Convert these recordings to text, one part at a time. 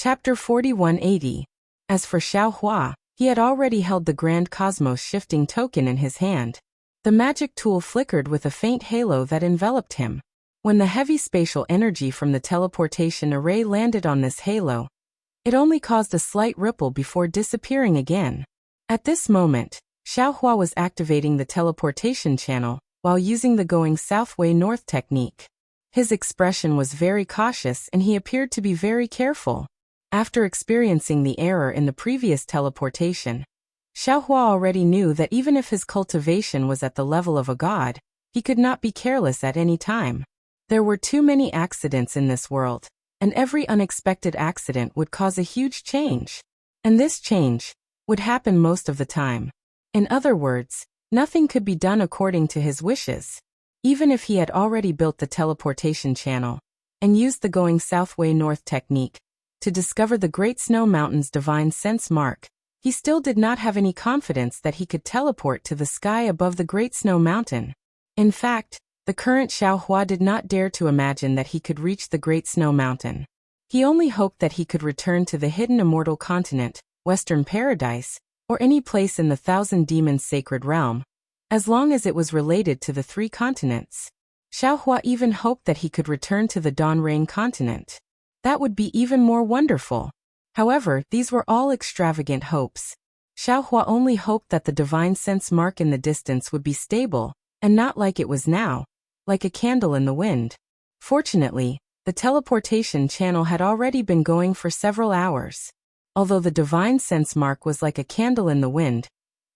Chapter 4180. As for Xiaohua, he had already held the Grand Cosmos Shifting Token in his hand. The magic tool flickered with a faint halo that enveloped him. When the heavy spatial energy from the teleportation array landed on this halo, it only caused a slight ripple before disappearing again. At this moment, Xiaohua was activating the teleportation channel while using the going south way north technique. His expression was very cautious and he appeared to be very careful. After experiencing the error in the previous teleportation, Xiaohua already knew that even if his cultivation was at the level of a god, he could not be careless at any time. There were too many accidents in this world, and every unexpected accident would cause a huge change. And this change would happen most of the time. In other words, nothing could be done according to his wishes. Even if he had already built the teleportation channel and used the going south way north technique to discover the Great Snow Mountain's divine sense mark, he still did not have any confidence that he could teleport to the sky above the Great Snow Mountain. In fact, the current Xiaohua did not dare to imagine that he could reach the Great Snow Mountain. He only hoped that he could return to the hidden immortal continent, Western Paradise, or any place in the Thousand Demons sacred realm, as long as it was related to the three continents. Xiaohua even hoped that he could return to the Dawn Rain continent. That would be even more wonderful. However, these were all extravagant hopes. Xiaohua only hoped that the divine sense mark in the distance would be stable, and not like it was now, like a candle in the wind. Fortunately, the teleportation channel had already been going for several hours. Although the divine sense mark was like a candle in the wind,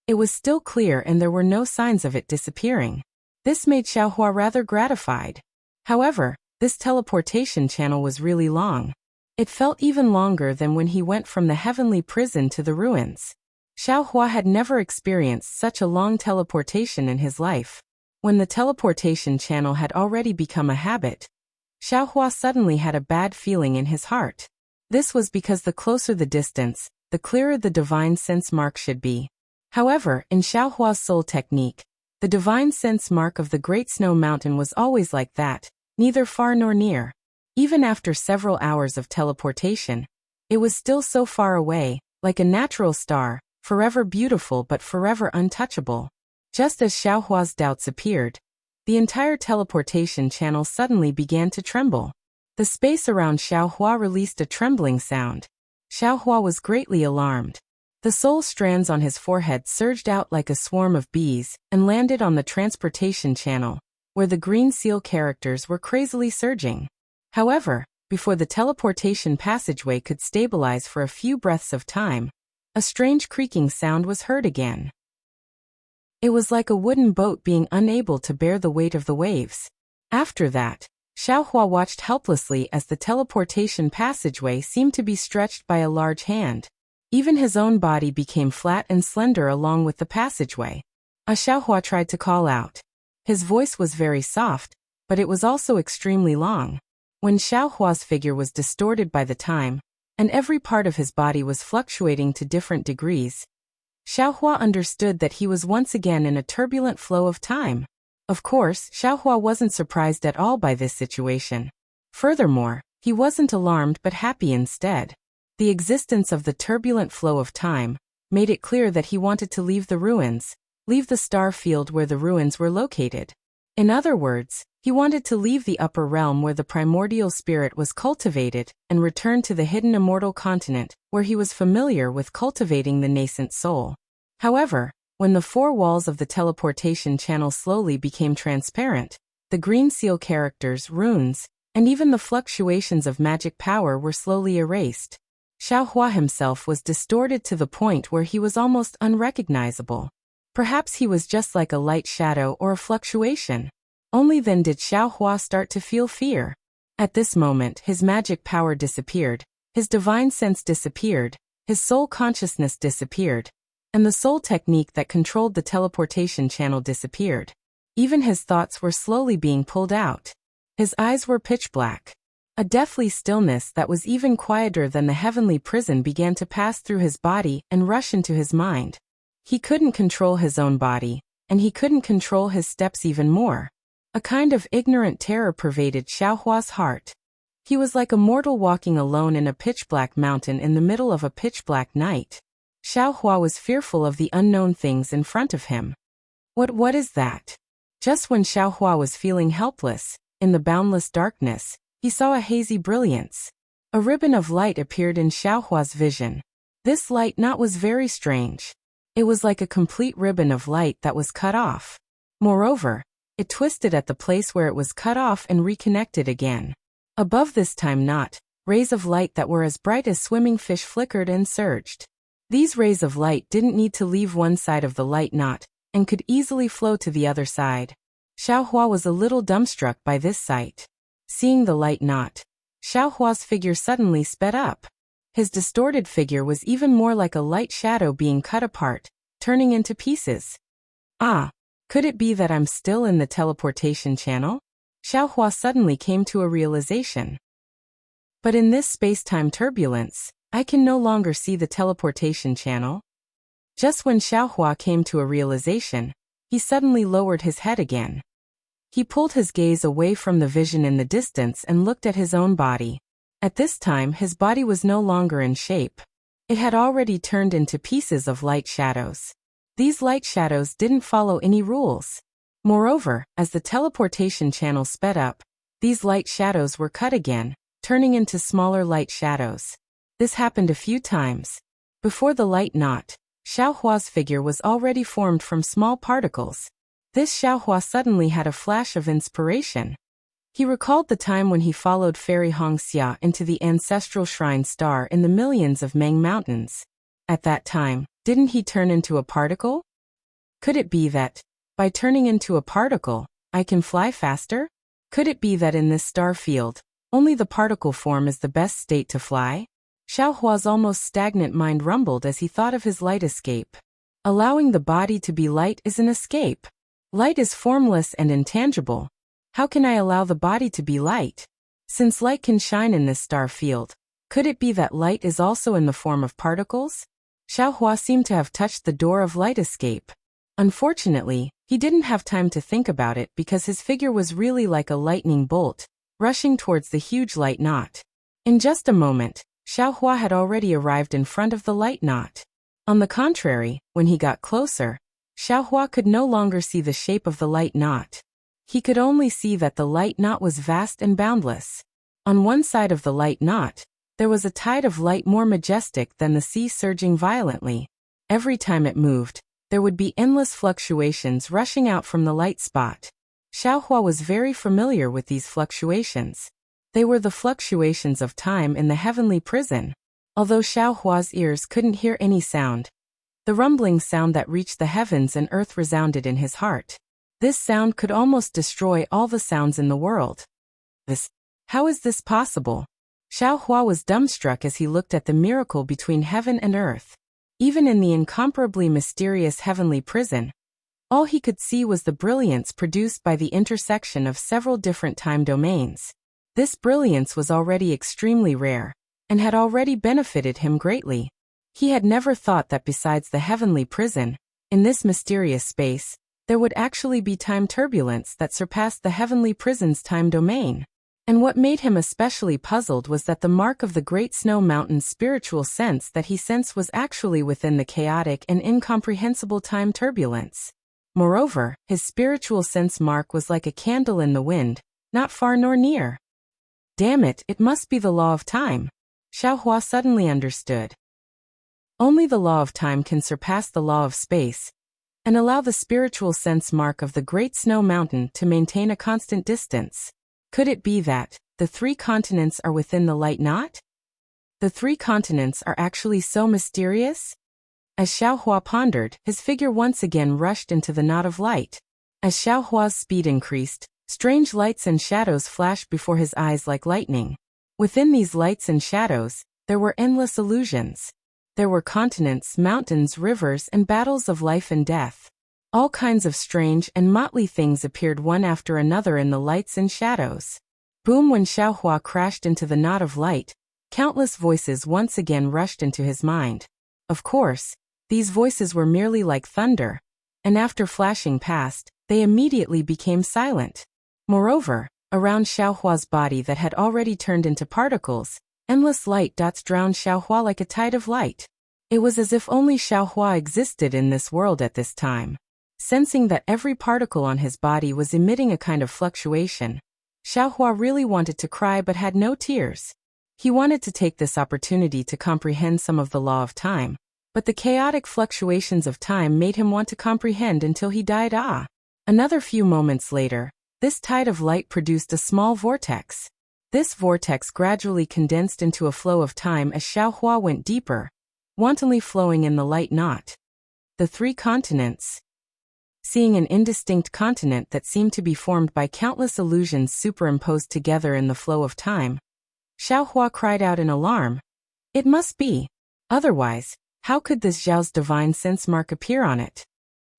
it was still clear and there were no signs of it disappearing. This made Xiaohua rather gratified. However, this teleportation channel was really long. It felt even longer than when he went from the heavenly prison to the ruins. Xiaohua had never experienced such a long teleportation in his life. When the teleportation channel had already become a habit, Xiaohua suddenly had a bad feeling in his heart. This was because the closer the distance, the clearer the divine sense mark should be. However, in Xiaohua's soul technique, the divine sense mark of the Great Snow Mountain was always like that, neither far nor near. Even after several hours of teleportation, it was still so far away, like a natural star, forever beautiful but forever untouchable. Just as Xiaohua's doubts appeared, the entire teleportation channel suddenly began to tremble. The space around Xiaohua released a trembling sound. Xiaohua was greatly alarmed. The soul strands on his forehead surged out like a swarm of bees and landed on the transportation channel, where the green seal characters were crazily surging. However, before the teleportation passageway could stabilize for a few breaths of time, a strange creaking sound was heard again. It was like a wooden boat being unable to bear the weight of the waves. After that, Xiaohua watched helplessly as the teleportation passageway seemed to be stretched by a large hand. Even his own body became flat and slender along with the passageway. Xiaohua tried to call out. His voice was very soft, but it was also extremely long. When Xiaohua's figure was distorted by the time, and every part of his body was fluctuating to different degrees, Xiaohua understood that he was once again in a turbulent flow of time. Of course, Xiaohua wasn't surprised at all by this situation. Furthermore, he wasn't alarmed but happy instead. The existence of the turbulent flow of time made it clear that he wanted to leave the ruins, leave the star field where the ruins were located. In other words, he wanted to leave the upper realm where the primordial spirit was cultivated and return to the hidden immortal continent where he was familiar with cultivating the nascent soul. However, when the four walls of the teleportation channel slowly became transparent, the green seal characters, runes, and even the fluctuations of magic power were slowly erased. Xiaohua himself was distorted to the point where he was almost unrecognizable. Perhaps he was just like a light shadow or a fluctuation. Only then did Xiaohua start to feel fear. At this moment, his magic power disappeared, his divine sense disappeared, his soul consciousness disappeared, and the soul technique that controlled the teleportation channel disappeared. Even his thoughts were slowly being pulled out. His eyes were pitch black. A deathly stillness that was even quieter than the heavenly prison began to pass through his body and rush into his mind. He couldn't control his own body, and he couldn't control his steps even more. A kind of ignorant terror pervaded Xiaohua's heart. He was like a mortal walking alone in a pitch-black mountain in the middle of a pitch-black night. Xiaohua was fearful of the unknown things in front of him. What is that? Just when Xiaohua was feeling helpless, in the boundless darkness, he saw a hazy brilliance. A ribbon of light appeared in Xiaohua's vision. This light knot was very strange. It was like a complete ribbon of light that was cut off. Moreover, it twisted at the place where it was cut off and reconnected again. Above this time knot, rays of light that were as bright as swimming fish flickered and surged. These rays of light didn't need to leave one side of the light knot, and could easily flow to the other side. Xiaohua was a little dumbstruck by this sight. Seeing the light knot, Xiaohua's figure suddenly sped up. His distorted figure was even more like a light shadow being cut apart, turning into pieces. Ah, could it be that I'm still in the teleportation channel? Xiaohua suddenly came to a realization. But in this space-time turbulence, I can no longer see the teleportation channel. Just when Xiaohua came to a realization, he suddenly lowered his head again. He pulled his gaze away from the vision in the distance and looked at his own body. At this time his body was no longer in shape. It had already turned into pieces of light shadows. These light shadows didn't follow any rules. Moreover, as the teleportation channel sped up, these light shadows were cut again, turning into smaller light shadows. This happened a few times. Before the light knot, Xiaohua's figure was already formed from small particles. This Xiaohua suddenly had a flash of inspiration. He recalled the time when he followed fairy Wuxia into the ancestral shrine star in the millions of Meng Mountains. At that time, didn't he turn into a particle? Could it be that, by turning into a particle, I can fly faster? Could it be that in this star field, only the particle form is the best state to fly? Xiaohua's almost stagnant mind rumbled as he thought of his light escape. Allowing the body to be light is an escape. Light is formless and intangible. How can I allow the body to be light? Since light can shine in this star field, could it be that light is also in the form of particles? Xiaohua seemed to have touched the door of light escape. Unfortunately, he didn't have time to think about it because his figure was really like a lightning bolt, rushing towards the huge light knot. In just a moment, Xiaohua had already arrived in front of the light knot. On the contrary, when he got closer, Xiaohua could no longer see the shape of the light knot. He could only see that the light knot was vast and boundless. On one side of the light knot, there was a tide of light more majestic than the sea surging violently. Every time it moved, there would be endless fluctuations rushing out from the light spot. Xiaohua was very familiar with these fluctuations. They were the fluctuations of time in the heavenly prison. Although Xiaohua's ears couldn't hear any sound, the rumbling sound that reached the heavens and earth resounded in his heart. This sound could almost destroy all the sounds in the world. How is this possible? Xiaohua was dumbstruck as he looked at the miracle between heaven and earth. Even in the incomparably mysterious heavenly prison, all he could see was the brilliance produced by the intersection of several different time domains. This brilliance was already extremely rare, and had already benefited him greatly. He had never thought that besides the heavenly prison, in this mysterious space, there would actually be time turbulence that surpassed the heavenly prison's time domain. And what made him especially puzzled was that the mark of the Great Snow Mountain's spiritual sense that he sensed was actually within the chaotic and incomprehensible time turbulence. Moreover, his spiritual sense mark was like a candle in the wind, not far nor near. Damn it, it must be the law of time. Xiaohua suddenly understood. Only the law of time can surpass the law of space, and allow the spiritual sense mark of the Great Snow Mountain to maintain a constant distance. Could it be that the 3 continents are within the light knot? The 3 continents are actually so mysterious? As Xiaohua pondered, his figure once again rushed into the knot of light. As Xiaohua's speed increased, strange lights and shadows flashed before his eyes like lightning. Within these lights and shadows, there were endless illusions. There were continents, mountains, rivers, and battles of life and death. All kinds of strange and motley things appeared one after another in the lights and shadows. Boom! When Xiaohua crashed into the knot of light, countless voices once again rushed into his mind. Of course, these voices were merely like thunder, and after flashing past, they immediately became silent. Moreover, Around Xiaohua's body that had already turned into particles, endless light dots drowned Xiaohua like a tide of light. It was as if only Xiaohua existed in this world at this time. Sensing that every particle on his body was emitting a kind of fluctuation, Xiaohua really wanted to cry but had no tears. He wanted to take this opportunity to comprehend some of the law of time, but the chaotic fluctuations of time made him want to comprehend until he died. Another few moments later, this tide of light produced a small vortex. This vortex gradually condensed into a flow of time as Xiaohua went deeper, wantonly flowing in the light knot. The three continents. Seeing an indistinct continent that seemed to be formed by countless illusions superimposed together in the flow of time, Xiaohua cried out in alarm. It must be. Otherwise, how could this Zhao's divine sense mark appear on it?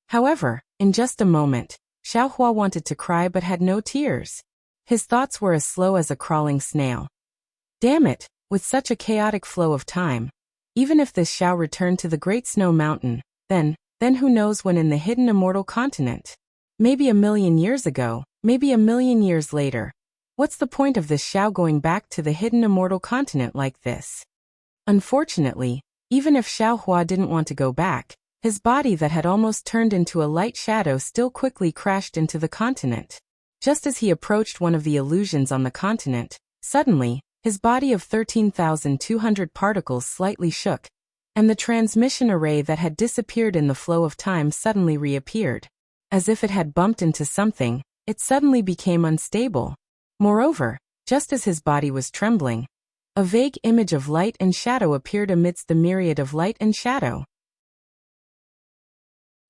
However, in just a moment, Xiaohua wanted to cry but had no tears. His thoughts were as slow as a crawling snail. Damn it, with such a chaotic flow of time. Even if this Xiao returned to the Great Snow Mountain, then who knows when in the hidden immortal continent? Maybe 1,000,000 years ago, maybe 1,000,000 years later. What's the point of this Xiao going back to the hidden immortal continent like this? Unfortunately, even if Xiaohua didn't want to go back, his body that had almost turned into a light shadow still quickly crashed into the continent. Just as he approached one of the illusions on the continent, suddenly, his body of 13,200 particles slightly shook, and the transmission array that had disappeared in the flow of time suddenly reappeared. As if it had bumped into something, it suddenly became unstable. Moreover, just as his body was trembling, a vague image of light and shadow appeared amidst the myriad of light and shadow.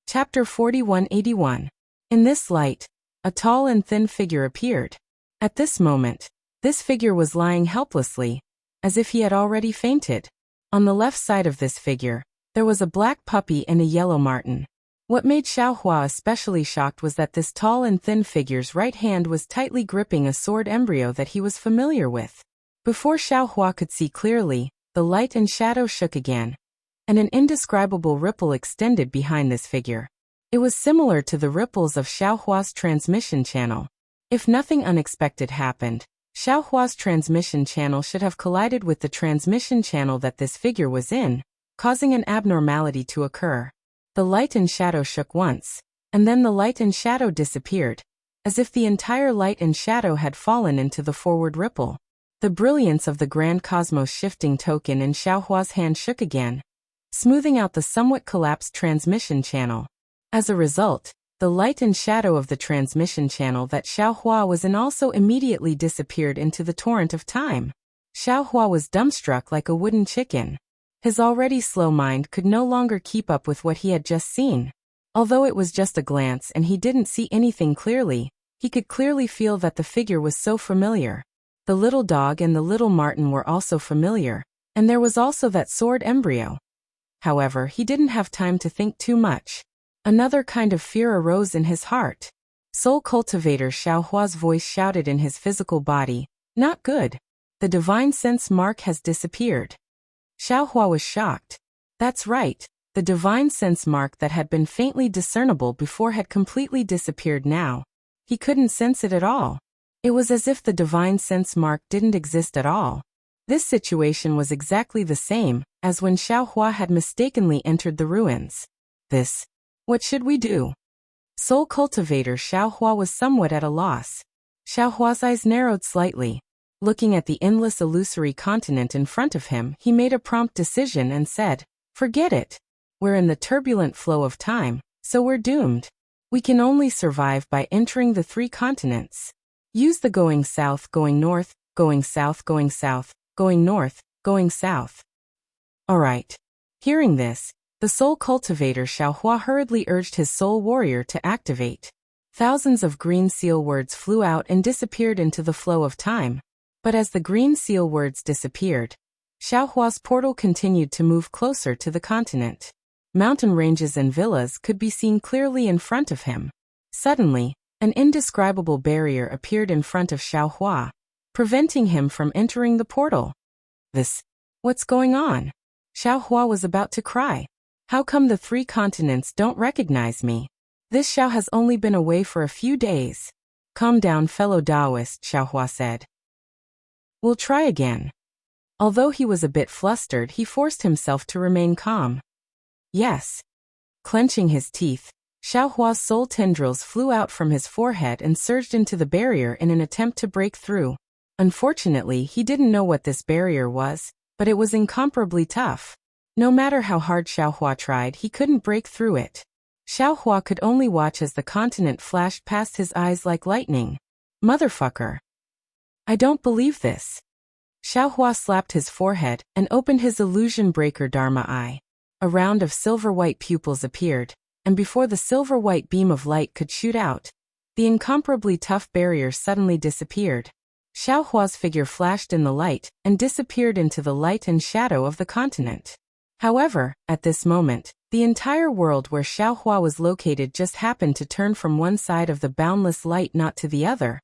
Chapter 4181. In this light, a tall and thin figure appeared. At this moment, this figure was lying helplessly, as if he had already fainted. On the left side of this figure, there was a black puppy and a yellow marten. What made Xiaohua especially shocked was that this tall and thin figure's right hand was tightly gripping a sword embryo that he was familiar with. Before Xiaohua could see clearly, the light and shadow shook again, and an indescribable ripple extended behind this figure. It was similar to the ripples of Xiaohua's transmission channel. If nothing unexpected happened, Xiaohua's transmission channel should have collided with the transmission channel that this figure was in, causing an abnormality to occur. The light and shadow shook once, and then the light and shadow disappeared, as if the entire light and shadow had fallen into the forward ripple. The brilliance of the grand cosmos shifting token in Xiaohua's hand shook again, smoothing out the somewhat collapsed transmission channel. As a result, the light and shadow of the transmission channel that Xiaohua was in also immediately disappeared into the torrent of time. Xiaohua was dumbstruck like a wooden chicken. His already slow mind could no longer keep up with what he had just seen. Although it was just a glance and he didn't see anything clearly, he could clearly feel that the figure was so familiar. The little dog and the little marten were also familiar, and there was also that sword embryo. However, he didn't have time to think too much. Another kind of fear arose in his heart. Soul Cultivator Xiaohua's voice shouted in his physical body, "Not good. The divine sense mark has disappeared." Xiaohua was shocked. That's right, the divine sense mark that had been faintly discernible before had completely disappeared now. He couldn't sense it at all. It was as if the divine sense mark didn't exist at all. This situation was exactly the same as when Xiaohua had mistakenly entered the ruins. What should we do? Soul Cultivator Xiaohua was somewhat at a loss. Xiaohua's eyes narrowed slightly. Looking at the endless illusory continent in front of him, he made a prompt decision and said, "Forget it. We're in the turbulent flow of time, so we're doomed. We can only survive by entering the three continents. Use the going south, going north, going south, going south, going north, going south." Alright. Hearing this, the Soul Cultivator Xiaohua hurriedly urged his Soul Warrior to activate. Thousands of green seal words flew out and disappeared into the flow of time. But as the green seal words disappeared, Xiaohua's portal continued to move closer to the continent. Mountain ranges and villas could be seen clearly in front of him. Suddenly, an indescribable barrier appeared in front of Xiaohua, preventing him from entering the portal. What's going on? Xiaohua was about to cry. How come the three continents don't recognize me? This Xiao has only been away for a few days. Calm down, fellow Taoist, Xiaohua said. We'll try again. Although he was a bit flustered, he forced himself to remain calm. Yes. Clenching his teeth, Xiaohua's soul tendrils flew out from his forehead and surged into the barrier in an attempt to break through. Unfortunately, he didn't know what this barrier was, but it was incomparably tough. No matter how hard Xiaohua tried, he couldn't break through it. Xiaohua could only watch as the continent flashed past his eyes like lightning. Motherfucker. I don't believe this. Xiaohua slapped his forehead and opened his illusion breaker Dharma eye. A round of silver-white pupils appeared, and before the silver-white beam of light could shoot out, the incomparably tough barrier suddenly disappeared. Xiaohua's figure flashed in the light and disappeared into the light and shadow of the continent. However, at this moment, the entire world where Xiaohua was located just happened to turn from one side of the boundless light not to the other,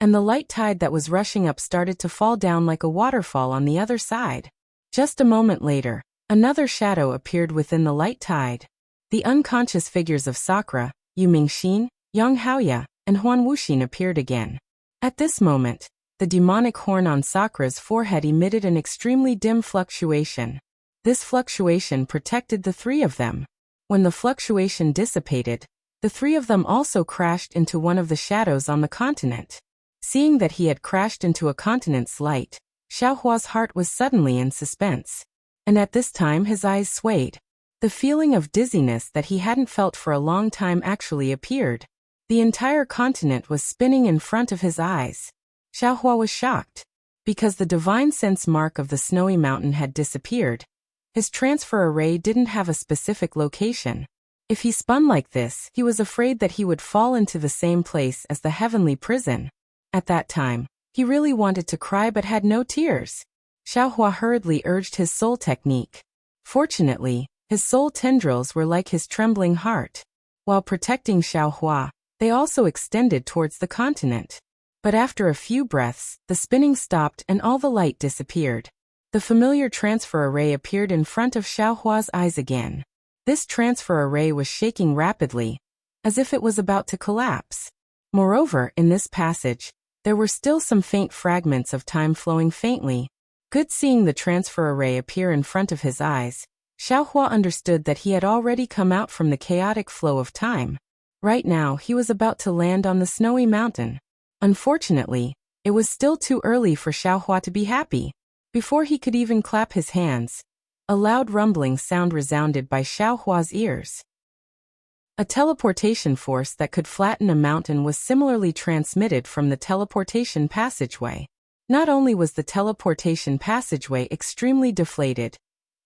and the light tide that was rushing up started to fall down like a waterfall on the other side. Just a moment later, another shadow appeared within the light tide. The unconscious figures of Sakura, Yu Mingxin, Yang Haoya, and Huan Wuxin appeared again. At this moment, the demonic horn on Sakura's forehead emitted an extremely dim fluctuation. This fluctuation protected the three of them. When the fluctuation dissipated, the three of them also crashed into one of the shadows on the continent. Seeing that he had crashed into a continent's light, Xiaohua's heart was suddenly in suspense. And at this time his eyes swayed. The feeling of dizziness that he hadn't felt for a long time actually appeared. The entire continent was spinning in front of his eyes. Xiaohua was shocked. Because the divine sense mark of the snowy mountain had disappeared, his transfer array didn't have a specific location. If he spun like this, he was afraid that he would fall into the same place as the heavenly prison. At that time, he really wanted to cry but had no tears. Xiaohua hurriedly urged his soul technique. Fortunately, his soul tendrils were like his trembling heart. While protecting Xiaohua, they also extended towards the continent. But after a few breaths, the spinning stopped and all the light disappeared. The familiar transfer array appeared in front of Xiaohua's eyes again. This transfer array was shaking rapidly, as if it was about to collapse. Moreover, in this passage, there were still some faint fragments of time flowing faintly. Good seeing the transfer array appear in front of his eyes, Xiaohua understood that he had already come out from the chaotic flow of time. Right now, he was about to land on the snowy mountain. Unfortunately, it was still too early for Xiaohua to be happy. Before he could even clap his hands, a loud rumbling sound resounded by Xiaohua's ears. A teleportation force that could flatten a mountain was similarly transmitted from the teleportation passageway. Not only was the teleportation passageway extremely deflated,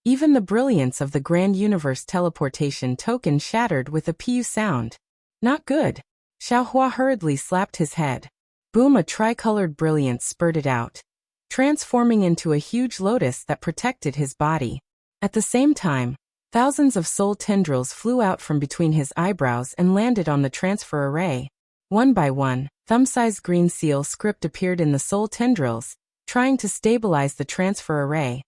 even the brilliance of the Grand Universe teleportation token shattered with a pu sound. Not good. Xiaohua hurriedly slapped his head. Boom! A tricolored brilliance spurted out, transforming into a huge lotus that protected his body. At the same time, thousands of soul tendrils flew out from between his eyebrows and landed on the transfer array. One by one, thumb-sized green seal script appeared in the soul tendrils, trying to stabilize the transfer array.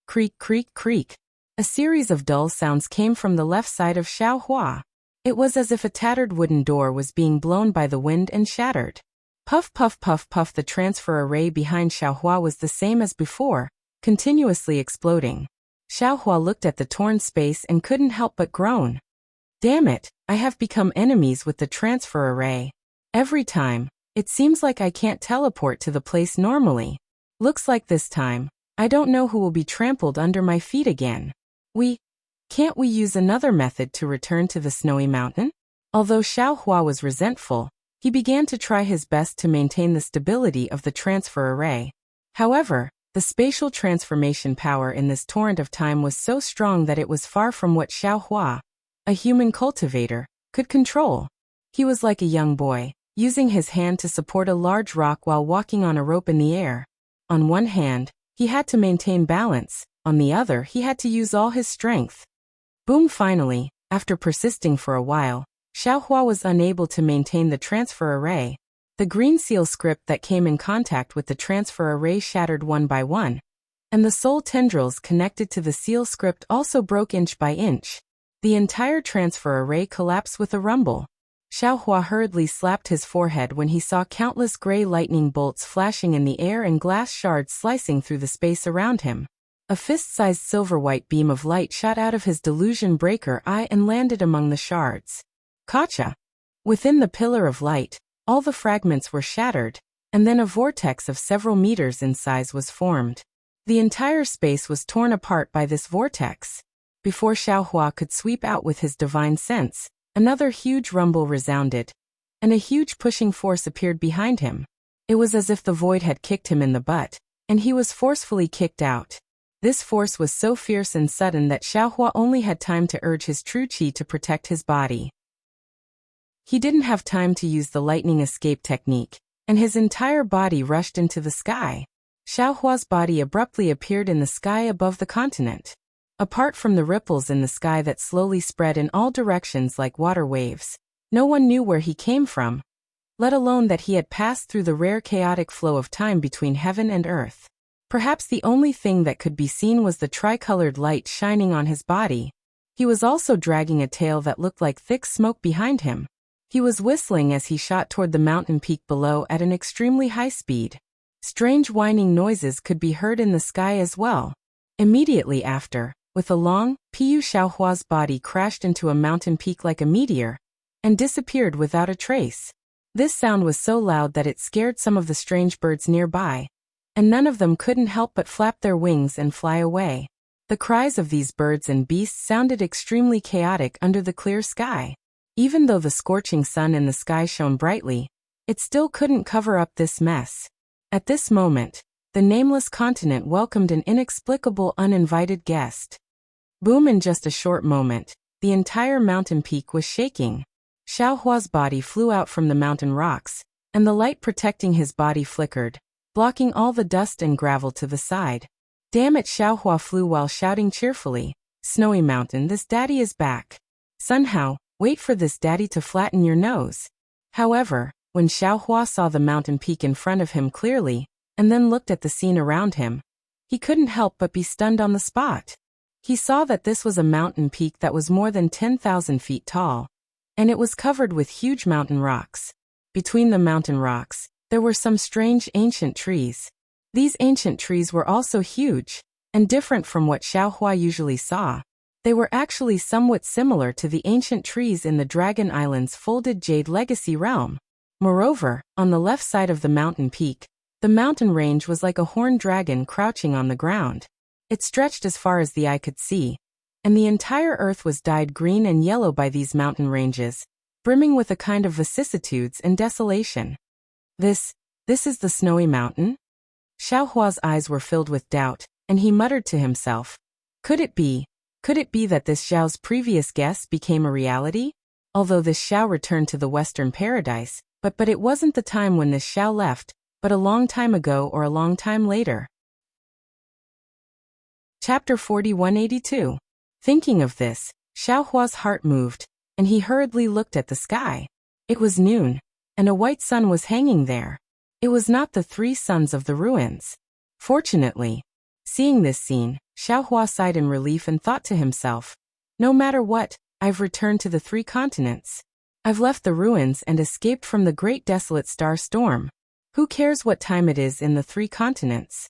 Creak, creak, creak. A series of dull sounds came from the left side of Xiaohua. It was as if a tattered wooden door was being blown by the wind and shattered. Puff, puff, puff, puff. The transfer array behind Xiaohua was the same as before, continuously exploding. Xiaohua looked at the torn space and couldn't help but groan. Damn it, I have become enemies with the transfer array. Every time, it seems like I can't teleport to the place normally. Looks like this time, I don't know who will be trampled under my feet again. Can't we use another method to return to the snowy mountain? Although Xiaohua was resentful, he began to try his best to maintain the stability of the transfer array. However, the spatial transformation power in this torrent of time was so strong that it was far from what Xiaohua, a human cultivator, could control. He was like a young boy, using his hand to support a large rock while walking on a rope in the air. On one hand, he had to maintain balance, on the other he had to use all his strength. Boom! Finally, after persisting for a while, Xiaohua was unable to maintain the transfer array. The green seal script that came in contact with the transfer array shattered one by one, and the soul tendrils connected to the seal script also broke inch by inch. The entire transfer array collapsed with a rumble. Xiaohua hurriedly slapped his forehead when he saw countless gray lightning bolts flashing in the air and glass shards slicing through the space around him. A fist-sized silver-white beam of light shot out of his delusion breaker eye and landed among the shards. Gotcha! Within the pillar of light, all the fragments were shattered, and then a vortex of several meters in size was formed. The entire space was torn apart by this vortex. Before Xiaohua could sweep out with his divine sense, another huge rumble resounded, and a huge pushing force appeared behind him. It was as if the void had kicked him in the butt, and he was forcefully kicked out. This force was so fierce and sudden that Xiaohua only had time to urge his true qi to protect his body. He didn't have time to use the lightning escape technique, and his entire body rushed into the sky. Xiaohua's body abruptly appeared in the sky above the continent. Apart from the ripples in the sky that slowly spread in all directions like water waves, no one knew where he came from, let alone that he had passed through the rare chaotic flow of time between heaven and earth. Perhaps the only thing that could be seen was the tricolored light shining on his body. He was also dragging a tail that looked like thick smoke behind him. He was whistling as he shot toward the mountain peak below at an extremely high speed. Strange whining noises could be heard in the sky as well. Immediately after, with a long, Pu Xiaohua's body crashed into a mountain peak like a meteor, and disappeared without a trace. This sound was so loud that it scared some of the strange birds nearby, and none of them couldn't help but flap their wings and fly away. The cries of these birds and beasts sounded extremely chaotic under the clear sky. Even though the scorching sun in the sky shone brightly, it still couldn't cover up this mess. At this moment, the nameless continent welcomed an inexplicable uninvited guest. Boom! In just a short moment, the entire mountain peak was shaking. Xiaohua's body flew out from the mountain rocks, and the light protecting his body flickered, blocking all the dust and gravel to the side. Damn it! Xiaohua flew while shouting cheerfully, "Snowy Mountain, this daddy is back. Somehow, wait for this daddy to flatten your nose." However, when Xiaohua saw the mountain peak in front of him clearly, and then looked at the scene around him, he couldn't help but be stunned on the spot. He saw that this was a mountain peak that was more than 10,000 feet tall, and it was covered with huge mountain rocks. Between the mountain rocks, there were some strange ancient trees. These ancient trees were also huge, and different from what Xiaohua usually saw. They were actually somewhat similar to the ancient trees in the Dragon Island's folded jade legacy realm. Moreover, on the left side of the mountain peak, the mountain range was like a horned dragon crouching on the ground. It stretched as far as the eye could see, and the entire earth was dyed green and yellow by these mountain ranges, brimming with a kind of vicissitudes and desolation. This is the Snowy Mountain? Xiaohua's eyes were filled with doubt, and he muttered to himself. Could it be that this Xiao's previous guess became a reality? Although this Xiao returned to the Western Paradise, but it wasn't the time when this Xiao left, but a long time ago or a long time later. Chapter 4182. Thinking of this, Xiaohua's heart moved, and he hurriedly looked at the sky. It was noon, and a white sun was hanging there. It was not the three suns of the ruins. Fortunately, seeing this scene, Xiaohua sighed in relief and thought to himself, no matter what, I've returned to the three continents. I've left the ruins and escaped from the great desolate star storm. Who cares what time it is in the three continents?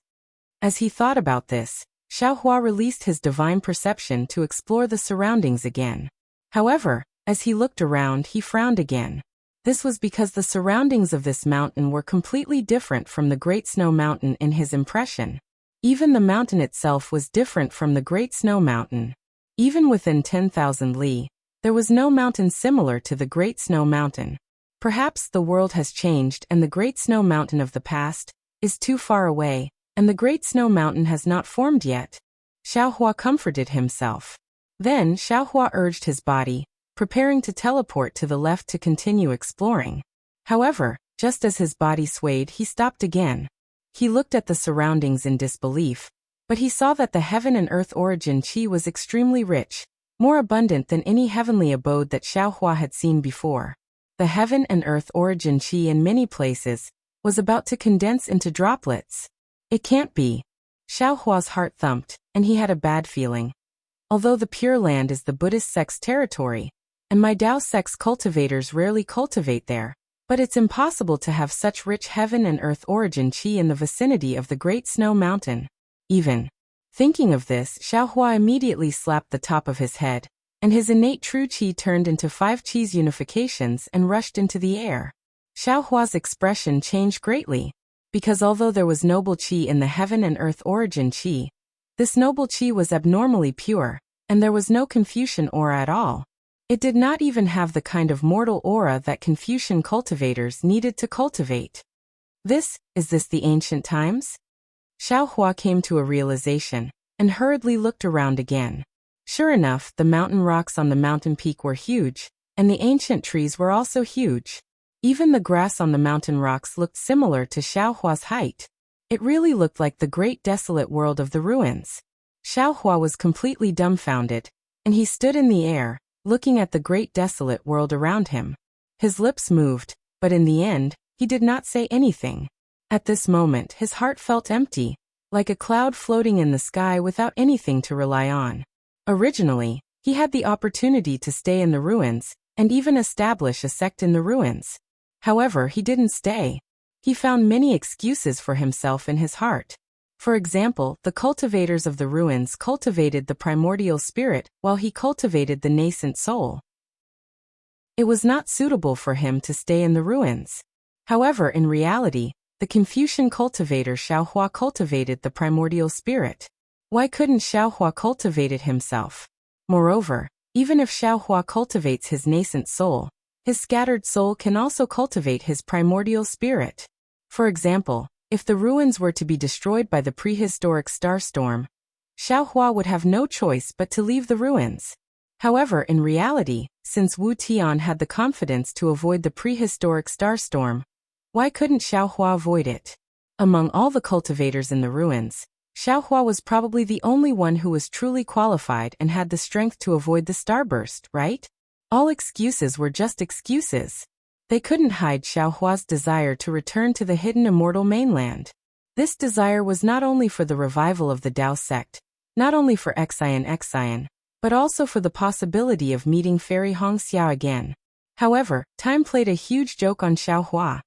As he thought about this, Xiaohua released his divine perception to explore the surroundings again. However, as he looked around, he frowned again. This was because the surroundings of this mountain were completely different from the Great Snow Mountain in his impression. Even the mountain itself was different from the Great Snow Mountain. Even within 10,000 li, there was no mountain similar to the Great Snow Mountain. Perhaps the world has changed and the Great Snow Mountain of the past is too far away, and the Great Snow Mountain has not formed yet. Xiaohua comforted himself. Then Xiaohua urged his body, preparing to teleport to the left to continue exploring. However, just as his body swayed, he stopped again. He looked at the surroundings in disbelief, but he saw that the heaven and earth origin qi was extremely rich, more abundant than any heavenly abode that Xiaohua had seen before. The heaven and earth origin qi in many places was about to condense into droplets. It can't be. Xiaohua's heart thumped, and he had a bad feeling. Although the Pure Land is the Buddhist sect's territory, and my Dao sect's cultivators rarely cultivate there. But it's impossible to have such rich heaven and earth origin qi in the vicinity of the Great Snow Mountain. Even thinking of this, Xiaohua immediately slapped the top of his head, and his innate true qi turned into 5 qi's unifications and rushed into the air. Xiaohua's expression changed greatly, because although there was noble qi in the heaven and earth origin qi, this noble qi was abnormally pure, and there was no Confucian aura at all. It did not even have the kind of mortal aura that Confucian cultivators needed to cultivate. Is this the ancient times? Xiaohua came to a realization, and hurriedly looked around again. Sure enough, the mountain rocks on the mountain peak were huge, and the ancient trees were also huge. Even the grass on the mountain rocks looked similar to Xiaohua's height. It really looked like the great desolate world of the ruins. Xiaohua was completely dumbfounded, and he stood in the air, looking at the great desolate world around him. His lips moved, but in the end, he did not say anything. At this moment, his heart felt empty, like a cloud floating in the sky without anything to rely on. Originally, he had the opportunity to stay in the ruins, and even establish a sect in the ruins. However, he didn't stay. He found many excuses for himself in his heart. For example, the cultivators of the ruins cultivated the primordial spirit, while he cultivated the nascent soul. It was not suitable for him to stay in the ruins. However, in reality, the Confucian cultivator Xiaohua cultivated the primordial spirit. Why couldn't Xiaohua cultivate it himself? Moreover, even if Xiaohua cultivates his nascent soul, his scattered soul can also cultivate his primordial spirit. For example, if the ruins were to be destroyed by the prehistoric starstorm, Xiaohua would have no choice but to leave the ruins. However, in reality, since Wu Tian had the confidence to avoid the prehistoric starstorm, why couldn't Xiaohua avoid it? Among all the cultivators in the ruins, Xiaohua was probably the only one who was truly qualified and had the strength to avoid the starburst, right? All excuses were just excuses. They couldn't hide Xiaohua's desire to return to the hidden immortal mainland. This desire was not only for the revival of the Dao sect, not only for Xian, but also for the possibility of meeting Fairy Hongxia again. However, time played a huge joke on Xiaohua.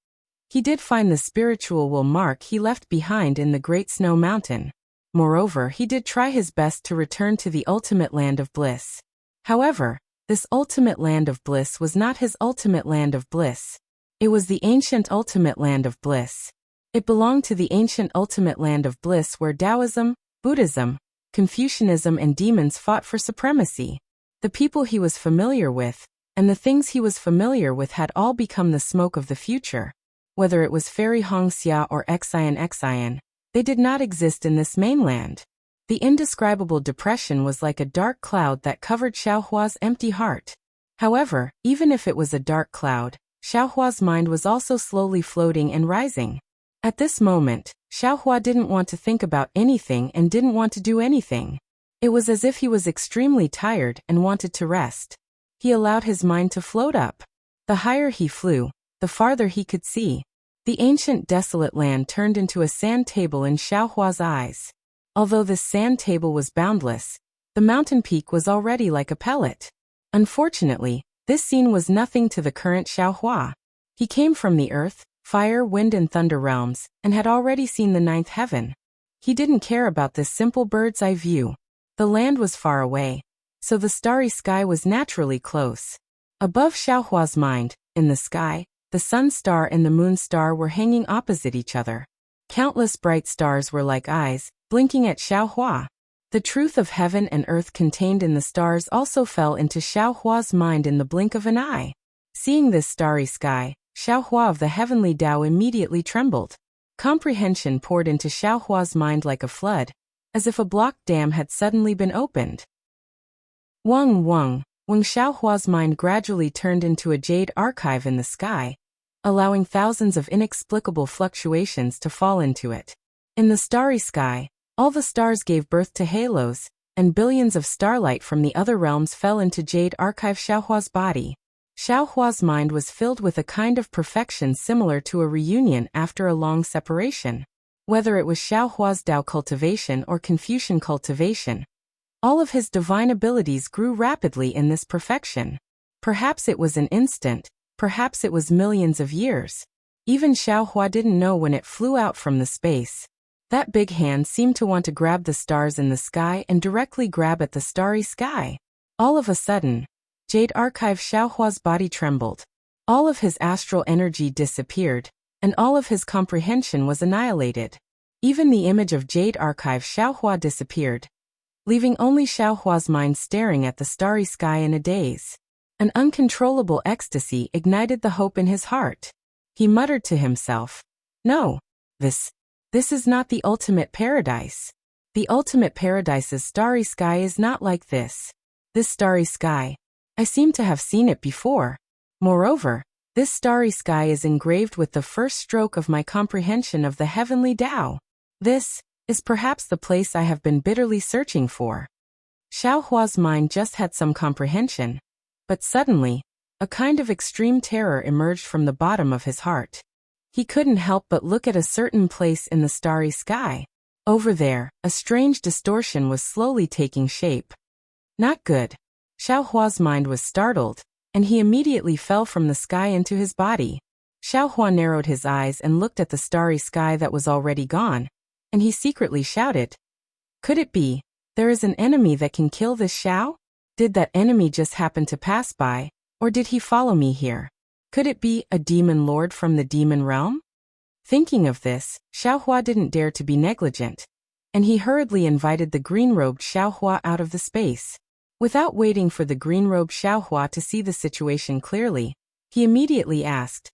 He did find the spiritual will mark he left behind in the Great Snow Mountain. Moreover, he did try his best to return to the ultimate land of bliss. However, this ultimate land of bliss was not his ultimate land of bliss. It was the ancient ultimate land of bliss. It belonged to the ancient ultimate land of bliss where Taoism, Buddhism, Confucianism and demons fought for supremacy. The people he was familiar with, and the things he was familiar with had all become the smoke of the future. Whether it was Fairy Hongxia or Xian, they did not exist in this mainland. The indescribable depression was like a dark cloud that covered Xiaohua's empty heart. However, even if it was a dark cloud, Xiaohua's mind was also slowly floating and rising. At this moment, Xiaohua didn't want to think about anything and didn't want to do anything. It was as if he was extremely tired and wanted to rest. He allowed his mind to float up. The higher he flew, the farther he could see. The ancient desolate land turned into a sand table in Xiaohua's eyes. Although this sand table was boundless, the mountain peak was already like a pellet. Unfortunately, this scene was nothing to the current Xiaohua. He came from the earth, fire, wind and thunder realms, and had already seen the ninth heaven. He didn't care about this simple bird's eye view. The land was far away, so the starry sky was naturally close. Above Xiaohua's mind, in the sky, the sun star and the moon star were hanging opposite each other. Countless bright stars were like eyes, blinking at Xiaohua. The truth of heaven and earth contained in the stars also fell into Xiaohua's mind in the blink of an eye. Seeing this starry sky, Xiaohua of the heavenly Tao immediately trembled. Comprehension poured into Xiaohua's mind like a flood, as if a blocked dam had suddenly been opened. Wang Xiaohua's mind gradually turned into a jade archive in the sky, allowing thousands of inexplicable fluctuations to fall into it. In the starry sky, all the stars gave birth to halos, and billions of starlight from the other realms fell into jade archive Xiaohua's body. Xiaohua's mind was filled with a kind of perfection similar to a reunion after a long separation. Whether it was Xiaohua's Tao cultivation or Confucian cultivation, all of his divine abilities grew rapidly in this perfection. Perhaps it was an instant, perhaps it was millions of years. Even Xiaohua didn't know when it flew out from the space. That big hand seemed to want to grab the stars in the sky and directly grab at the starry sky. All of a sudden, Jade Archive Xiaohua's body trembled. All of his astral energy disappeared, and all of his comprehension was annihilated. Even the image of Jade Archive Xiaohua disappeared, leaving only Xiaohua's mind staring at the starry sky in a daze. An uncontrollable ecstasy ignited the hope in his heart. He muttered to himself, "No, this is not the ultimate paradise. The ultimate paradise's starry sky is not like this. This starry sky, I seem to have seen it before. Moreover, this starry sky is engraved with the first stroke of my comprehension of the heavenly Tao. This is perhaps the place I have been bitterly searching for." Xiaohua's mind just had some comprehension, but suddenly, a kind of extreme terror emerged from the bottom of his heart. He couldn't help but look at a certain place in the starry sky. Over there, a strange distortion was slowly taking shape. Not good. Xiaohua's mind was startled, and he immediately fell from the sky into his body. Xiaohua narrowed his eyes and looked at the starry sky that was already gone, and he secretly shouted, "Could it be, there is an enemy that can kill this Xiao? Did that enemy just happen to pass by, or did he follow me here? Could it be a demon lord from the demon realm?" Thinking of this, Xiaohua didn't dare to be negligent, and he hurriedly invited the green-robed Xiaohua out of the space. Without waiting for the green-robed Xiaohua to see the situation clearly, he immediately asked,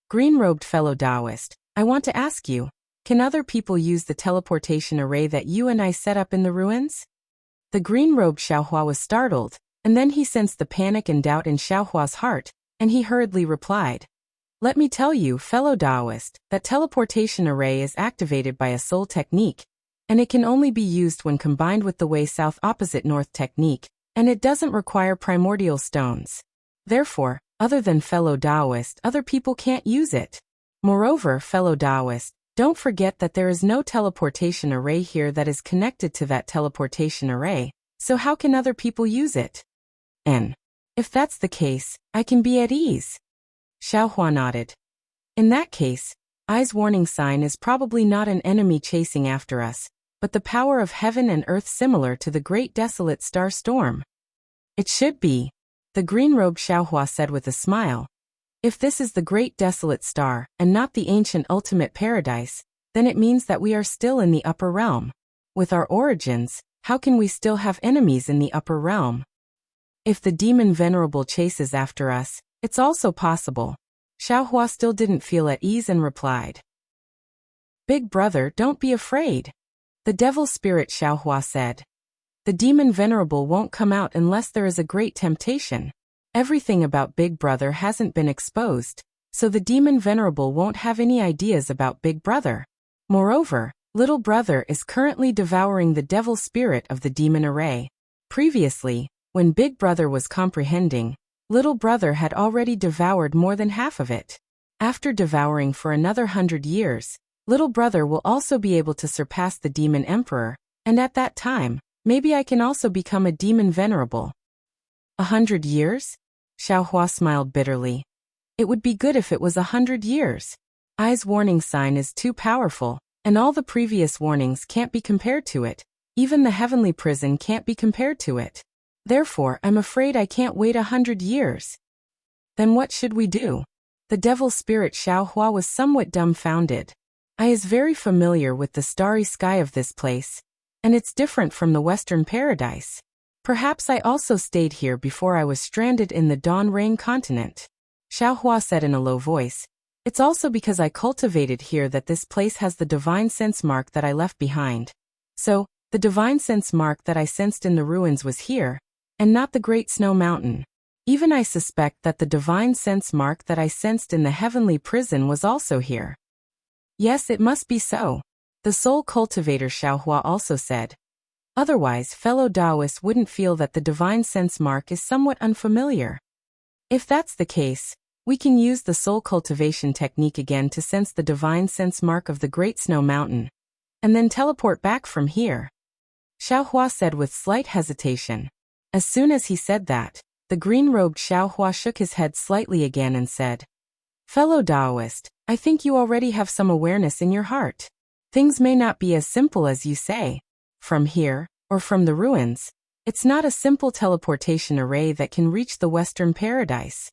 "Green-robed fellow Taoist, I want to ask you, can other people use the teleportation array that you and I set up in the ruins?" The green-robed Xiaohua was startled, and then he sensed the panic and doubt in Xiaohua's heart, and he hurriedly replied, "Let me tell you, fellow Taoist, that teleportation array is activated by a soul technique, and it can only be used when combined with the way south opposite north technique, and it doesn't require primordial stones. Therefore, other than fellow Taoist, other people can't use it. Moreover, fellow Taoist, don't forget that there is no teleportation array here that is connected to that teleportation array, so how can other people use it? And if that's the case, I can be at ease." Xiaohua nodded. "In that case, Ai's warning sign is probably not an enemy chasing after us, but the power of heaven and earth similar to the great desolate star storm." "It should be," the green-robed Xiaohua said with a smile. "If this is the great desolate star, and not the ancient ultimate paradise, then it means that we are still in the upper realm. With our origins, how can we still have enemies in the upper realm? If the demon venerable chases after us, it's also possible." Xiaohua still didn't feel at ease and replied, "Big brother, don't be afraid." The devil spirit Xiaohua said, "The demon venerable won't come out unless there is a great temptation. Everything about Big Brother hasn't been exposed, so the demon venerable won't have any ideas about Big Brother. Moreover, Little Brother is currently devouring the devil spirit of the demon array. Previously, when Big Brother was comprehending, Little Brother had already devoured more than half of it. After devouring for another 100 years, Little Brother will also be able to surpass the demon emperor, and at that time, maybe I can also become a demon venerable." 100 years? Xiaohua smiled bitterly. "It would be good if it was 100 years. Ai's warning sign is too powerful, and all the previous warnings can't be compared to it. Even the heavenly prison can't be compared to it. Therefore, I'm afraid I can't wait 100 years. Then what should we do?" The devil spirit Xiaohua was somewhat dumbfounded. "I is very familiar with the starry sky of this place, and it's different from the Western paradise. Perhaps I also stayed here before I was stranded in the Dawn Rain continent." Xiaohua said in a low voice, "It's also because I cultivated here that this place has the divine sense mark that I left behind. So, the divine sense mark that I sensed in the ruins was here, and not the Great Snow Mountain. Even I suspect that the divine sense mark that I sensed in the heavenly prison was also here." "Yes, it must be so," the soul cultivator Xiaohua also said. "Otherwise, fellow Taoists wouldn't feel that the divine sense mark is somewhat unfamiliar. If that's the case, we can use the soul cultivation technique again to sense the divine sense mark of the Great Snow Mountain, and then teleport back from here," Xiaohua said with slight hesitation. As soon as he said that, The green-robed Xiaohua shook his head slightly again and said, "Fellow Taoist, I think you already have some awareness in your heart. Things may not be as simple as you say. From here, or from the ruins, it's not a simple teleportation array that can reach the Western Paradise."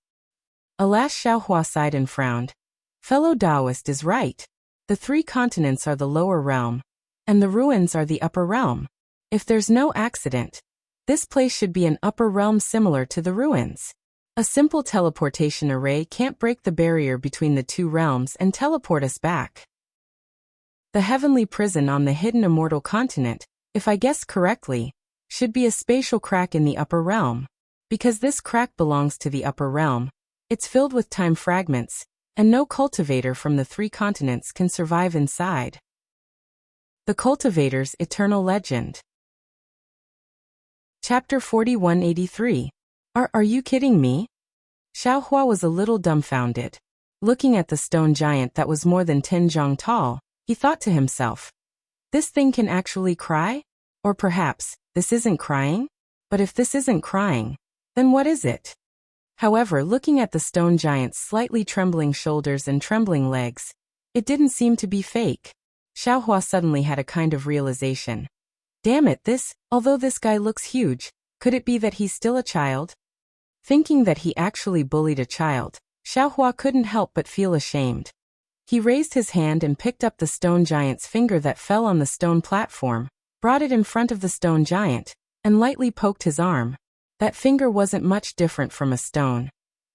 Alas, Xiaohua sighed and frowned. Fellow Taoist is right. The 3 continents are the lower realm, and the ruins are the upper realm. If there's no accident, this place should be an upper realm similar to the ruins. A simple teleportation array can't break the barrier between the 2 realms and teleport us back. The heavenly prison on the hidden immortal continent, if I guessed correctly, should be a spatial crack in the upper realm. Because this crack belongs to the upper realm, it's filled with time fragments, and no cultivator from the 3 continents can survive inside. The Cultivator's Eternal Legend. Chapter 4183. Are you kidding me? Xiaohua was a little dumbfounded. Looking at the stone giant that was more than 10 zhang tall, he thought to himself, "This thing can actually cry? Or perhaps, this isn't crying? But if this isn't crying, then what is it?" However, looking at the stone giant's slightly trembling shoulders and trembling legs, it didn't seem to be fake. Xiaohua suddenly had a kind of realization. Damn it, although this guy looks huge, could it be that he's still a child? Thinking that he actually bullied a child, Xiaohua couldn't help but feel ashamed. He raised his hand and picked up the stone giant's finger that fell on the stone platform, brought it in front of the stone giant, and lightly poked his arm. That finger wasn't much different from a stone,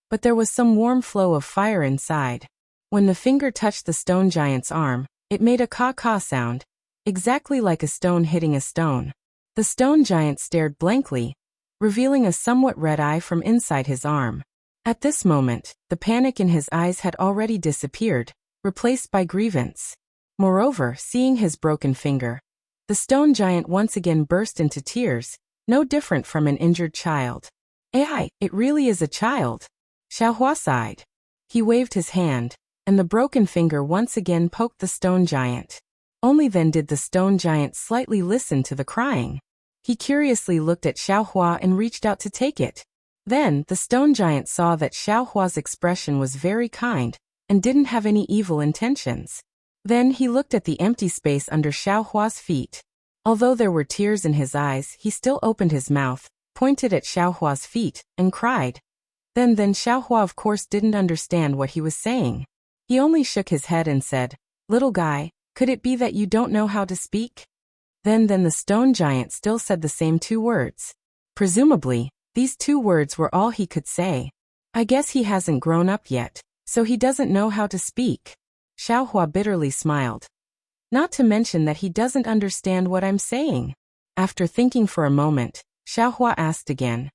but there was some warm flow of fire inside. When the finger touched the stone giant's arm, it made a caw-caw sound, exactly like a stone hitting a stone. The stone giant stared blankly, revealing a somewhat red eye from inside his arm. At this moment, the panic in his eyes had already disappeared, replaced by grievance. Moreover, seeing his broken finger, the stone giant once again burst into tears, no different from an injured child. "Ai, it really is a child." Xiaohua sighed. He waved his hand, and the broken finger once again poked the stone giant. Only then did the stone giant slightly listen to the crying. He curiously looked at Xiaohua and reached out to take it. Then, the stone giant saw that Xiaohua's expression was very kind, and didn't have any evil intentions. Then he looked at the empty space under Xiaohua's feet. Although there were tears in his eyes, he still opened his mouth, pointed at Xiaohua's feet, and cried. Then Xiaohua of course didn't understand what he was saying. He only shook his head and said, "Little guy, could it be that you don't know how to speak?" Then the stone giant still said the same 2 words. Presumably, these 2 words were all he could say. "I guess he hasn't grown up yet, so he doesn't know how to speak." Xiaohua bitterly smiled. "Not to mention that he doesn't understand what I'm saying." After thinking for a moment, Xiaohua asked again,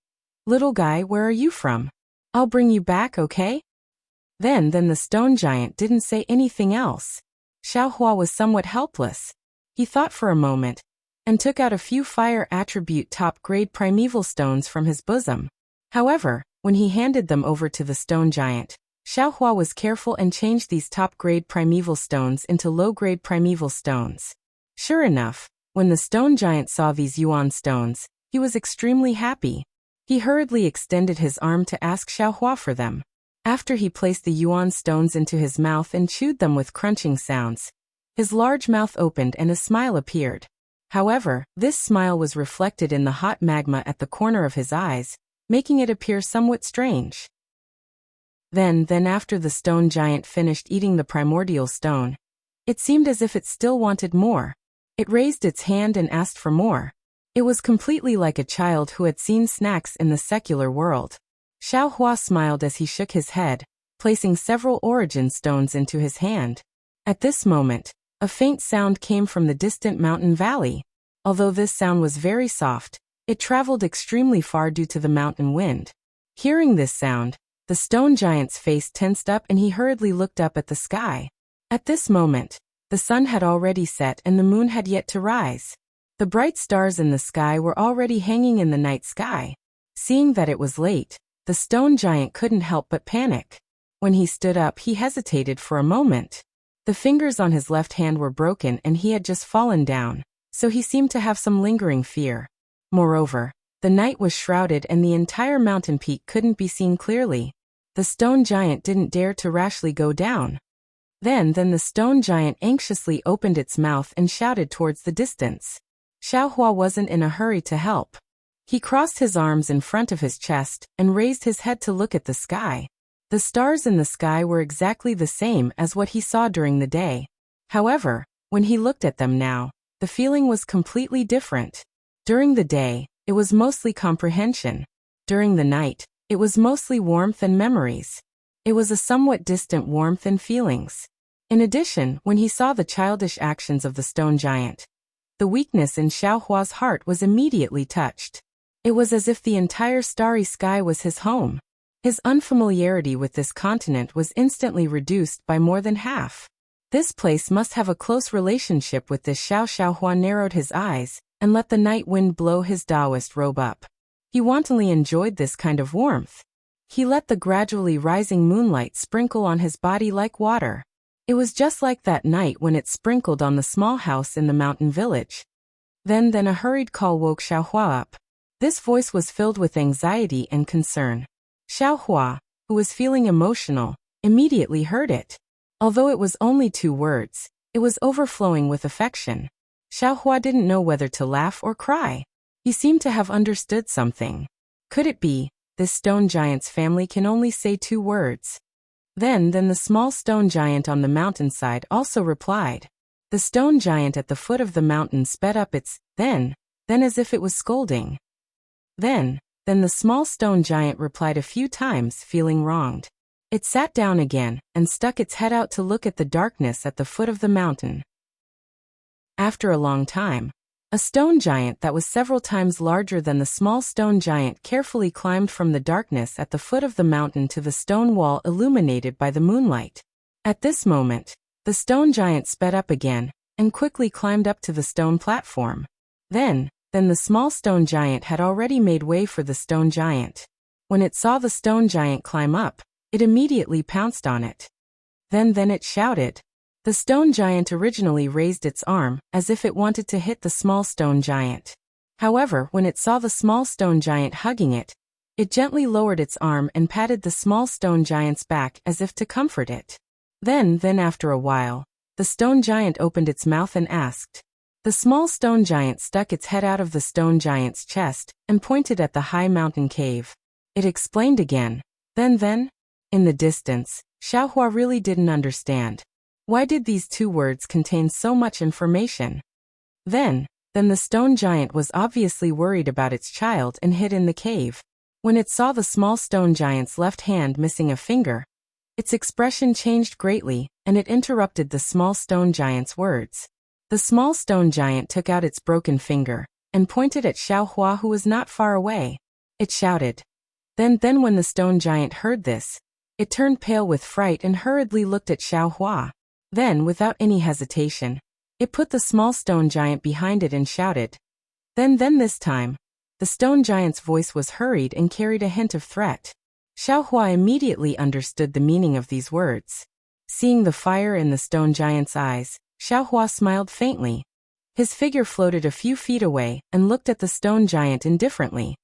"Little guy, where are you from? I'll bring you back, okay?" Then the stone giant didn't say anything else. Xiaohua was somewhat helpless. He thought for a moment, and took out a few fire attribute top-grade primeval stones from his bosom. However, when he handed them over to the stone giant, Xiaohua was careful and changed these top-grade primeval stones into low-grade primeval stones. Sure enough, when the stone giant saw these yuan stones, he was extremely happy. He hurriedly extended his arm to ask Xiaohua for them. After he placed the yuan stones into his mouth and chewed them with crunching sounds, his large mouth opened and a smile appeared. However, this smile was reflected in the hot magma at the corner of his eyes, making it appear somewhat strange. Then after the stone giant finished eating the primordial stone, it seemed as if it still wanted more. It raised its hand and asked for more. It was completely like a child who had seen snacks in the secular world. Xiaohua smiled as he shook his head, placing several origin stones into his hand. At this moment, a faint sound came from the distant mountain valley. Although this sound was very soft, it traveled extremely far due to the mountain wind. Hearing this sound, the stone giant's face tensed up and he hurriedly looked up at the sky. At this moment, the sun had already set and the moon had yet to rise. The bright stars in the sky were already hanging in the night sky. Seeing that it was late, the stone giant couldn't help but panic. When he stood up, he hesitated for a moment. The fingers on his left hand were broken and he had just fallen down, so he seemed to have some lingering fear. Moreover, The night was shrouded and the entire mountain peak couldn't be seen clearly. The stone giant didn't dare to rashly go down. Then the stone giant anxiously opened its mouth and shouted towards the distance. Xiaohua wasn't in a hurry to help. He crossed his arms in front of his chest and raised his head to look at the sky. The stars in the sky were exactly the same as what he saw during the day. However, when he looked at them now, the feeling was completely different. During the day, it was mostly comprehension. During the night, it was mostly warmth and memories. It was a somewhat distant warmth and feelings. In addition, when he saw the childish actions of the stone giant, the weakness in Xiaohua's heart was immediately touched. It was as if the entire starry sky was his home. His unfamiliarity with this continent was instantly reduced by more than half. This place must have a close relationship with this. Xiaohua narrowed his eyes and let the night wind blow his Taoist robe up. He wantonly enjoyed this kind of warmth. He let the gradually rising moonlight sprinkle on his body like water. It was just like that night when it sprinkled on the small house in the mountain village. Then a hurried call woke Xiaohua up. This voice was filled with anxiety and concern. Xiaohua, who was feeling emotional, immediately heard it. Although it was only 2 words, it was overflowing with affection. Xiaohua didn't know whether to laugh or cry. He seemed to have understood something. Could it be, this stone giant's family can only say 2 words? Then the small stone giant on the mountainside also replied. The stone giant at the foot of the mountain sped up its then as if it was scolding. Then the small stone giant replied a few times, feeling wronged. It sat down again and stuck its head out to look at the darkness at the foot of the mountain. After a long time, a stone giant that was several times larger than the small stone giant carefully climbed from the darkness at the foot of the mountain to the stone wall illuminated by the moonlight. At this moment, the stone giant sped up again and quickly climbed up to the stone platform. Then the small stone giant had already made way for the stone giant. When it saw the stone giant climb up, it immediately pounced on it. Then it shouted. The stone giant originally raised its arm as if it wanted to hit the small stone giant. However, when it saw the small stone giant hugging it, it gently lowered its arm and patted the small stone giant's back as if to comfort it. Then after a while, the stone giant opened its mouth and asked. The small stone giant stuck its head out of the stone giant's chest and pointed at the high mountain cave. It explained again. Then, in the distance, Xiaohua really didn't understand. Why did these 2 words contain so much information? Then the stone giant was obviously worried about its child and hid in the cave. When it saw the small stone giant's left hand missing a finger, its expression changed greatly, and it interrupted the small stone giant's words. The small stone giant took out its broken finger and pointed at Xiaohua, who was not far away. It shouted. Then when the stone giant heard this, it turned pale with fright and hurriedly looked at Xiaohua. Then, without any hesitation, it put the small stone giant behind it and shouted. Then this time, the stone giant's voice was hurried and carried a hint of threat. Xiaohua immediately understood the meaning of these words. Seeing the fire in the stone giant's eyes, Xiaohua smiled faintly. His figure floated a few feet away and looked at the stone giant indifferently.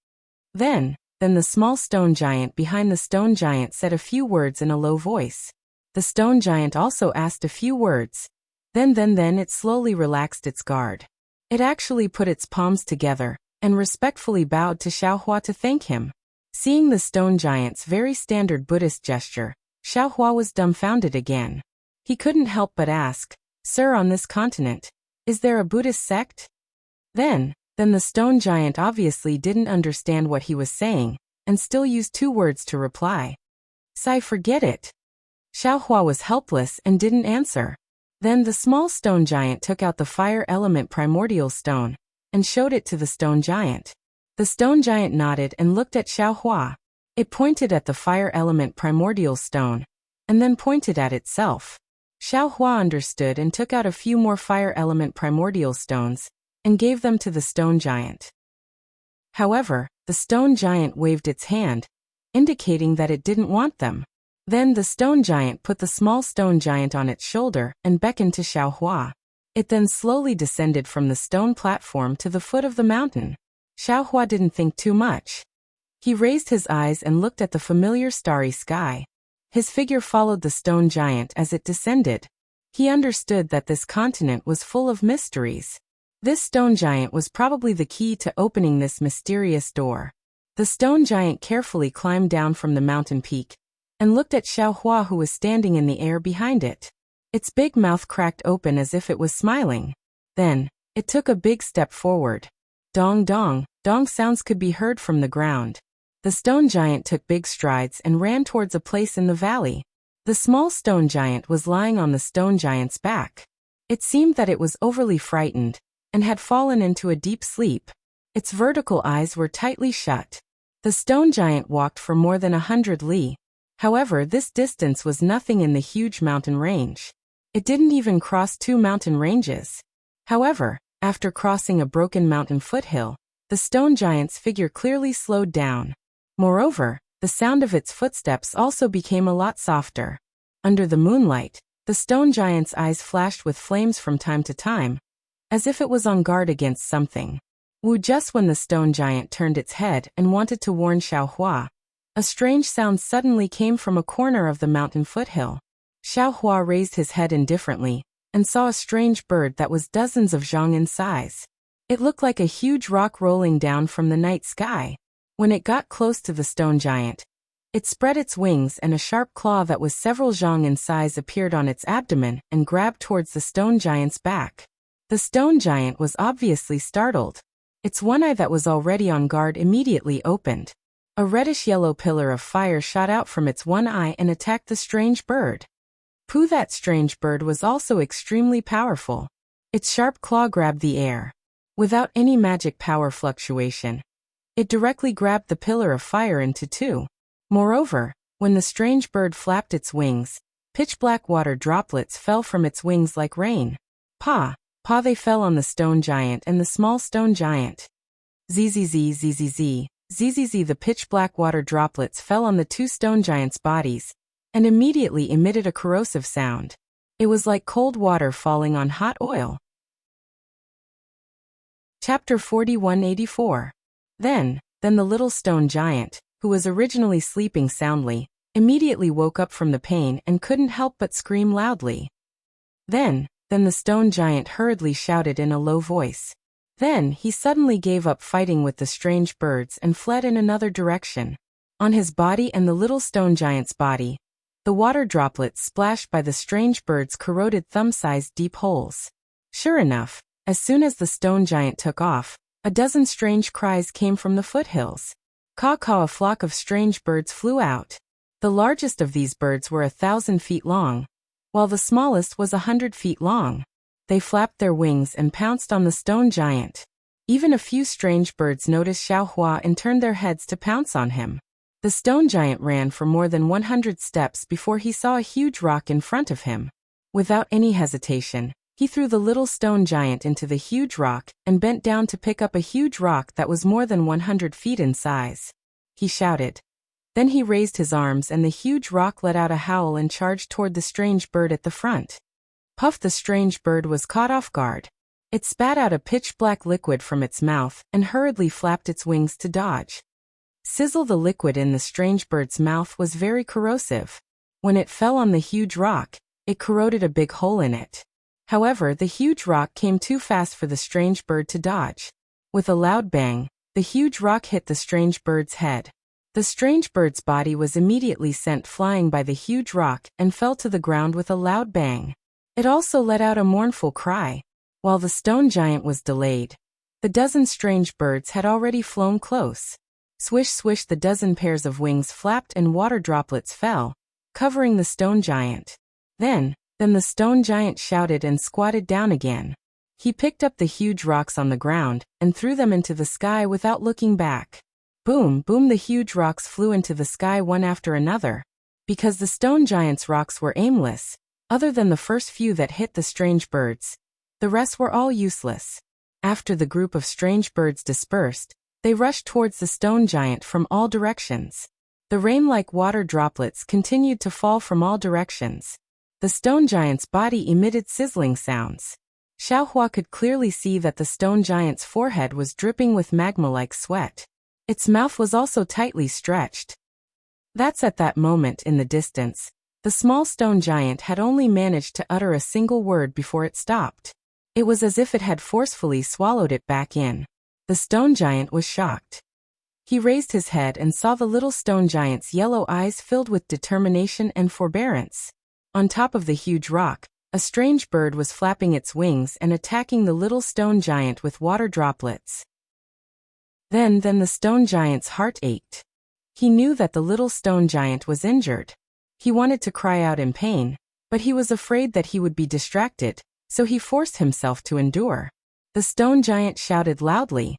Then the small stone giant behind the stone giant said a few words in a low voice. The stone giant also asked a few words. Then it slowly relaxed its guard. It actually put its palms together and respectfully bowed to Xiaohua to thank him. Seeing the stone giant's very standard Buddhist gesture, Xiaohua was dumbfounded again. He couldn't help but ask, Sir, on this continent, is there a Buddhist sect? Then the stone giant obviously didn't understand what he was saying, and still used 2 words to reply. Sai, forget it. Xiaohua was helpless and didn't answer. Then the small stone giant took out the fire element primordial stone, and showed it to the stone giant. The stone giant nodded and looked at Xiaohua. It pointed at the fire element primordial stone, and then pointed at itself. Xiaohua understood and took out a few more fire element primordial stones, and gave them to the stone giant. However, the stone giant waved its hand, indicating that it didn't want them. Then the stone giant put the small stone giant on its shoulder and beckoned to Xiaohua. It then slowly descended from the stone platform to the foot of the mountain. Xiaohua didn't think too much. He raised his eyes and looked at the familiar starry sky. His figure followed the stone giant as it descended. He understood that this continent was full of mysteries. This stone giant was probably the key to opening this mysterious door. The stone giant carefully climbed down from the mountain peak and looked at Xiaohua, who was standing in the air behind it. Its big mouth cracked open as if it was smiling. Then, it took a big step forward. Dong dong, dong sounds could be heard from the ground. The stone giant took big strides and ran towards a place in the valley. The small stone giant was lying on the stone giant's back. It seemed that it was overly frightened and had fallen into a deep sleep. Its vertical eyes were tightly shut. The stone giant walked for more than 100 li. However, this distance was nothing in the huge mountain range. It didn't even cross 2 mountain ranges. However, after crossing a broken mountain foothill, the stone giant's figure clearly slowed down. Moreover, the sound of its footsteps also became a lot softer. Under the moonlight, the stone giant's eyes flashed with flames from time to time, as if it was on guard against something. Just when the stone giant turned its head and wanted to warn Xiaohua, a strange sound suddenly came from a corner of the mountain foothill. Xiaohua raised his head indifferently and saw a strange bird that was dozens of zhang in size. It looked like a huge rock rolling down from the night sky. When it got close to the stone giant, it spread its wings and a sharp claw that was several zhang in size appeared on its abdomen and grabbed towards the stone giant's back. The stone giant was obviously startled. Its one eye that was already on guard immediately opened. A reddish-yellow pillar of fire shot out from its one eye and attacked the strange bird. That strange bird was also extremely powerful. Its sharp claw grabbed the air. Without any magic power fluctuation, it directly grabbed the pillar of fire into 2. Moreover, when the strange bird flapped its wings, pitch-black water droplets fell from its wings like rain. They fell on the stone giant and the small stone giant. Zzz, the pitch-black water droplets fell on the 2 stone giants' bodies and immediately emitted a corrosive sound. It was like cold water falling on hot oil. Chapter 4184. Then the little stone giant, who was originally sleeping soundly, immediately woke up from the pain and couldn't help but scream loudly. Then the stone giant hurriedly shouted in a low voice. Then he suddenly gave up fighting with the strange birds and fled in another direction. On his body and the little stone giant's body, the water droplets splashed by the strange birds corroded thumb-sized deep holes. Sure enough, as soon as the stone giant took off, a dozen strange cries came from the foothills. Caw-caw, a flock of strange birds flew out. The largest of these birds were 1,000 feet long, while the smallest was 100 feet long. They flapped their wings and pounced on the stone giant. Even a few strange birds noticed Xiaohua and turned their heads to pounce on him. The stone giant ran for more than 100 steps before he saw a huge rock in front of him. Without any hesitation, he threw the little stone giant into the huge rock and bent down to pick up a huge rock that was more than 100 feet in size. He shouted. Then he raised his arms and the huge rock let out a howl and charged toward the strange bird at the front. Puff, the strange bird was caught off guard. It spat out a pitch-black liquid from its mouth and hurriedly flapped its wings to dodge. Sizzle, the liquid in the strange bird's mouth was very corrosive. When it fell on the huge rock, it corroded a big hole in it. However, the huge rock came too fast for the strange bird to dodge. With a loud bang, the huge rock hit the strange bird's head. The strange bird's body was immediately sent flying by the huge rock and fell to the ground with a loud bang. It also let out a mournful cry. While the stone giant was delayed, the dozen strange birds had already flown close. Swish swish, the dozen pairs of wings flapped and water droplets fell, covering the stone giant. Then the stone giant shouted and squatted down again. He picked up the huge rocks on the ground and threw them into the sky without looking back. Boom, boom, the huge rocks flew into the sky one after another. Because the stone giant's rocks were aimless, other than the first few that hit the strange birds, the rest were all useless. After the group of strange birds dispersed, they rushed towards the stone giant from all directions. The rain-like water droplets continued to fall from all directions. The stone giant's body emitted sizzling sounds. Xiaohua could clearly see that the stone giant's forehead was dripping with magma-like sweat. Its mouth was also tightly stretched. That's at that moment in the distance. The small stone giant had only managed to utter a single word before it stopped. It was as if it had forcefully swallowed it back in. The stone giant was shocked. He raised his head and saw the little stone giant's yellow eyes filled with determination and forbearance. On top of the huge rock, a strange bird was flapping its wings and attacking the little stone giant with water droplets. Then the stone giant's heart ached. He knew that the little stone giant was injured. He wanted to cry out in pain, but he was afraid that he would be distracted, so he forced himself to endure. The stone giant shouted loudly.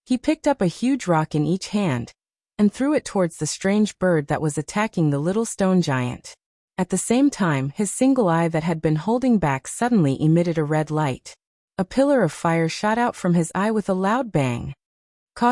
He picked up a huge rock in each hand and threw it towards the strange bird that was attacking the little stone giant. At the same time, his single eye that had been holding back suddenly emitted a red light. A pillar of fire shot out from his eye with a loud bang.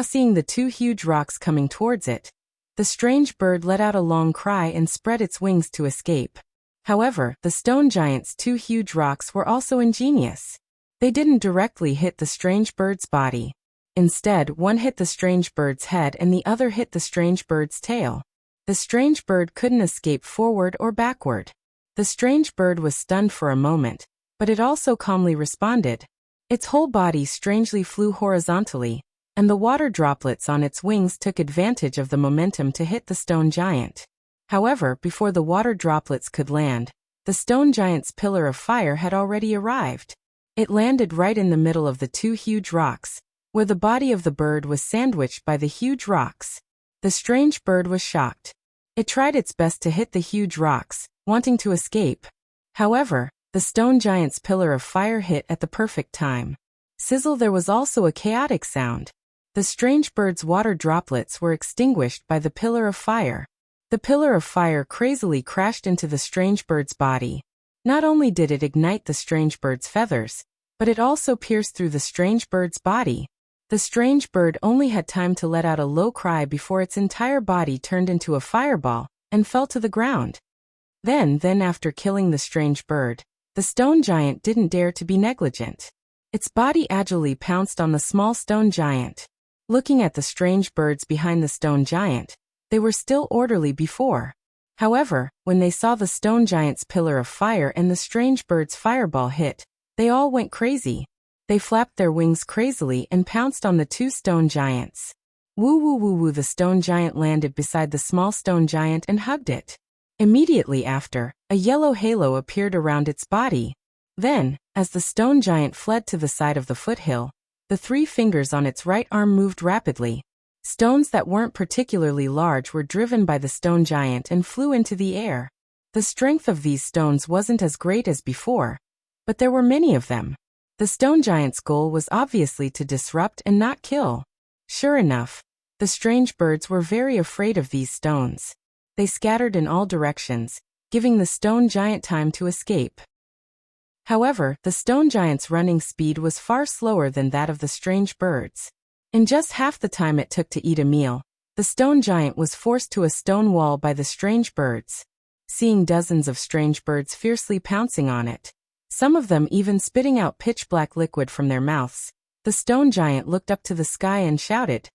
Seeing the two huge rocks coming towards it, the strange bird let out a long cry and spread its wings to escape. However, the stone giant's two huge rocks were also ingenious. They didn't directly hit the strange bird's body. Instead, one hit the strange bird's head and the other hit the strange bird's tail. The strange bird couldn't escape forward or backward. The strange bird was stunned for a moment, but it also calmly responded. Its whole body strangely flew horizontally, and the water droplets on its wings took advantage of the momentum to hit the stone giant. However, before the water droplets could land, the stone giant's pillar of fire had already arrived. It landed right in the middle of the two huge rocks, where the body of the bird was sandwiched by the huge rocks. The strange bird was shocked. It tried its best to hit the huge rocks, wanting to escape. However, the stone giant's pillar of fire hit at the perfect time. Sizzle! There was also a chaotic sound. The strange bird's water droplets were extinguished by the pillar of fire. The pillar of fire crazily crashed into the strange bird's body. Not only did it ignite the strange bird's feathers, but it also pierced through the strange bird's body. The strange bird only had time to let out a low cry before its entire body turned into a fireball and fell to the ground. Then after killing the strange bird, the stone giant didn't dare to be negligent. Its body agilely pounced on the small stone giant. Looking at the strange birds behind the stone giant, they were still orderly before. However, when they saw the stone giant's pillar of fire and the strange bird's fireball hit, they all went crazy. They flapped their wings crazily and pounced on the two stone giants. Woo woo woo woo! The stone giant landed beside the small stone giant and hugged it. Immediately after, a yellow halo appeared around its body. Then, as the stone giant fled to the side of the foothill, the three fingers on its right arm moved rapidly. Stones that weren't particularly large were driven by the stone giant and flew into the air. The strength of these stones wasn't as great as before, but there were many of them. The stone giant's goal was obviously to disrupt and not kill. Sure enough, the strange birds were very afraid of these stones. They scattered in all directions, giving the stone giant time to escape. However, the stone giant's running speed was far slower than that of the strange birds. In just half the time it took to eat a meal, the stone giant was forced to a stone wall by the strange birds. Seeing dozens of strange birds fiercely pouncing on it, some of them even spitting out pitch-black liquid from their mouths, the stone giant looked up to the sky and shouted.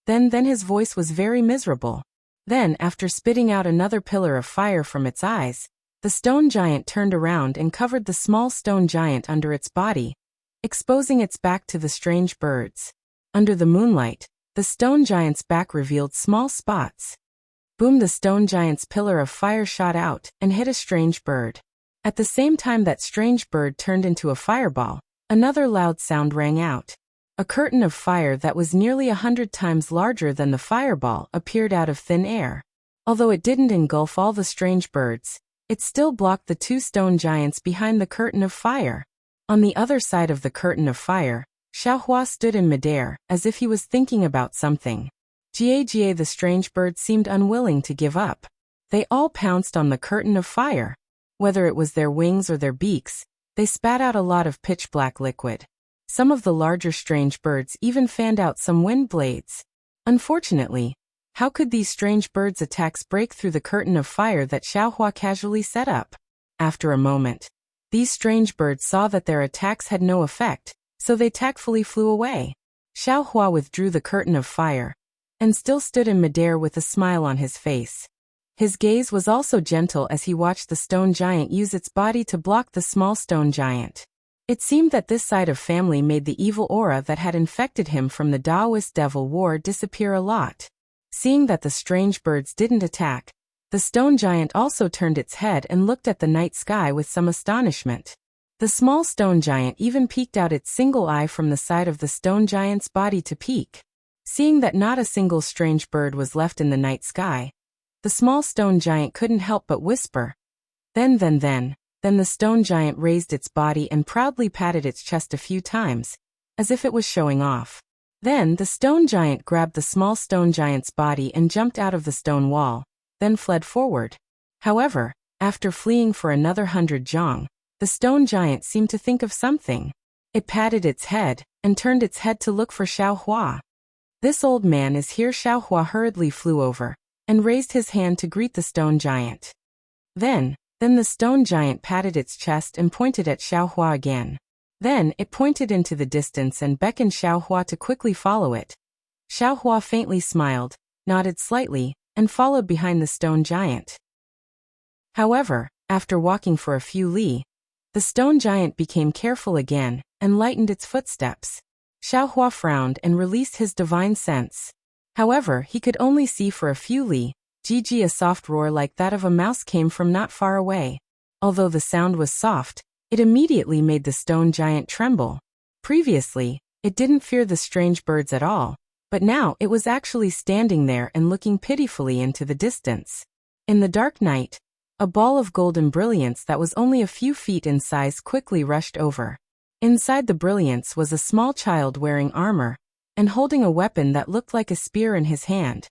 Then his voice was very miserable. Then, after spitting out another pillar of fire from its eyes, the stone giant turned around and covered the small stone giant under its body, exposing its back to the strange birds. Under the moonlight, the stone giant's back revealed small spots. Boom! The stone giant's pillar of fire shot out and hit a strange bird. At the same time that strange bird turned into a fireball, another loud sound rang out. A curtain of fire that was nearly 100 times larger than the fireball appeared out of thin air. Although it didn't engulf all the strange birds, it still blocked the two stone giants behind the curtain of fire. On the other side of the curtain of fire, Xiaohua stood in midair, as if he was thinking about something. The strange birds seemed unwilling to give up. They all pounced on the curtain of fire. Whether it was their wings or their beaks, they spat out a lot of pitch-black liquid. Some of the larger strange birds even fanned out some wind blades. Unfortunately, how could these strange birds' attacks break through the curtain of fire that Xiaohua casually set up? After a moment, These strange birds saw that their attacks had no effect, so they tactfully flew away. Xiao Hua withdrew the curtain of fire, and still stood in midair with a smile on his face. His gaze was also gentle as he watched the stone giant use its body to block the small stone giant. It seemed that this side of family made the evil aura that had infected him from the Taoist devil war disappear a lot. Seeing that the strange birds didn't attack, the stone giant also turned its head and looked at the night sky with some astonishment. The small stone giant even peeked out its single eye from the side of the stone giant's body to peek. Seeing that not a single strange bird was left in the night sky, the small stone giant couldn't help but whisper. Then the stone giant raised its body and proudly patted its chest a few times, as if it was showing off. Then the stone giant grabbed the small stone giant's body and jumped out of the stone wall, then fled forward. However, after fleeing for another 100 zhang, the stone giant seemed to think of something. It patted its head, and turned its head to look for Xiao Hua. "This old man is here." Xiao Hua hurriedly flew over, and raised his hand to greet the stone giant. Then the stone giant patted its chest and pointed at Xiao Hua again. Then it pointed into the distance and beckoned Xiao Hua to quickly follow it. Xiao Hua faintly smiled, nodded slightly, and followed behind the stone giant. However, after walking for a few li, the stone giant became careful again, and lightened its footsteps. Xiao Hua frowned and released his divine sense. However, he could only see for a few li. A soft roar like that of a mouse came from not far away. Although the sound was soft, it immediately made the stone giant tremble. Previously, it didn't fear the strange birds at all, but now it was actually standing there and looking pitifully into the distance. In the dark night, a ball of golden brilliance that was only a few feet in size quickly rushed over. Inside the brilliance was a small child wearing armor, and holding a weapon that looked like a spear in his hand.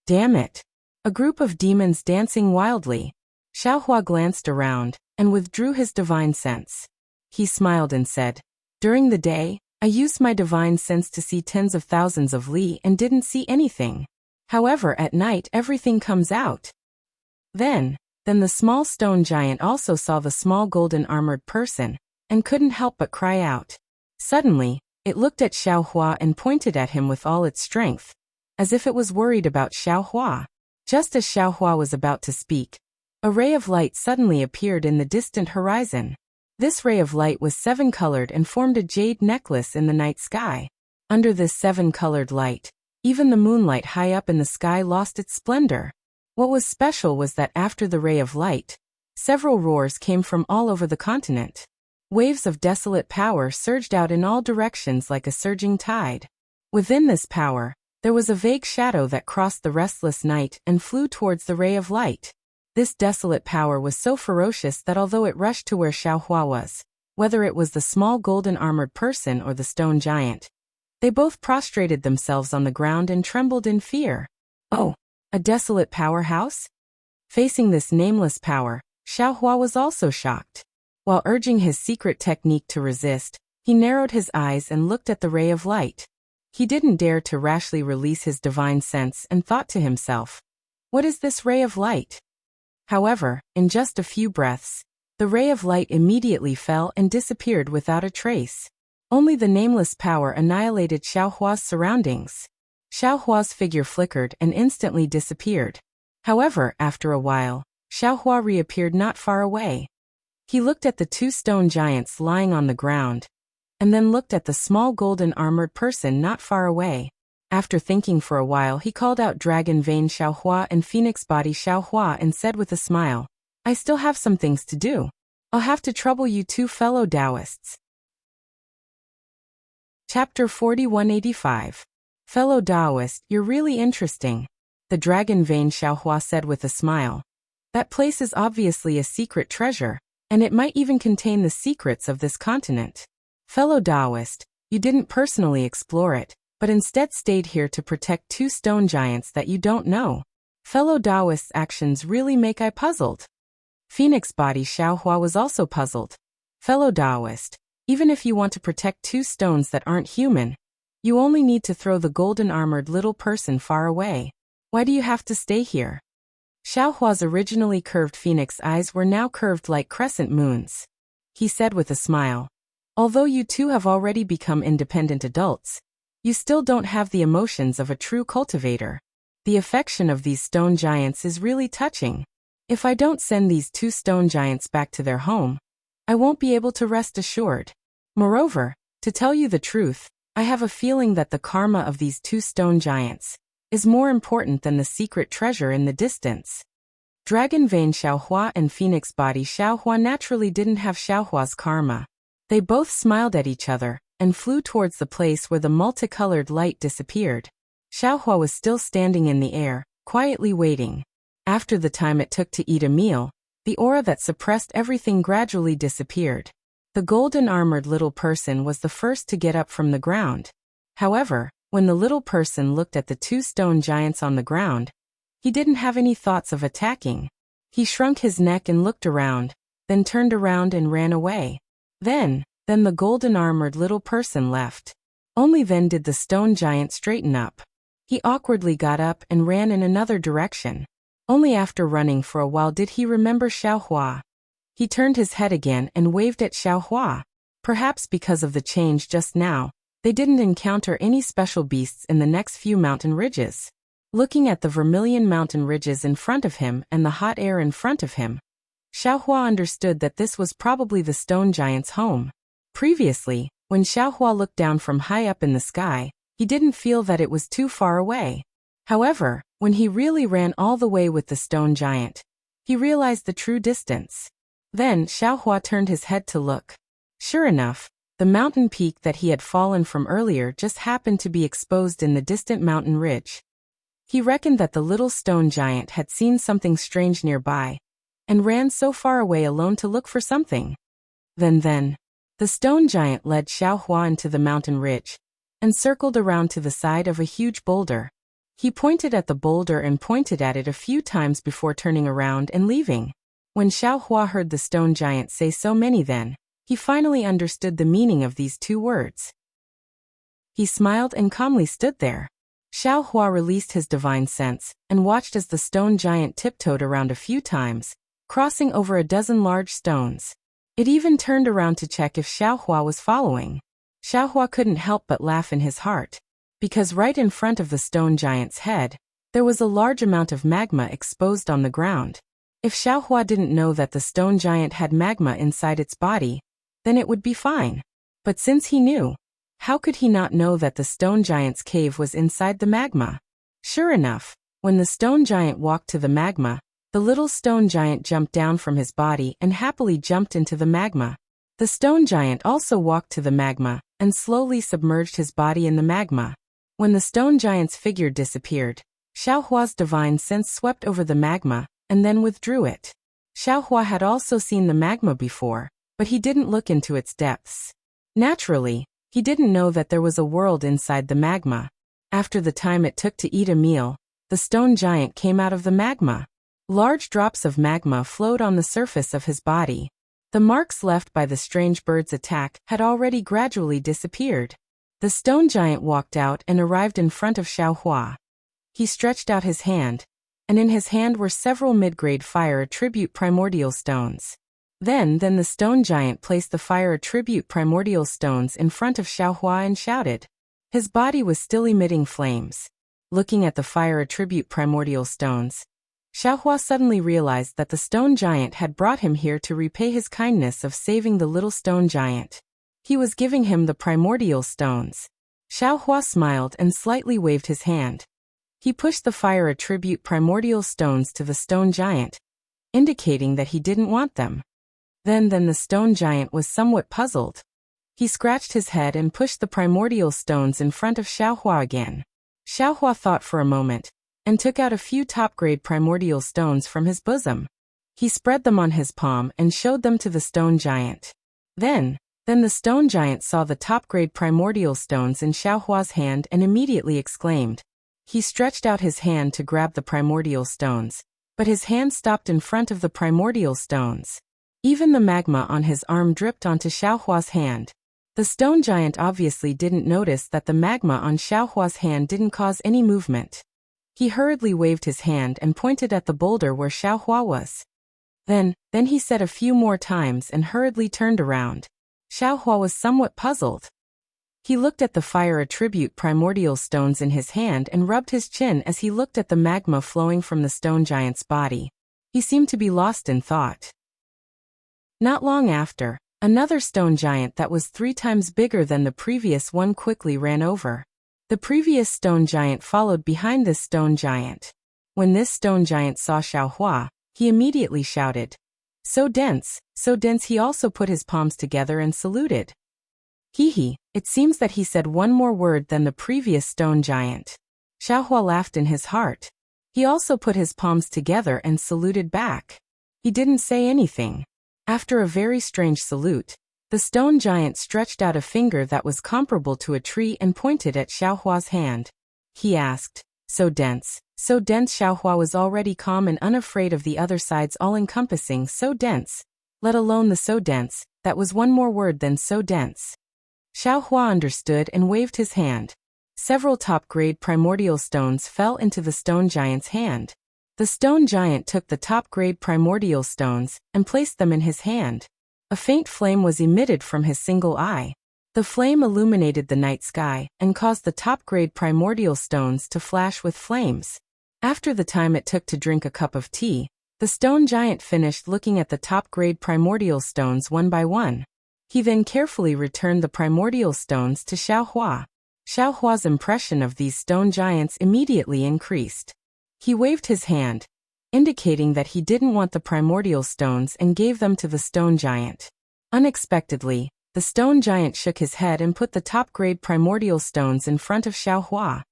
Damn it! A group of demons dancing wildly. Xiao Hua glanced around, and withdrew his divine sense. He smiled and said, "During the day, I used my divine sense to see tens of thousands of li and didn't see anything. However, at night everything comes out." Then the small stone giant also saw the small golden armored person, and couldn't help but cry out. Suddenly, it looked at Xiao Hua and pointed at him with all its strength, as if it was worried about Xiao Hua. Just as Xiao Hua was about to speak, a ray of light suddenly appeared in the distant horizon. This ray of light was 7-colored and formed a jade necklace in the night sky. Under this 7-colored light, even the moonlight high up in the sky lost its splendor. What was special was that after the ray of light, several roars came from all over the continent. Waves of desolate power surged out in all directions like a surging tide. Within this power, there was a vague shadow that crossed the restless night and flew towards the ray of light. This desolate power was so ferocious that although it rushed to where Xiao Hua was, whether it was the small golden armored person or the stone giant, they both prostrated themselves on the ground and trembled in fear. Oh, a desolate powerhouse? Facing this nameless power, Xiao Hua was also shocked. While urging his secret technique to resist, he narrowed his eyes and looked at the ray of light. He didn't dare to rashly release his divine sense and thought to himself, "What is this ray of light?" However, in just a few breaths, the ray of light immediately fell and disappeared without a trace. Only the nameless power annihilated Xiao Hua's surroundings. Xiao Hua's figure flickered and instantly disappeared. However, after a while, Xiao Hua reappeared not far away. He looked at the 2 stone giants lying on the ground, and then looked at the small golden armored person not far away. After thinking for a while, he called out Dragon Vein Xiao Hua and Phoenix Body Xiao Hua and said with a smile, "I still have some things to do. I'll have to trouble you 2 fellow Taoists." Chapter 4185. Fellow Taoist, you're really interesting. The Dragon Vein Xiao Hua said with a smile. That place is obviously a secret treasure, and it might even contain the secrets of this continent. Fellow Taoist, you didn't personally explore it, but instead stayed here to protect 2 stone giants that you don't know. Fellow Taoist's actions really make I puzzled. Phoenix Body Xiao Hua was also puzzled. Fellow Taoist, even if you want to protect 2 stones that aren't human, you only need to throw the golden armored little person far away. Why do you have to stay here? Xiao Hua's originally curved phoenix eyes were now curved like crescent moons. he said with a smile. Although you two have already become independent adults, you still don't have the emotions of a true cultivator. The affection of these stone giants is really touching. If I don't send these two stone giants back to their home, I won't be able to rest assured. Moreover, to tell you the truth, I have a feeling that the karma of these two stone giants is more important than the secret treasure in the distance. Dragon Vein Xiaohua and Phoenix Body Xiaohua naturally didn't have Xiaohua's karma. They both smiled at each other and flew towards the place where the multicolored light disappeared. Xiaohua was still standing in the air, quietly waiting. After the time it took to eat a meal, the aura that suppressed everything gradually disappeared. The golden-armored little person was the first to get up from the ground. However, when the little person looked at the two stone giants on the ground, he didn't have any thoughts of attacking. He shrunk his neck and looked around, then turned around and ran away. Then the golden-armored little person left. Only then did the stone giant straighten up. He awkwardly got up and ran in another direction. Only after running for a while did he remember Xiaohua. He turned his head again and waved at Xiaohua. Perhaps because of the change just now, they didn't encounter any special beasts in the next few mountain ridges. Looking at the vermilion mountain ridges in front of him and the hot air in front of him, Xiaohua understood that this was probably the stone giant's home. Previously, when Xiaohua looked down from high up in the sky, he didn't feel that it was too far away. However, when he really ran all the way with the stone giant, he realized the true distance. Then Xiaohua turned his head to look. Sure enough, the mountain peak that he had fallen from earlier just happened to be exposed in the distant mountain ridge. He reckoned that the little stone giant had seen something strange nearby, and ran so far away alone to look for something. Then, the stone giant led Xiaohua into the mountain ridge, and circled around to the side of a huge boulder. He pointed at the boulder and pointed at it a few times before turning around and leaving. When Xiaohua heard the stone giant say so many then, he finally understood the meaning of these two words. He smiled and calmly stood there. Xiaohua released his divine sense and watched as the stone giant tiptoed around a few times, crossing over a dozen large stones. It even turned around to check if Xiaohua was following. Xiaohua couldn't help but laugh in his heart, because right in front of the stone giant's head, there was a large amount of magma exposed on the ground. If Xiaohua didn't know that the stone giant had magma inside its body, then it would be fine. But since he knew, how could he not know that the stone giant's cave was inside the magma? Sure enough, when the stone giant walked to the magma, the little stone giant jumped down from his body and happily jumped into the magma. The stone giant also walked to the magma and slowly submerged his body in the magma. When the stone giant's figure disappeared, Xiaohua's divine sense swept over the magma and then withdrew it. Xiaohua had also seen the magma before, but he didn't look into its depths. Naturally, he didn't know that there was a world inside the magma. After the time it took to eat a meal, the stone giant came out of the magma. Large drops of magma flowed on the surface of his body. The marks left by the strange bird's attack had already gradually disappeared. The stone giant walked out and arrived in front of Xiaohua. He stretched out his hand, and in his hand were several mid-grade fire attribute primordial stones. Then the stone giant placed the fire attribute primordial stones in front of Xiaohua and shouted. His body was still emitting flames. Looking at the fire attribute primordial stones, Xiaohua suddenly realized that the stone giant had brought him here to repay his kindness of saving the little stone giant. He was giving him the primordial stones. Xiaohua smiled and slightly waved his hand. He pushed the fire attribute primordial stones to the stone giant, indicating that he didn't want them. Then the stone giant was somewhat puzzled. He scratched his head and pushed the primordial stones in front of Xiaohua again. Xiaohua thought for a moment, and took out a few top-grade primordial stones from his bosom. He spread them on his palm and showed them to the stone giant. Then the stone giant saw the top-grade primordial stones in Xiaohua's hand and immediately exclaimed. He stretched out his hand to grab the primordial stones, but his hand stopped in front of the primordial stones. Even the magma on his arm dripped onto Xiaohua's hand. The stone giant obviously didn't notice that the magma on Xiaohua's hand didn't cause any movement. He hurriedly waved his hand and pointed at the boulder where Xiaohua was. Then he said a few more times and hurriedly turned around. Xiaohua was somewhat puzzled. He looked at the fire attribute primordial stones in his hand and rubbed his chin as he looked at the magma flowing from the stone giant's body. He seemed to be lost in thought. Not long after, another stone giant that was 3 times bigger than the previous one quickly ran over. The previous stone giant followed behind this stone giant. When this stone giant saw Xiaohua, he immediately shouted, "So dense, so dense!" He also put his palms together and saluted. It seems that he said one more word than the previous stone giant. Xiaohua laughed in his heart. He also put his palms together and saluted back. He didn't say anything. After a very strange salute, the stone giant stretched out a finger that was comparable to a tree and pointed at Xiaohua's hand. He asked, "So dense, so dense." Xiaohua was already calm and unafraid of the other side's all-encompassing "so dense," let alone the "so dense," that was one more word than "so dense." Xiaohua understood and waved his hand. Several top-grade primordial stones fell into the stone giant's hand. The stone giant took the top-grade primordial stones and placed them in his hand. A faint flame was emitted from his single eye. The flame illuminated the night sky and caused the top-grade primordial stones to flash with flames. After the time it took to drink a cup of tea, the stone giant finished looking at the top-grade primordial stones one by one. He then carefully returned the primordial stones to Xiaohua. Xiaohua's impression of these stone giants immediately increased. He waved his hand, indicating that he didn't want the primordial stones and gave them to the stone giant. Unexpectedly, the stone giant shook his head and put the top-grade primordial stones in front of Xiaohua.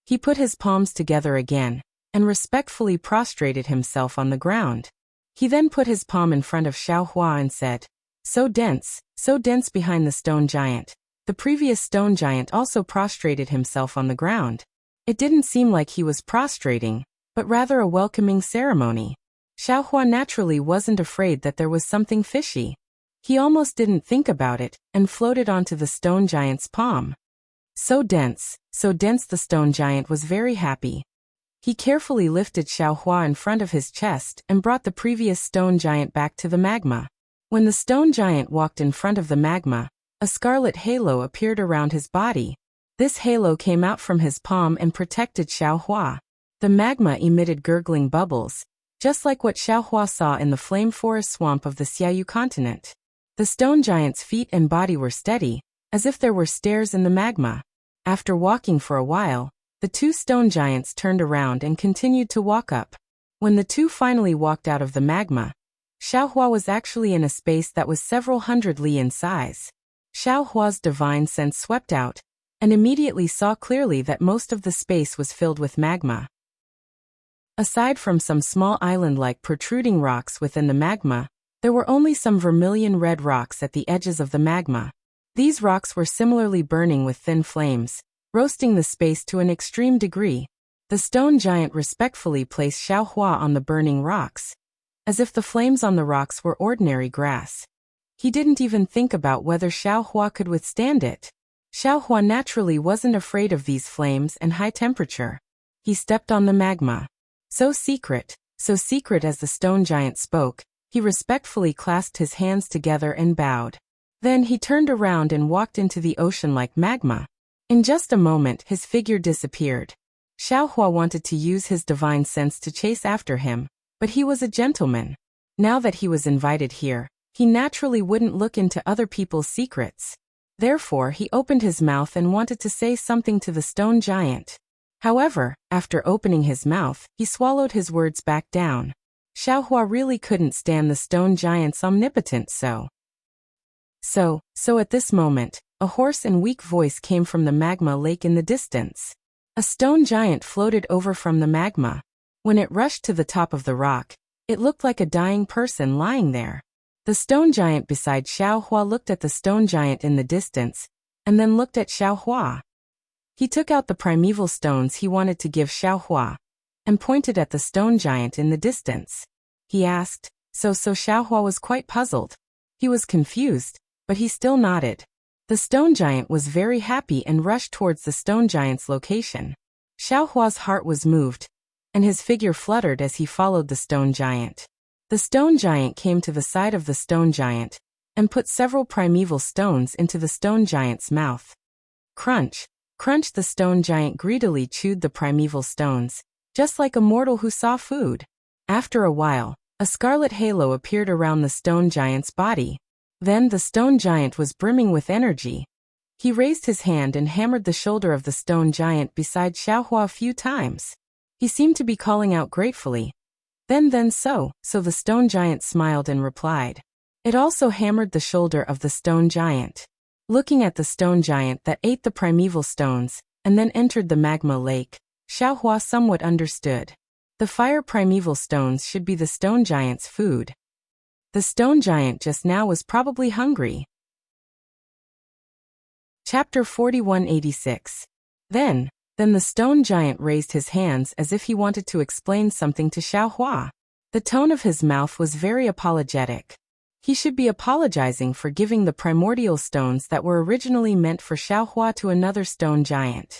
He put his palms together again and respectfully prostrated himself on the ground. He then put his palm in front of Xiaohua and said, so dense behind the stone giant. The previous stone giant also prostrated himself on the ground. It didn't seem like he was prostrating, but rather a welcoming ceremony. Xiaohua naturally wasn't afraid that there was something fishy. He almost didn't think about it and floated onto the stone giant's palm. So dense, the stone giant was very happy. He carefully lifted Xiaohua in front of his chest and brought the previous stone giant back to the magma. When the stone giant walked in front of the magma, a scarlet halo appeared around his body. This halo came out from his palm and protected Xiaohua. The magma emitted gurgling bubbles, just like what Xiaohua saw in the flame forest swamp of the Xiaoyu continent. The stone giant's feet and body were steady, as if there were stairs in the magma. After walking for a while, the two stone giants turned around and continued to walk up. When the two finally walked out of the magma, Xiaohua was actually in a space that was several hundred li in size. Xiaohua's divine sense swept out, and immediately saw clearly that most of the space was filled with magma. Aside from some small island-like protruding rocks within the magma, there were only some vermilion red rocks at the edges of the magma. These rocks were similarly burning with thin flames, roasting the space to an extreme degree. The stone giant respectfully placed Xiaohua on the burning rocks, as if the flames on the rocks were ordinary grass. He didn't even think about whether Xiaohua could withstand it. Xiaohua naturally wasn't afraid of these flames and high temperature. He stepped on the magma. So secret as the stone giant spoke, he respectfully clasped his hands together and bowed. Then he turned around and walked into the ocean like magma. In just a moment his figure disappeared. Xiaohua wanted to use his divine sense to chase after him, but he was a gentleman. Now that he was invited here, he naturally wouldn't look into other people's secrets. Therefore he opened his mouth and wanted to say something to the stone giant. However, after opening his mouth, he swallowed his words back down. Xiaohua really couldn't stand the stone giant's omnipotence So at this moment, a hoarse and weak voice came from the magma lake in the distance. A stone giant floated over from the magma. When it rushed to the top of the rock, it looked like a dying person lying there. The stone giant beside Xiaohua looked at the stone giant in the distance, and then looked at Xiaohua. He took out the primeval stones he wanted to give Xiaohua, and pointed at the stone giant in the distance. He asked, so Xiaohua was quite puzzled. He was confused, but he still nodded. The stone giant was very happy and rushed towards the stone giant's location. Xiaohua's heart was moved, and his figure fluttered as he followed the stone giant. The stone giant came to the side of the stone giant and put several primeval stones into the stone giant's mouth. Crunch, crunch, the stone giant greedily chewed the primeval stones, just like a mortal who saw food. After a while, a scarlet halo appeared around the stone giant's body. Then the stone giant was brimming with energy. He raised his hand and hammered the shoulder of the stone giant beside Xiaohua a few times. He seemed to be calling out gratefully. So the stone giant smiled and replied. It also hammered the shoulder of the stone giant. Looking at the stone giant that ate the primeval stones and then entered the magma lake, Xiaohua somewhat understood. The fire primeval stones should be the stone giant's food. The stone giant just now was probably hungry. Chapter 4186. Then the stone giant raised his hands as if he wanted to explain something to Xiaohua. The tone of his mouth was very apologetic. He should be apologizing for giving the primordial stones that were originally meant for Xiaohua to another stone giant.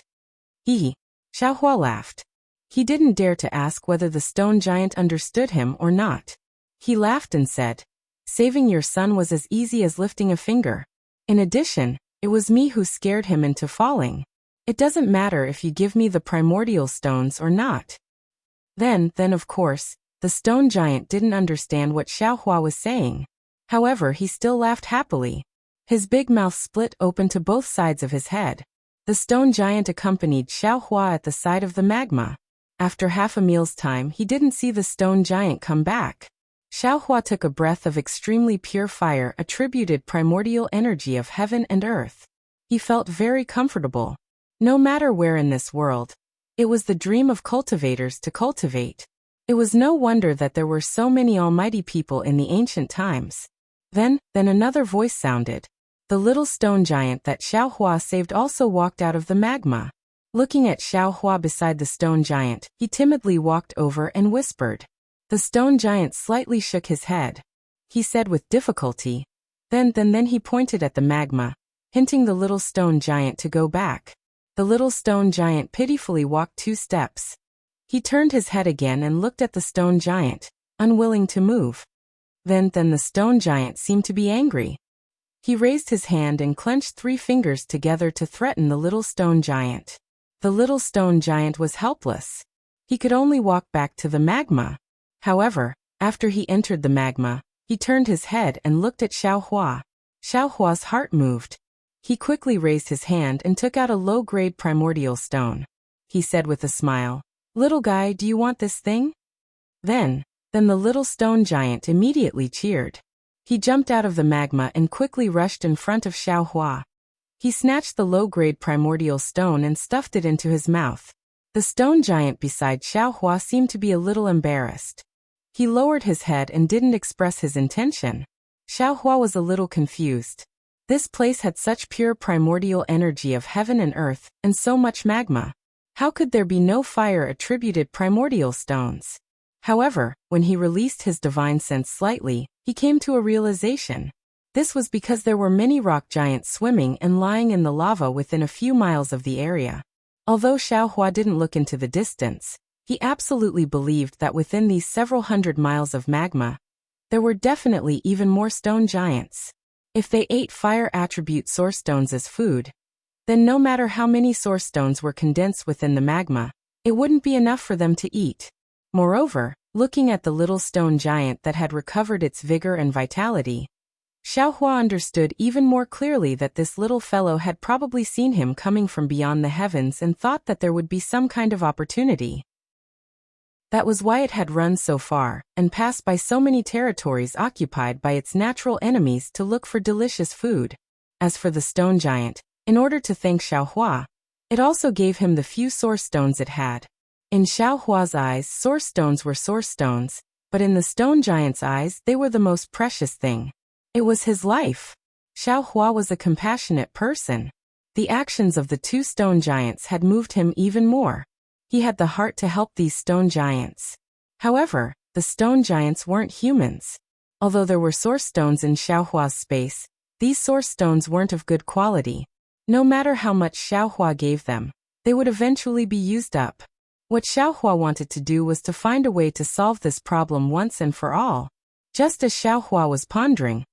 Xiaohua laughed. He didn't dare to ask whether the stone giant understood him or not. He laughed and said, "Saving your son was as easy as lifting a finger. In addition, it was me who scared him into falling. It doesn't matter if you give me the primordial stones or not." Then of course, the stone giant didn't understand what Xiaohua was saying. However, he still laughed happily. His big mouth split open to both sides of his head. The stone giant accompanied Xiaohua at the side of the magma. After half a meal's time, he didn't see the stone giant come back. Xiaohua took a breath of extremely pure fire, attributed primordial energy of heaven and earth. He felt very comfortable. No matter where in this world, it was the dream of cultivators to cultivate. It was no wonder that there were so many almighty people in the ancient times. Then another voice sounded. The little stone giant that Xiaohua saved also walked out of the magma. Looking at Xiaohua beside the stone giant, he timidly walked over and whispered. The stone giant slightly shook his head. He said with difficulty. Then he pointed at the magma, hinting the little stone giant to go back. The little stone giant pitifully walked 2 steps. He turned his head again and looked at the stone giant, unwilling to move. Then the stone giant seemed to be angry. He raised his hand and clenched 3 fingers together to threaten the little stone giant. The little stone giant was helpless. He could only walk back to the magma. However, after he entered the magma, he turned his head and looked at Xiaohua. Xiaohua's heart moved. He quickly raised his hand and took out a low-grade primordial stone. He said with a smile, "Little guy, do you want this thing?" Then the little stone giant immediately cheered. He jumped out of the magma and quickly rushed in front of Xiaohua. He snatched the low-grade primordial stone and stuffed it into his mouth. The stone giant beside Xiaohua seemed to be a little embarrassed. He lowered his head and didn't express his intention. Xiaohua was a little confused. This place had such pure primordial energy of heaven and earth, and so much magma. How could there be no fire-attributed primordial stones? However, when he released his divine sense slightly, he came to a realization. This was because there were many rock giants swimming and lying in the lava within a few miles of the area. Although Xiaohua didn't look into the distance, he absolutely believed that within these several hundred miles of magma, there were definitely even more stone giants. If they ate fire attribute source stones as food, then no matter how many source stones were condensed within the magma, it wouldn't be enough for them to eat. Moreover, looking at the little stone giant that had recovered its vigor and vitality, Xiaohua understood even more clearly that this little fellow had probably seen him coming from beyond the heavens and thought that there would be some kind of opportunity. That was why it had run so far, and passed by so many territories occupied by its natural enemies to look for delicious food. As for the stone giant, in order to thank Xiaohua, it also gave him the few source stones it had. In Xiaohua's eyes, source stones were source stones, but in the stone giant's eyes, they were the most precious thing. It was his life. Xiaohua was a compassionate person. The actions of the 2 stone giants had moved him even more. He had the heart to help these stone giants. However, the stone giants weren't humans. Although there were source stones in Xiaohua's space, these source stones weren't of good quality. No matter how much Xiaohua gave them, they would eventually be used up. What Xiaohua wanted to do was to find a way to solve this problem once and for all. Just as Xiaohua was pondering,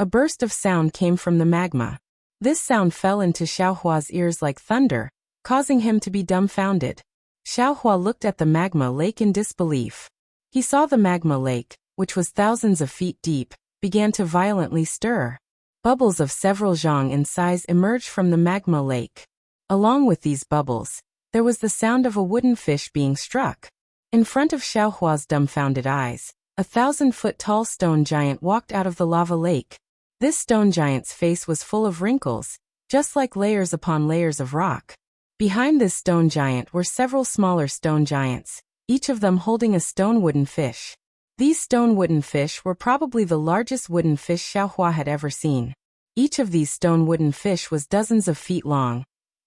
a burst of sound came from the magma. This sound fell into Xiaohua's ears like thunder, causing him to be dumbfounded. Xiaohua looked at the magma lake in disbelief. He saw the magma lake, which was thousands of feet deep, began to violently stir. Bubbles of several zhang in size emerged from the magma lake. Along with these bubbles, there was the sound of a wooden fish being struck. In front of Xiaohua's dumbfounded eyes, a 1,000-foot-tall stone giant walked out of the lava lake. This stone giant's face was full of wrinkles, just like layers upon layers of rock. Behind this stone giant were several smaller stone giants, each of them holding a stone wooden fish. These stone wooden fish were probably the largest wooden fish Xiaohua had ever seen. Each of these stone wooden fish was dozens of feet long,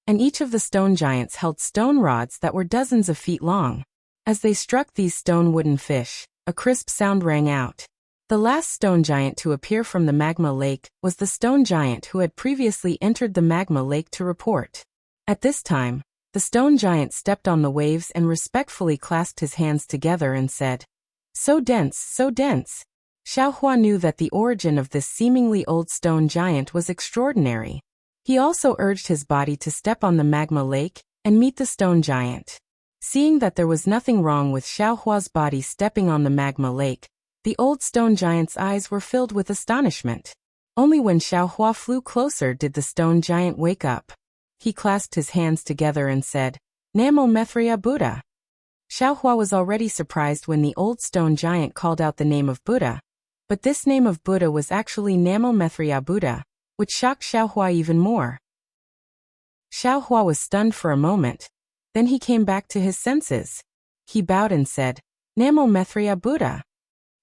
and each of the stone giants held stone rods that were dozens of feet long. As they struck these stone wooden fish, a crisp sound rang out. The last stone giant to appear from the magma lake was the stone giant who had previously entered the magma lake to report. At this time, the stone giant stepped on the waves and respectfully clasped his hands together and said, "So dense, so dense." Xiaohua knew that the origin of this seemingly old stone giant was extraordinary. He also urged his body to step on the magma lake and meet the stone giant. Seeing that there was nothing wrong with Xiaohua's body stepping on the magma lake, the old stone giant's eyes were filled with astonishment. Only when Xiaohua flew closer did the stone giant wake up. He clasped his hands together and said, "Namo Mithria Buddha." Xiaohua was already surprised when the old stone giant called out the name of Buddha, but this name of Buddha was actually Namo Mithria Buddha, which shocked Xiaohua even more. Xiaohua was stunned for a moment, then he came back to his senses. He bowed and said, "Namo Mithria Buddha.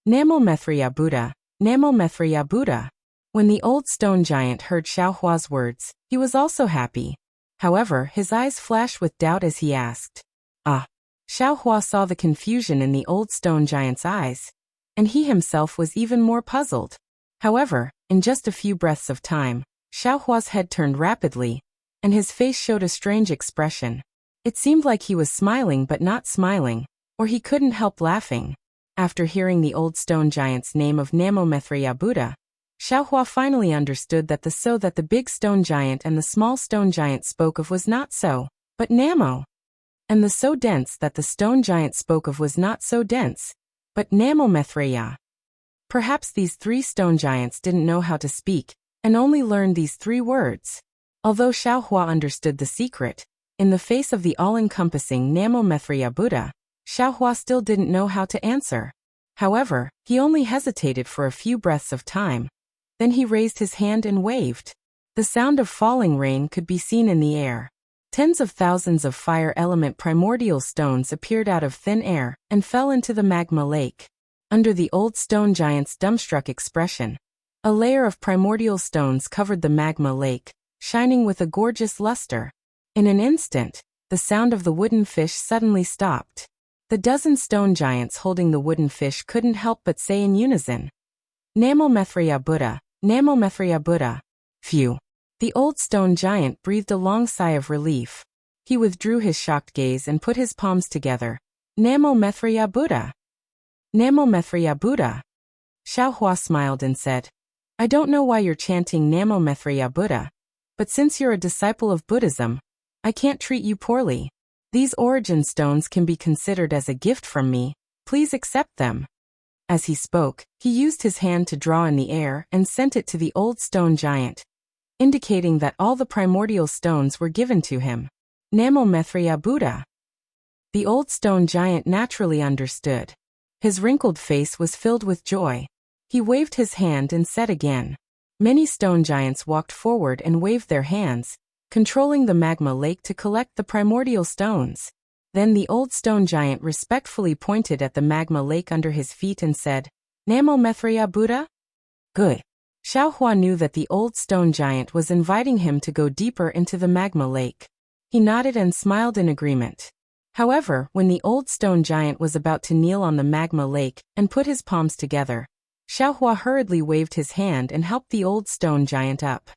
Namo Mithria Buddha, Namo Mithria Buddha." When the old stone giant heard Xiaohua's words, he was also happy. However, his eyes flashed with doubt as he asked, "Ah." Xiaohua saw the confusion in the old stone giant's eyes, and he himself was even more puzzled. However, in just a few breaths of time, Xiaohua's head turned rapidly, and his face showed a strange expression. It seemed like he was smiling but not smiling, or he couldn't help laughing. After hearing the old stone giant's name of Namo Mithria Buddha, Xiaohua finally understood that the big stone giant and the small stone giant spoke of was not so, but Namo. And the so dense that the stone giant spoke of was not so dense, but Namo Mithria. Perhaps these three stone giants didn't know how to speak, and only learned these three words. Although Xiaohua understood the secret, in the face of the all-encompassing Namo Mithria Buddha, Xiaohua still didn't know how to answer. However, he only hesitated for a few breaths of time. Then he raised his hand and waved. The sound of falling rain could be seen in the air. Tens of thousands of fire element primordial stones appeared out of thin air and fell into the magma lake. Under the old stone giant's dumbstruck expression, a layer of primordial stones covered the magma lake, shining with a gorgeous luster. In an instant, the sound of the wooden fish suddenly stopped. The dozen stone giants holding the wooden fish couldn't help but say in unison, "Namo Mithria Buddha, Namo Mithria Buddha." Phew. The old stone giant breathed a long sigh of relief. He withdrew his shocked gaze and put his palms together. "Namo Mithria Buddha. Namo Mithria Buddha." Xiaohua smiled and said, "I don't know why you're chanting Namo Mithria Buddha, but since you're a disciple of Buddhism, I can't treat you poorly. These origin stones can be considered as a gift from me. Please accept them." As he spoke, he used his hand to draw in the air and sent it to the old stone giant, indicating that all the primordial stones were given to him. Namo Mithria Buddha. The old stone giant naturally understood. His wrinkled face was filled with joy. He waved his hand and said again. Many stone giants walked forward and waved their hands, controlling the magma lake to collect the primordial stones. Then the old stone giant respectfully pointed at the magma lake under his feet and said, "Namo Mithria Buddha?" Good. Xiaohua knew that the old stone giant was inviting him to go deeper into the magma lake. He nodded and smiled in agreement. However, when the old stone giant was about to kneel on the magma lake and put his palms together, Xiaohua hurriedly waved his hand and helped the old stone giant up.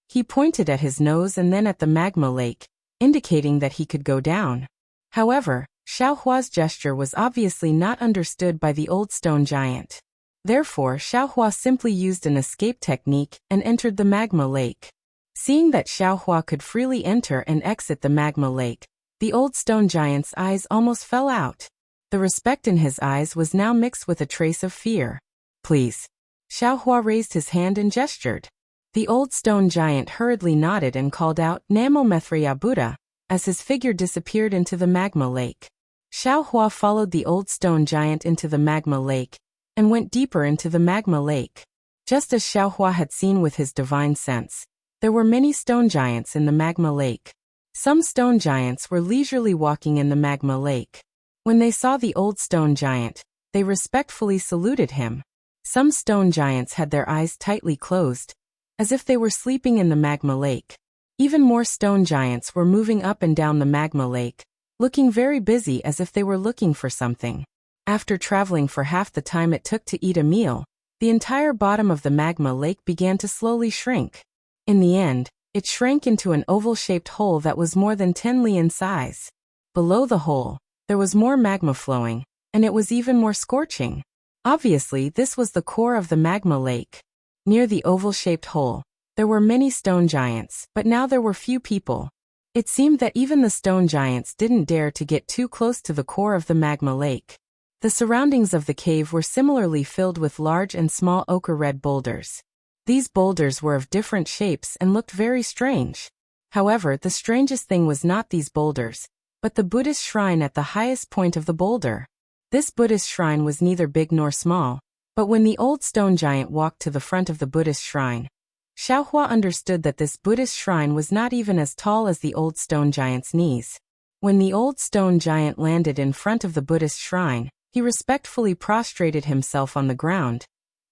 He pointed at his nose and then at the magma lake, indicating that he could go down. However, Xiaohua's gesture was obviously not understood by the old stone giant. Therefore, Xiaohua simply used an escape technique and entered the magma lake. Seeing that Xiaohua could freely enter and exit the magma lake, the old stone giant's eyes almost fell out. The respect in his eyes was now mixed with a trace of fear. Please. Xiaohua raised his hand and gestured. The old stone giant hurriedly nodded and called out, Namo Mithriya Buddha, as his figure disappeared into the magma lake. Xiaohua followed the old stone giant into the magma lake and went deeper into the magma lake. Just as Xiaohua had seen with his divine sense, there were many stone giants in the magma lake. Some stone giants were leisurely walking in the magma lake. When they saw the old stone giant, they respectfully saluted him. Some stone giants had their eyes tightly closed, as if they were sleeping in the magma lake. Even more stone giants were moving up and down the magma lake, looking very busy as if they were looking for something. After traveling for half the time it took to eat a meal, the entire bottom of the magma lake began to slowly shrink. In the end, it shrank into an oval-shaped hole that was more than 10 li in size. Below the hole, there was more magma flowing, and it was even more scorching. Obviously, this was the core of the magma lake. Near the oval-shaped hole, there were many stone giants, but now there were few people. It seemed that even the stone giants didn't dare to get too close to the core of the magma lake. The surroundings of the cave were similarly filled with large and small ochre-red boulders. These boulders were of different shapes and looked very strange. However, the strangest thing was not these boulders, but the Buddhist shrine at the highest point of the boulder. This Buddhist shrine was neither big nor small, but when the old stone giant walked to the front of the Buddhist shrine, Xiaohua understood that this Buddhist shrine was not even as tall as the old stone giant's knees. When the old stone giant landed in front of the Buddhist shrine, he respectfully prostrated himself on the ground,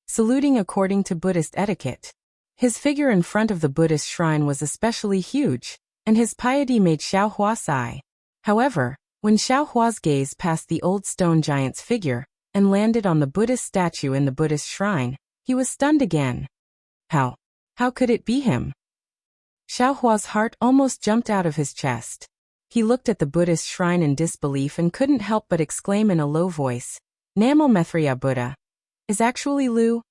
saluting according to Buddhist etiquette. His figure in front of the Buddhist shrine was especially huge, and his piety made Xiaohua sigh. However, when Xiaohua's gaze passed the old stone giant's figure and landed on the Buddhist statue in the Buddhist shrine, he was stunned again. How could it be him? Xiaohua's heart almost jumped out of his chest. He looked at the Buddhist shrine in disbelief and couldn't help but exclaim in a low voice, Namo Mithriya Buddha. Is actually Lu,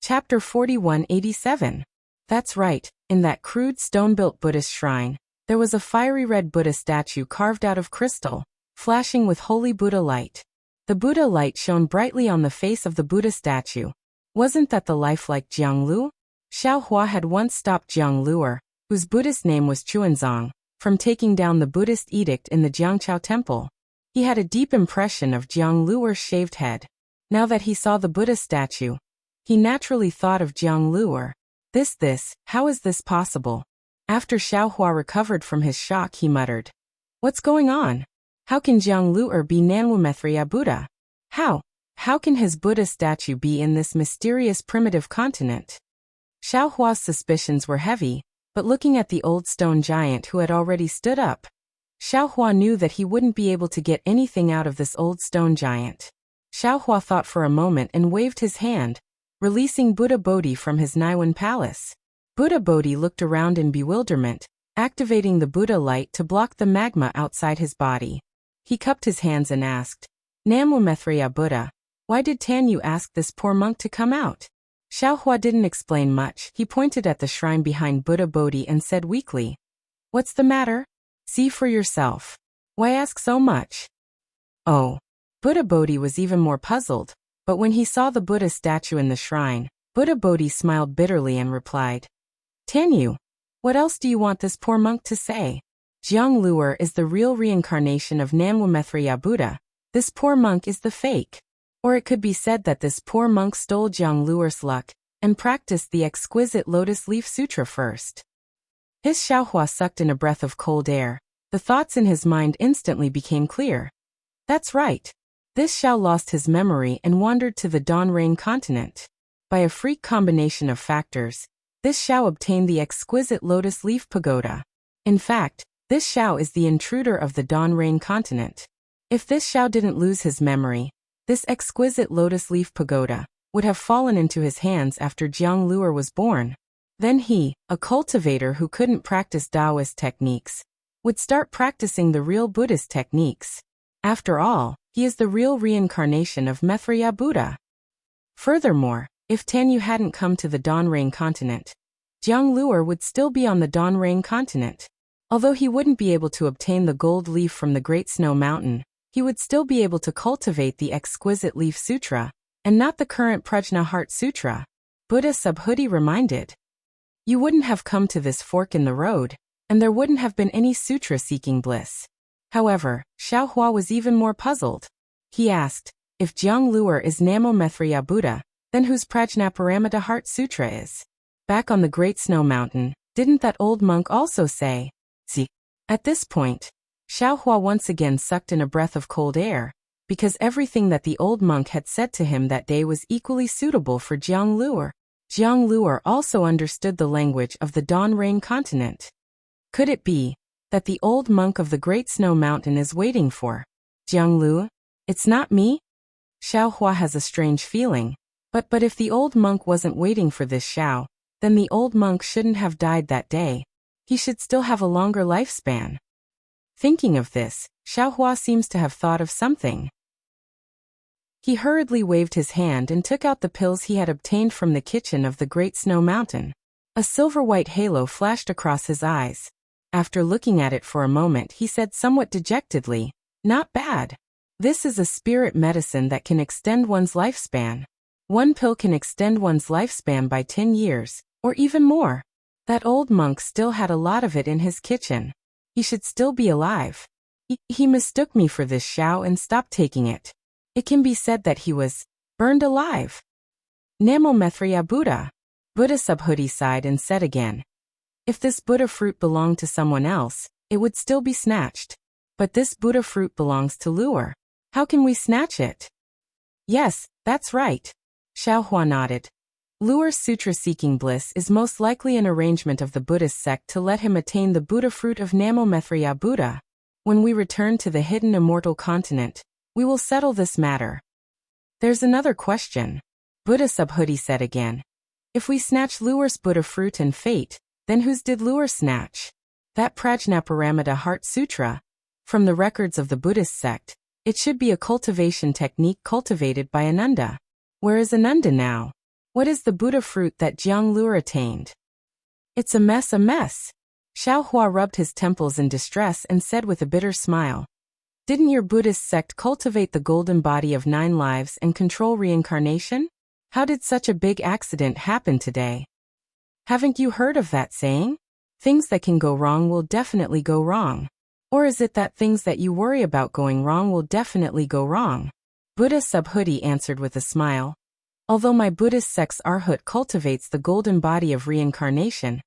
Chapter 4187. That's right, in that crude stone-built Buddhist shrine, there was a fiery red Buddha statue carved out of crystal, flashing with holy Buddha light. The Buddha light shone brightly on the face of the Buddha statue. Wasn't that the lifelike Jianglu? Xiaohua had once stopped Jiang Luer, whose Buddhist name was Chuanzong, from taking down the Buddhist edict in the Jiangqiao temple. He had a deep impression of Jiang Luer's shaved head. Now that he saw the Buddha statue, he naturally thought of Jiang Luer. How is this possible? After Xiaohua recovered from his shock, he muttered, What's going on? How can Jiang Luer be Nanwumethriya Buddha? How can his Buddha statue be in this mysterious primitive continent? Xiaohua's suspicions were heavy, but looking at the old stone giant who had already stood up, Xiaohua knew that he wouldn't be able to get anything out of this old stone giant. Xiaohua thought for a moment and waved his hand, releasing Buddha Bodhi from his Naiwan palace. Buddha Bodhi looked around in bewilderment, activating the Buddha light to block the magma outside his body. He cupped his hands and asked, Namwumethriya Buddha, why did Tanyu ask this poor monk to come out? Xiaohua didn't explain much. He pointed at the shrine behind Buddha Bodhi and said weakly, What's the matter? See for yourself. Why ask so much? Oh. Buddha Bodhi was even more puzzled, but when he saw the Buddha statue in the shrine, Buddha Bodhi smiled bitterly and replied, Tanyu, what else do you want this poor monk to say? Jiang Luer is the real reincarnation of Namwumethriya Buddha. This poor monk is the fake. Or it could be said that this poor monk stole Jiang Luer's luck and practiced the exquisite Lotus Leaf Sutra first. His Xiaohua sucked in a breath of cold air. The thoughts in his mind instantly became clear. That's right. This Xiao lost his memory and wandered to the Donrain continent. By a freak combination of factors, this Xiao obtained the exquisite Lotus Leaf Pagoda. In fact, this Xiao is the intruder of the Donrain continent. If this Xiao didn't lose his memory, this exquisite Lotus Leaf Pagoda would have fallen into his hands after Jiang Luer was born. Then he, a cultivator who couldn't practice Taoist techniques, would start practicing the real Buddhist techniques. After all, He is the real reincarnation of Maitreya Buddha. Furthermore, if Tanyu hadn't come to the Donrain continent, Jiang Luer would still be on the Donrain continent. Although he wouldn't be able to obtain the gold leaf from the Great Snow Mountain, he would still be able to cultivate the exquisite Leaf Sutra, and not the current Prajna Heart Sutra. Buddha Subhuti reminded. You wouldn't have come to this fork in the road, and there wouldn't have been any sutra-seeking bliss. However, Xiaohua was even more puzzled. He asked, if Jiang Luer is Namo Maitreya Buddha, then whose Prajnaparamita Heart Sutra is? Back on the Great Snow Mountain, didn't that old monk also say, "See"? At this point, Xiaohua once again sucked in a breath of cold air, because everything that the old monk had said to him that day was equally suitable for Jiang Luer. Jiang Luer also understood the language of the Donrain continent. Could it be that the old monk of the Great Snow Mountain is waiting for Jiang Luer? It's not me? Xiaohua has a strange feeling. But if the old monk wasn't waiting for this Xiao, then the old monk shouldn't have died that day. He should still have a longer lifespan. Thinking of this, Xiaohua seems to have thought of something. He hurriedly waved his hand and took out the pills he had obtained from the kitchen of the Great Snow Mountain. A silver-white halo flashed across his eyes. After looking at it for a moment, he said somewhat dejectedly, "Not bad. This is a spirit medicine that can extend one's lifespan. One pill can extend one's lifespan by 10 years, or even more. That old monk still had a lot of it in his kitchen. He should still be alive. He mistook me for this Xiao and stopped taking it. It can be said that he was burned alive." Namo Maitreya Buddha. Buddha Subhuti sighed and said again, if this Buddha fruit belonged to someone else, it would still be snatched. But this Buddha fruit belongs to Luer. How can we snatch it? Yes, that's right. Xiaohua nodded. Luer's sutra-seeking bliss is most likely an arrangement of the Buddhist sect to let him attain the Buddha fruit of Namo Maitreya Buddha. When we return to the hidden immortal continent, we will settle this matter. There's another question. Buddha Subhuti said again. If we snatch Luer's Buddha fruit and fate, then whose did Luer snatch? That Prajnaparamita Heart Sutra. From the records of the Buddhist sect, it should be a cultivation technique cultivated by Ananda. Where is Ananda now? What is the Buddha fruit that Jiang Luer attained? It's a mess. Xiaohua rubbed his temples in distress and said with a bitter smile. Didn't your Buddhist sect cultivate the golden body of 9 lives and control reincarnation? How did such a big accident happen today? Haven't you heard of that saying? Things that can go wrong will definitely go wrong. Or is it that things that you worry about going wrong will definitely go wrong? Buddha Subhuti answered with a smile. Although my Buddhist sect's Arhat cultivates the golden body of reincarnation,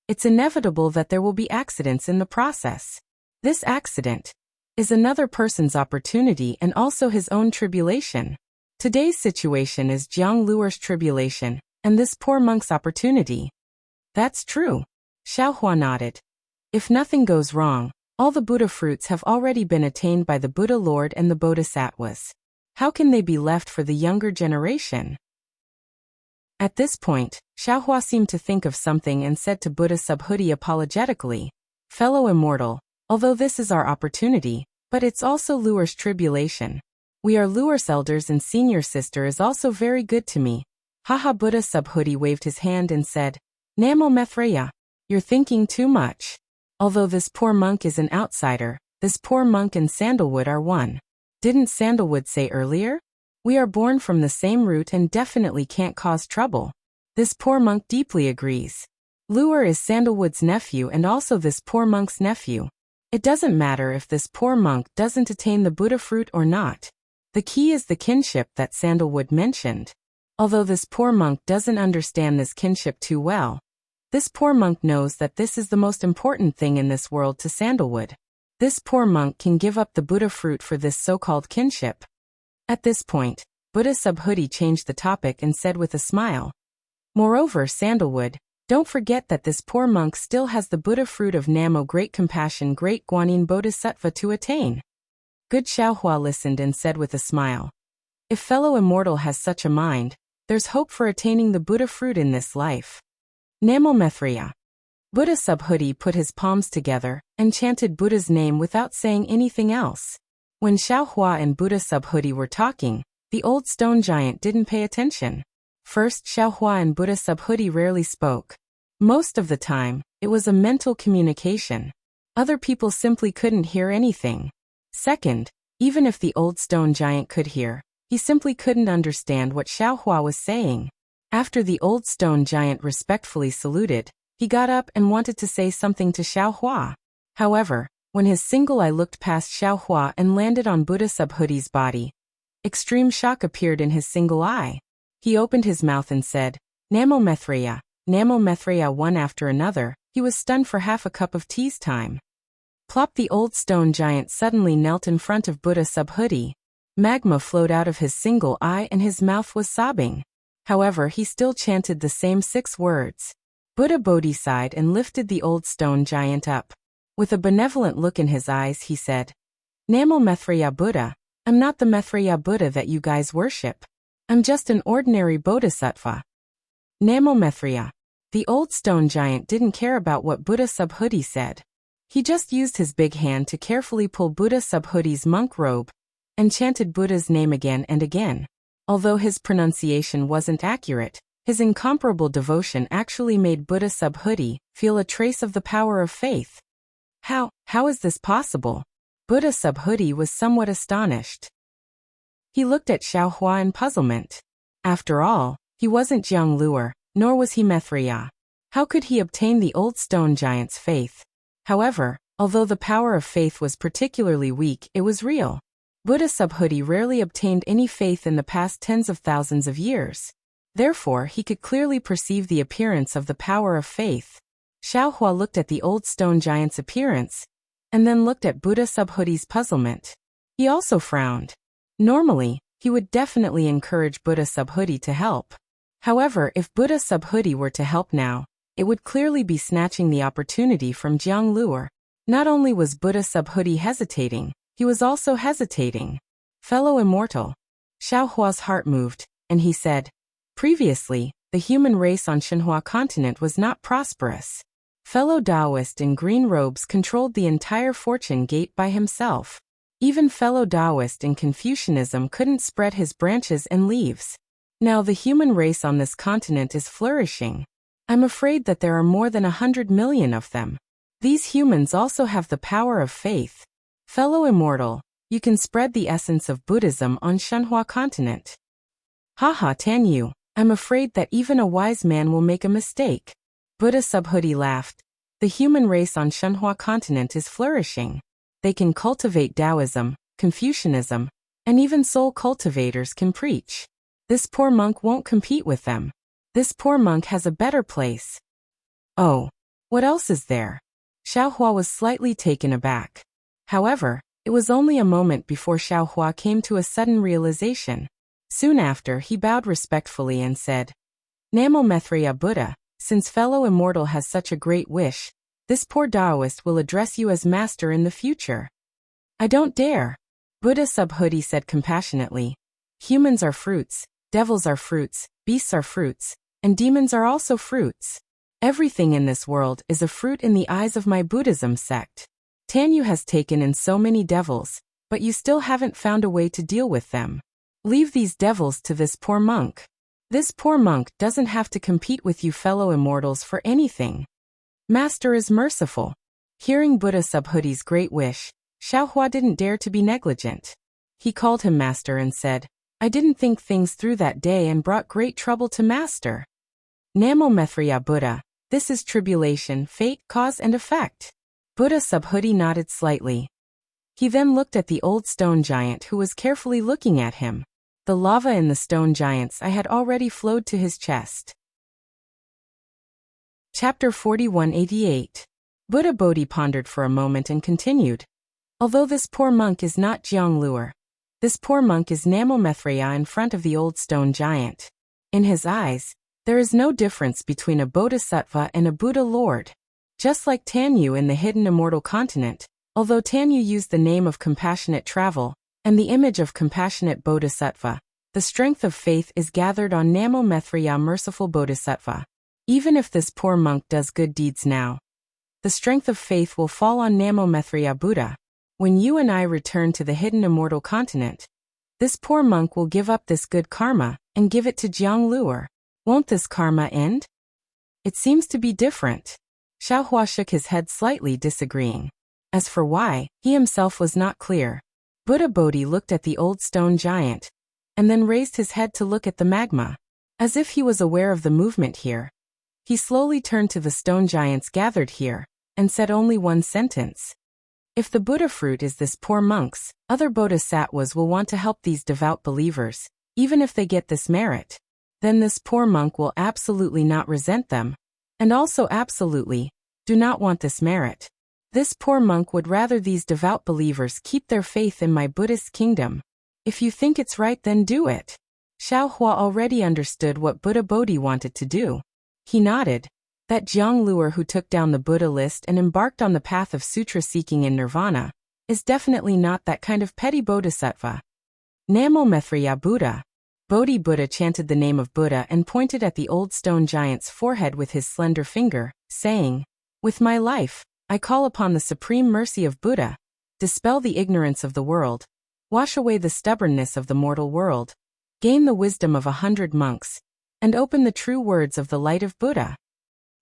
it's inevitable that there will be accidents in the process. This accident is another person's opportunity and also his own tribulation. Today's situation is Jiang Luer's tribulation, and this poor monk's opportunity. That's true. Xiaohua nodded. If nothing goes wrong, all the Buddha fruits have already been attained by the Buddha Lord and the Bodhisattvas. How can they be left for the younger generation? At this point, Xiaohua seemed to think of something and said to Buddha Subhuti apologetically, Fellow immortal, although this is our opportunity, but it's also Luer's tribulation. We are Luer's elders and senior sister is also very good to me. Haha. Buddha Subhuti waved his hand and said, Namo Maitreya, you're thinking too much. Although this poor monk is an outsider, this poor monk and Sandalwood are one. Didn't Sandalwood say earlier? We are born from the same root and definitely can't cause trouble. This poor monk deeply agrees. Luer is Sandalwood's nephew and also this poor monk's nephew. It doesn't matter if this poor monk doesn't attain the Buddha fruit or not. The key is the kinship that Sandalwood mentioned. Although this poor monk doesn't understand this kinship too well, this poor monk knows that this is the most important thing in this world to Sandalwood. This poor monk can give up the Buddha fruit for this so-called kinship. At this point, Buddha Subhuti changed the topic and said with a smile. Moreover, Sandalwood, don't forget that this poor monk still has the Buddha fruit of Namo Great Compassion Great Guanyin Bodhisattva to attain. Good Xiaohua listened and said with a smile. If fellow immortal has such a mind, there's hope for attaining the Buddha fruit in this life. Namo Maitreya. Buddha Subhuti put his palms together and chanted Buddha's name without saying anything else. When Xiaohua and Buddha Subhuti were talking, the old stone giant didn't pay attention. First, Xiaohua and Buddha Subhuti rarely spoke. Most of the time, it was a mental communication. Other people simply couldn't hear anything. Second, even if the old stone giant could hear, he simply couldn't understand what Xiaohua was saying. After the old stone giant respectfully saluted, he got up and wanted to say something to Xiaohua. However, when his single eye looked past Xiaohua and landed on Buddha Subhuti's body, extreme shock appeared in his single eye. He opened his mouth and said, Namo Methreya, one after another. He was stunned for half a cup of tea's time. Plop! The old stone giant suddenly knelt in front of Buddha Subhuti. Magma flowed out of his single eye and his mouth was sobbing. However, he still chanted the same 6 words. Buddha Bodhi sighed and lifted the old stone giant up. With a benevolent look in his eyes, he said, Namo Methreya Buddha, I'm not the Methreya Buddha that you guys worship. I'm just an ordinary bodhisattva. Namo Methreya. The old stone giant didn't care about what Buddha Subhuti said. He just used his big hand to carefully pull Buddha Subhuti's monk robe and chanted Buddha's name again and again. Although his pronunciation wasn't accurate, his incomparable devotion actually made Buddha Subhuti feel a trace of the power of faith. How is this possible? Buddha Subhuti was somewhat astonished. He looked at Xiaohua in puzzlement. After all, he wasn't Jiang Luer, nor was he Methreya. How could he obtain the old stone giant's faith? However, although the power of faith was particularly weak, it was real. Buddha Subhuti rarely obtained any faith in the past tens of thousands of years. Therefore, he could clearly perceive the appearance of the power of faith. Xiaohua looked at the old stone giant's appearance, and then looked at Buddha Subhuti's puzzlement. He also frowned. Normally, he would definitely encourage Buddha Subhuti to help. However, if Buddha Subhuti were to help now, it would clearly be snatching the opportunity from Jiang Luer. Not only was Buddha Subhuti hesitating, he was also hesitating. Fellow immortal. Xiaohua's heart moved, and he said, Previously, the human race on Shenhua continent was not prosperous. Fellow Taoist in green robes controlled the entire fortune gate by himself. Even fellow Taoist in Confucianism couldn't spread his branches and leaves. Now the human race on this continent is flourishing. I'm afraid that there are more than 100 million of them. These humans also have the power of faith. Fellow immortal, you can spread the essence of Buddhism on Shenhua continent. Haha, Tanyu, I'm afraid that even a wise man will make a mistake. Buddha Subhuti laughed. The human race on Shenhua continent is flourishing. They can cultivate Taoism, Confucianism, and even soul cultivators can preach. This poor monk won't compete with them. This poor monk has a better place. Oh, what else is there? Xiaohua was slightly taken aback. However, it was only a moment before Xiaohua came to a sudden realization. Soon after, he bowed respectfully and said, Namo Methreya Buddha, since fellow immortal has such a great wish, this poor Taoist will address you as master in the future. I don't dare. Buddha Subhuti said compassionately. Humans are fruits, devils are fruits, beasts are fruits, and demons are also fruits. Everything in this world is a fruit in the eyes of my Buddhism sect. Tanyu has taken in so many devils, but you still haven't found a way to deal with them. Leave these devils to this poor monk. This poor monk doesn't have to compete with you fellow immortals for anything. Master is merciful. Hearing Buddha Subhuti's great wish, Xiaohua didn't dare to be negligent. He called him master and said, I didn't think things through that day and brought great trouble to master. Namo Methreya Buddha, this is tribulation, fate, cause and effect. Buddha Subhuti nodded slightly. He then looked at the old stone giant who was carefully looking at him. The lava in the stone giant's eye had already flowed to his chest. Chapter 4188. Buddha Bodhi pondered for a moment and continued. Although this poor monk is not Jiang Luer, this poor monk is Namo Methreya in front of the old stone giant. In his eyes, there is no difference between a bodhisattva and a Buddha Lord. Just like Tanyu in the hidden immortal continent, although Tanyu used the name of compassionate travel and the image of compassionate bodhisattva, the strength of faith is gathered on Namo Methreya merciful bodhisattva. Even if this poor monk does good deeds now, the strength of faith will fall on Namo Methreya Buddha. When you and I return to the hidden immortal continent, this poor monk will give up this good karma and give it to Jiang Luer. Won't this karma end? It seems to be different. Xiaohua shook his head slightly, disagreeing. As for why, he himself was not clear. Buddha Bodhi looked at the old stone giant, and then raised his head to look at the magma, as if he was aware of the movement here. He slowly turned to the stone giants gathered here, and said only one sentence. If the Buddha fruit is this poor monk's, other bodhisattvas will want to help these devout believers, even if they get this merit. Then this poor monk will absolutely not resent them, and also absolutely do not want this merit. This poor monk would rather these devout believers keep their faith in my Buddhist kingdom. If you think it's right, then do it. Xiaohua already understood what Buddha Bodhi wanted to do. He nodded. That Jiang Luer who took down the Buddha list and embarked on the path of sutra seeking in nirvana is definitely not that kind of petty bodhisattva. Namo Maitreya Buddha. Bodhi Buddha chanted the name of Buddha and pointed at the old stone giant's forehead with his slender finger, saying, "With my life, I call upon the supreme mercy of Buddha. Dispel the ignorance of the world. Wash away the stubbornness of the mortal world. Gain the wisdom of 100 monks. And open the true words of the light of Buddha."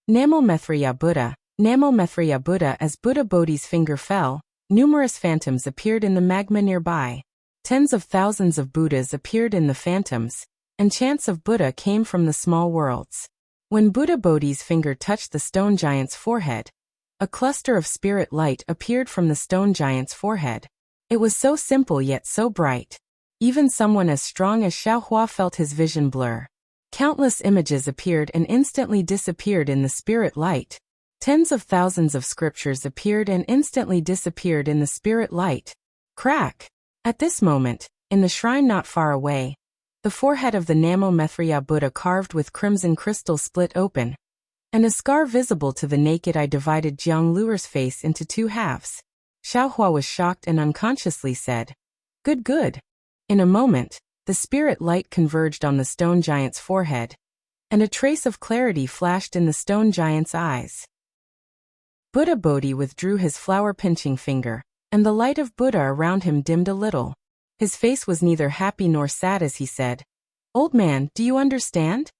Namo Maitreya Buddha, Namo Maitreya Buddha. As Buddha Bodhi's finger fell, numerous phantoms appeared in the magma nearby. Tens of thousands of Buddhas appeared in the phantoms, and chants of Buddha came from the small worlds. When Buddha Bodhi's finger touched the stone giant's forehead, a cluster of spirit light appeared from the stone giant's forehead. It was so simple yet so bright. Even someone as strong as Xiaohua felt his vision blur. Countless images appeared and instantly disappeared in the spirit light. Tens of thousands of scriptures appeared and instantly disappeared in the spirit light. Crack! At this moment, in the shrine not far away, the forehead of the Namo Maitreya Buddha carved with crimson crystal split open, and a scar visible to the naked eye divided Jiang Luer's face into two halves. Xiaohua was shocked and unconsciously said, "Good, good." In a moment, the spirit light converged on the stone giant's forehead, and a trace of clarity flashed in the stone giant's eyes. Buddha Bodhi withdrew his flower-pinching finger, and the light of Buddha around him dimmed a little. His face was neither happy nor sad as he said, "Old man, do you understand?"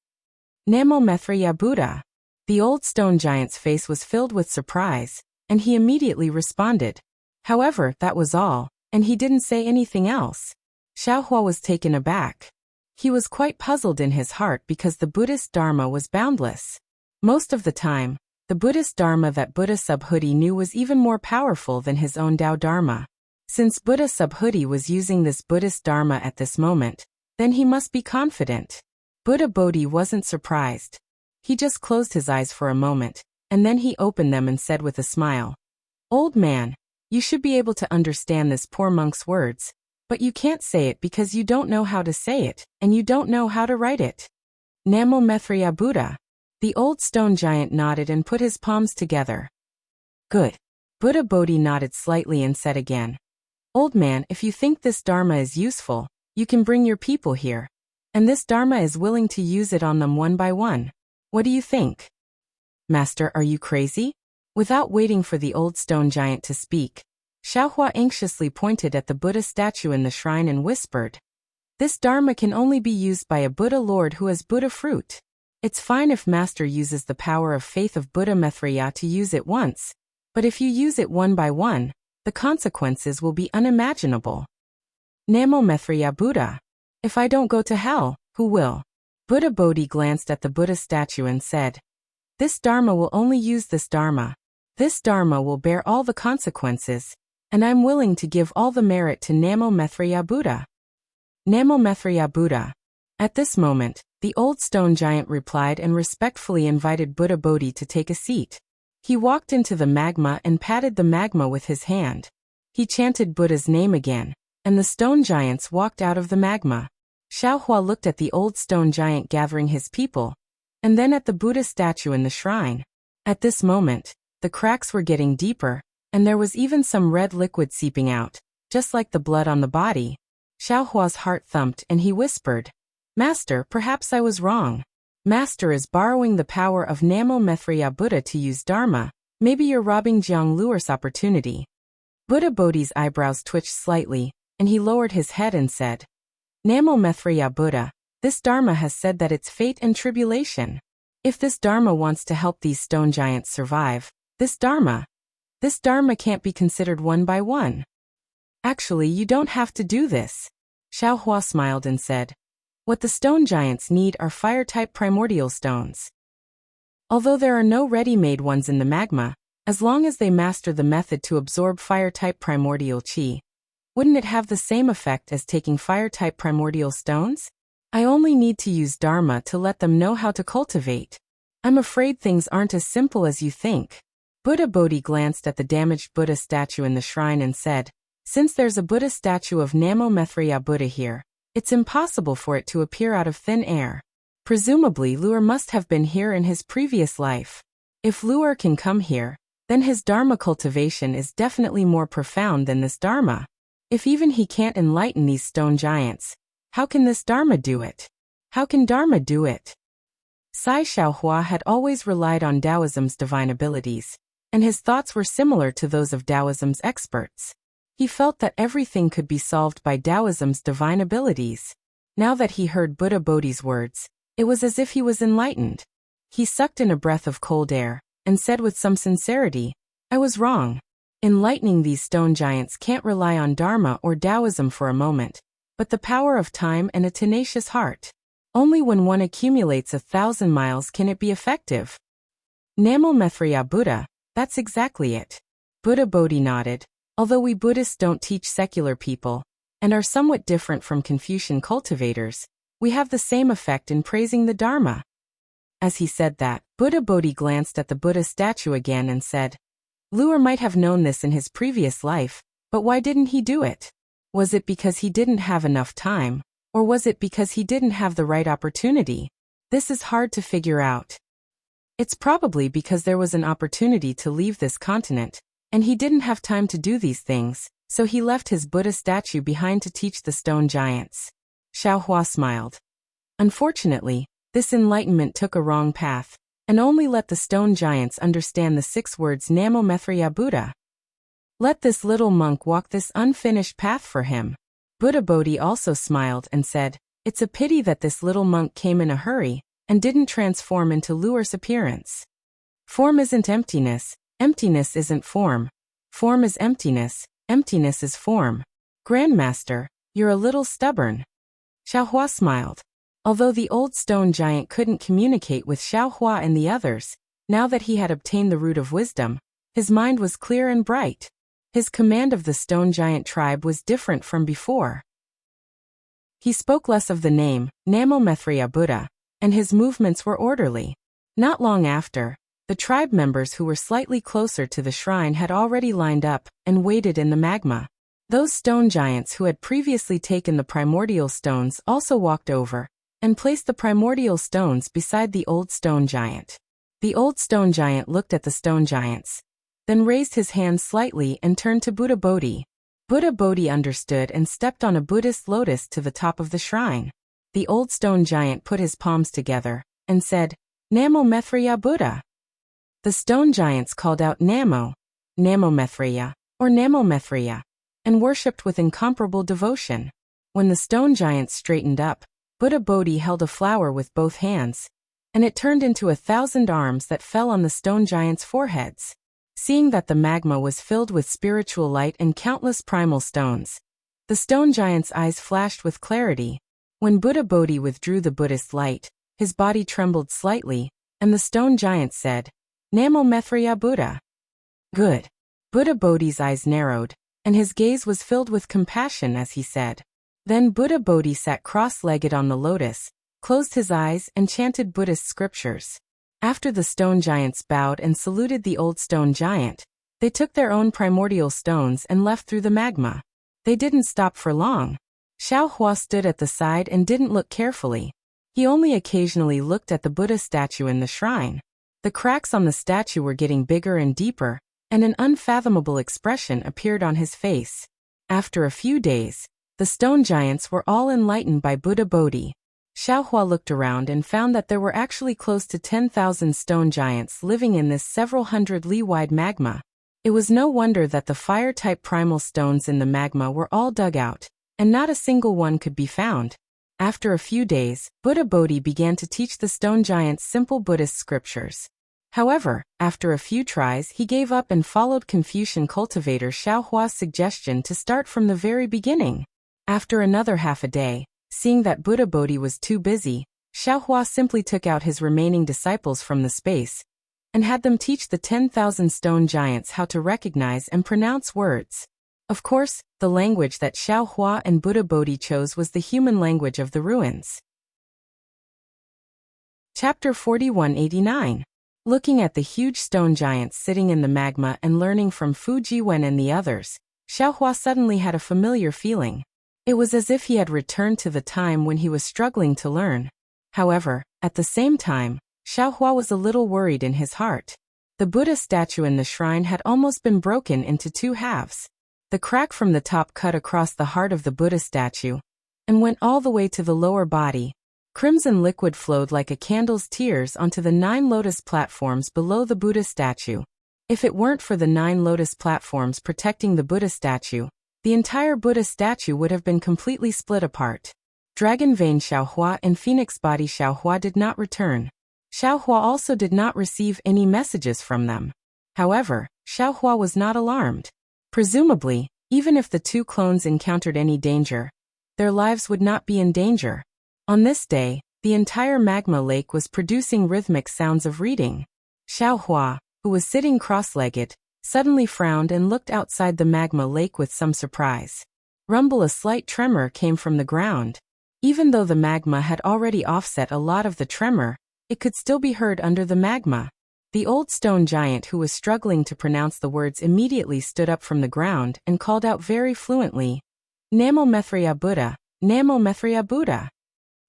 Namo Maitreya Buddha. The old stone giant's face was filled with surprise, and he immediately responded. However, that was all, and he didn't say anything else. Xiaohua was taken aback. He was quite puzzled in his heart because the Buddhist Dharma was boundless. Most of the time, the Buddhist Dharma that Buddha Subhuti knew was even more powerful than his own Tao Dharma. Since Buddha Subhuti was using this Buddhist Dharma at this moment, then he must be confident. Buddha Bodhi wasn't surprised. He just closed his eyes for a moment, and then he opened them and said with a smile, "Old man, you should be able to understand this poor monk's words, but you can't say it because you don't know how to say it, and you don't know how to write it." Namo Maitreya Buddha. The old stone giant nodded and put his palms together. "Good." Buddha Bodhi nodded slightly and said again, "Old man, if you think this Dharma is useful, you can bring your people here, and this Dharma is willing to use it on them one by one. What do you think?" "Master, are you crazy?" Without waiting for the old stone giant to speak, Xiaohua anxiously pointed at the Buddha statue in the shrine and whispered, "This Dharma can only be used by a Buddha Lord who has Buddha fruit. It's fine if Master uses the power of faith of Buddha Maitreya to use it once, but if you use it one by one, the consequences will be unimaginable." Namo Maitreya Buddha. "If I don't go to hell, who will?" Buddha Bodhi glanced at the Buddha statue and said, "This Dharma will only use this Dharma. This Dharma will bear all the consequences, and I'm willing to give all the merit to Namo Maitreya Buddha." Namo Maitreya Buddha. At this moment, the old stone giant replied and respectfully invited Buddha Bodhi to take a seat. He walked into the magma and patted the magma with his hand. He chanted Buddha's name again, and the stone giants walked out of the magma. Xiaohua looked at the old stone giant gathering his people, and then at the Buddha statue in the shrine. At this moment, the cracks were getting deeper, and there was even some red liquid seeping out, just like the blood on the body. Xiaohua's heart thumped and he whispered, "Master, perhaps I was wrong. Master is borrowing the power of Namo Maitreya Buddha to use Dharma. Maybe you're robbing Jiang Luer's opportunity." Buddha Bodhi's eyebrows twitched slightly, and he lowered his head and said, Namo Maitreya Buddha, this Dharma has said that it's fate and tribulation. If this Dharma wants to help these stone giants survive, this Dharma can't be considered one by one. Actually, you don't have to do this. Xiaohua smiled and said, what the stone giants need are fire-type primordial stones. Although there are no ready-made ones in the magma, as long as they master the method to absorb fire-type primordial qi, wouldn't it have the same effect as taking fire-type primordial stones? I only need to use Dharma to let them know how to cultivate. I'm afraid things aren't as simple as you think. Buddha Bodhi glanced at the damaged Buddha statue in the shrine and said, since there's a Buddha statue of Namo Maitreya Buddha here, it's impossible for it to appear out of thin air. Presumably Luer must have been here in his previous life. If Luer can come here, then his Dharma cultivation is definitely more profound than this Dharma. If even he can't enlighten these stone giants, how can this Dharma do it? How can Dharma do it? Sai Xiaohua had always relied on Taoism's divine abilities, and his thoughts were similar to those of Taoism's experts. He felt that everything could be solved by Taoism's divine abilities. Now that he heard Buddha Bodhi's words, it was as if he was enlightened. He sucked in a breath of cold air, and said with some sincerity, I was wrong. Enlightening these stone giants can't rely on Dharma or Taoism for a moment, but the power of time and a tenacious heart. Only when one accumulates 1,000 miles can it be effective. Namo Maitreya Buddha, that's exactly it. Buddha Bodhi nodded. Although we Buddhists don't teach secular people, and are somewhat different from Confucian cultivators, we have the same effect in praising the Dharma. As he said that, Buddha Bodhi glanced at the Buddha statue again and said, Luer might have known this in his previous life, but why didn't he do it? Was it because he didn't have enough time, or was it because he didn't have the right opportunity? This is hard to figure out. It's probably because there was an opportunity to leave this continent, and he didn't have time to do these things, so he left his Buddha statue behind to teach the stone giants. Xiaohua smiled. Unfortunately, this enlightenment took a wrong path, and only let the stone giants understand the 6 words Namo Maitreya Buddha. Let this little monk walk this unfinished path for him. Buddha Bodhi also smiled and said, it's a pity that this little monk came in a hurry, and didn't transform into Luer's appearance. Form isn't emptiness. Emptiness isn't form. Form is emptiness. Emptiness is form. Grandmaster, you're a little stubborn. Xiaohua smiled. Although the old stone giant couldn't communicate with Xiaohua and the others, now that he had obtained the root of wisdom, his mind was clear and bright. His command of the stone giant tribe was different from before. He spoke less of the name, Namo Maitreya Buddha, and his movements were orderly. Not long after, the tribe members who were slightly closer to the shrine had already lined up and waited in the magma. Those stone giants who had previously taken the primordial stones also walked over and placed the primordial stones beside the old stone giant. The old stone giant looked at the stone giants, then raised his hand slightly and turned to Buddha Bodhi. Buddha Bodhi understood and stepped on a Buddhist lotus to the top of the shrine. The old stone giant put his palms together and said, Namo Maitreya Buddha. The stone giants called out Namo Maitreya, or Namo Maitreya, and worshipped with incomparable devotion. When the stone giants straightened up, Buddha Bodhi held a flower with both hands, and it turned into 1,000 arms that fell on the stone giants' foreheads. Seeing that the magma was filled with spiritual light and countless primal stones, the stone giant's eyes flashed with clarity. When Buddha Bodhi withdrew the Buddhist light, his body trembled slightly, and the stone giant said, Namo Maitreya Buddha. Good. Buddha Bodhi's eyes narrowed, and his gaze was filled with compassion as he said. Then Buddha Bodhi sat cross-legged on the lotus, closed his eyes and chanted Buddhist scriptures. After the stone giants bowed and saluted the old stone giant, they took their own primordial stones and left through the magma. They didn't stop for long. Xiaohua stood at the side and didn't look carefully. He only occasionally looked at the Buddha statue in the shrine. The cracks on the statue were getting bigger and deeper, and an unfathomable expression appeared on his face. After a few days, the stone giants were all enlightened by Buddha Bodhi. Xiaohua looked around and found that there were actually close to 10,000 stone giants living in this several hundred li-wide magma. It was no wonder that the fire-type primal stones in the magma were all dug out, and not a single one could be found. After a few days, Buddha Bodhi began to teach the stone giants simple Buddhist scriptures. However, after a few tries, he gave up and followed Confucian cultivator Xiaohua's suggestion to start from the very beginning. After another half a day, seeing that Buddha Bodhi was too busy, Xiaohua simply took out his remaining disciples from the space and had them teach the 10,000 stone giants how to recognize and pronounce words. Of course, the language that Xiaohua and Buddha Bodhi chose was the human language of the ruins. Chapter 4189. Looking at the huge stone giants sitting in the magma and learning from Fu Jiwen and the others, Xiaohua suddenly had a familiar feeling. It was as if he had returned to the time when he was struggling to learn. However, at the same time, Xiaohua was a little worried in his heart. The Buddha statue in the shrine had almost been broken into two halves. The crack from the top cut across the heart of the Buddha statue and went all the way to the lower body. Crimson liquid flowed like a candle's tears onto the 9 lotus platforms below the Buddha statue. If it weren't for the 9 lotus platforms protecting the Buddha statue, the entire Buddha statue would have been completely split apart. Dragon Vein Xiaohua and Phoenix Body Xiaohua did not return. Xiaohua also did not receive any messages from them. However, Xiaohua was not alarmed. Presumably, even if the two clones encountered any danger, their lives would not be in danger. On this day, the entire magma lake was producing rhythmic sounds of reading. Xiaohua, who was sitting cross-legged, suddenly frowned and looked outside the magma lake with some surprise. A slight tremor came from the ground. Even though the magma had already offset a lot of the tremor, it could still be heard under the magma. The old stone giant who was struggling to pronounce the words immediately stood up from the ground and called out very fluently, "Namo Mithriya Buddha, Namo Mithriya Buddha."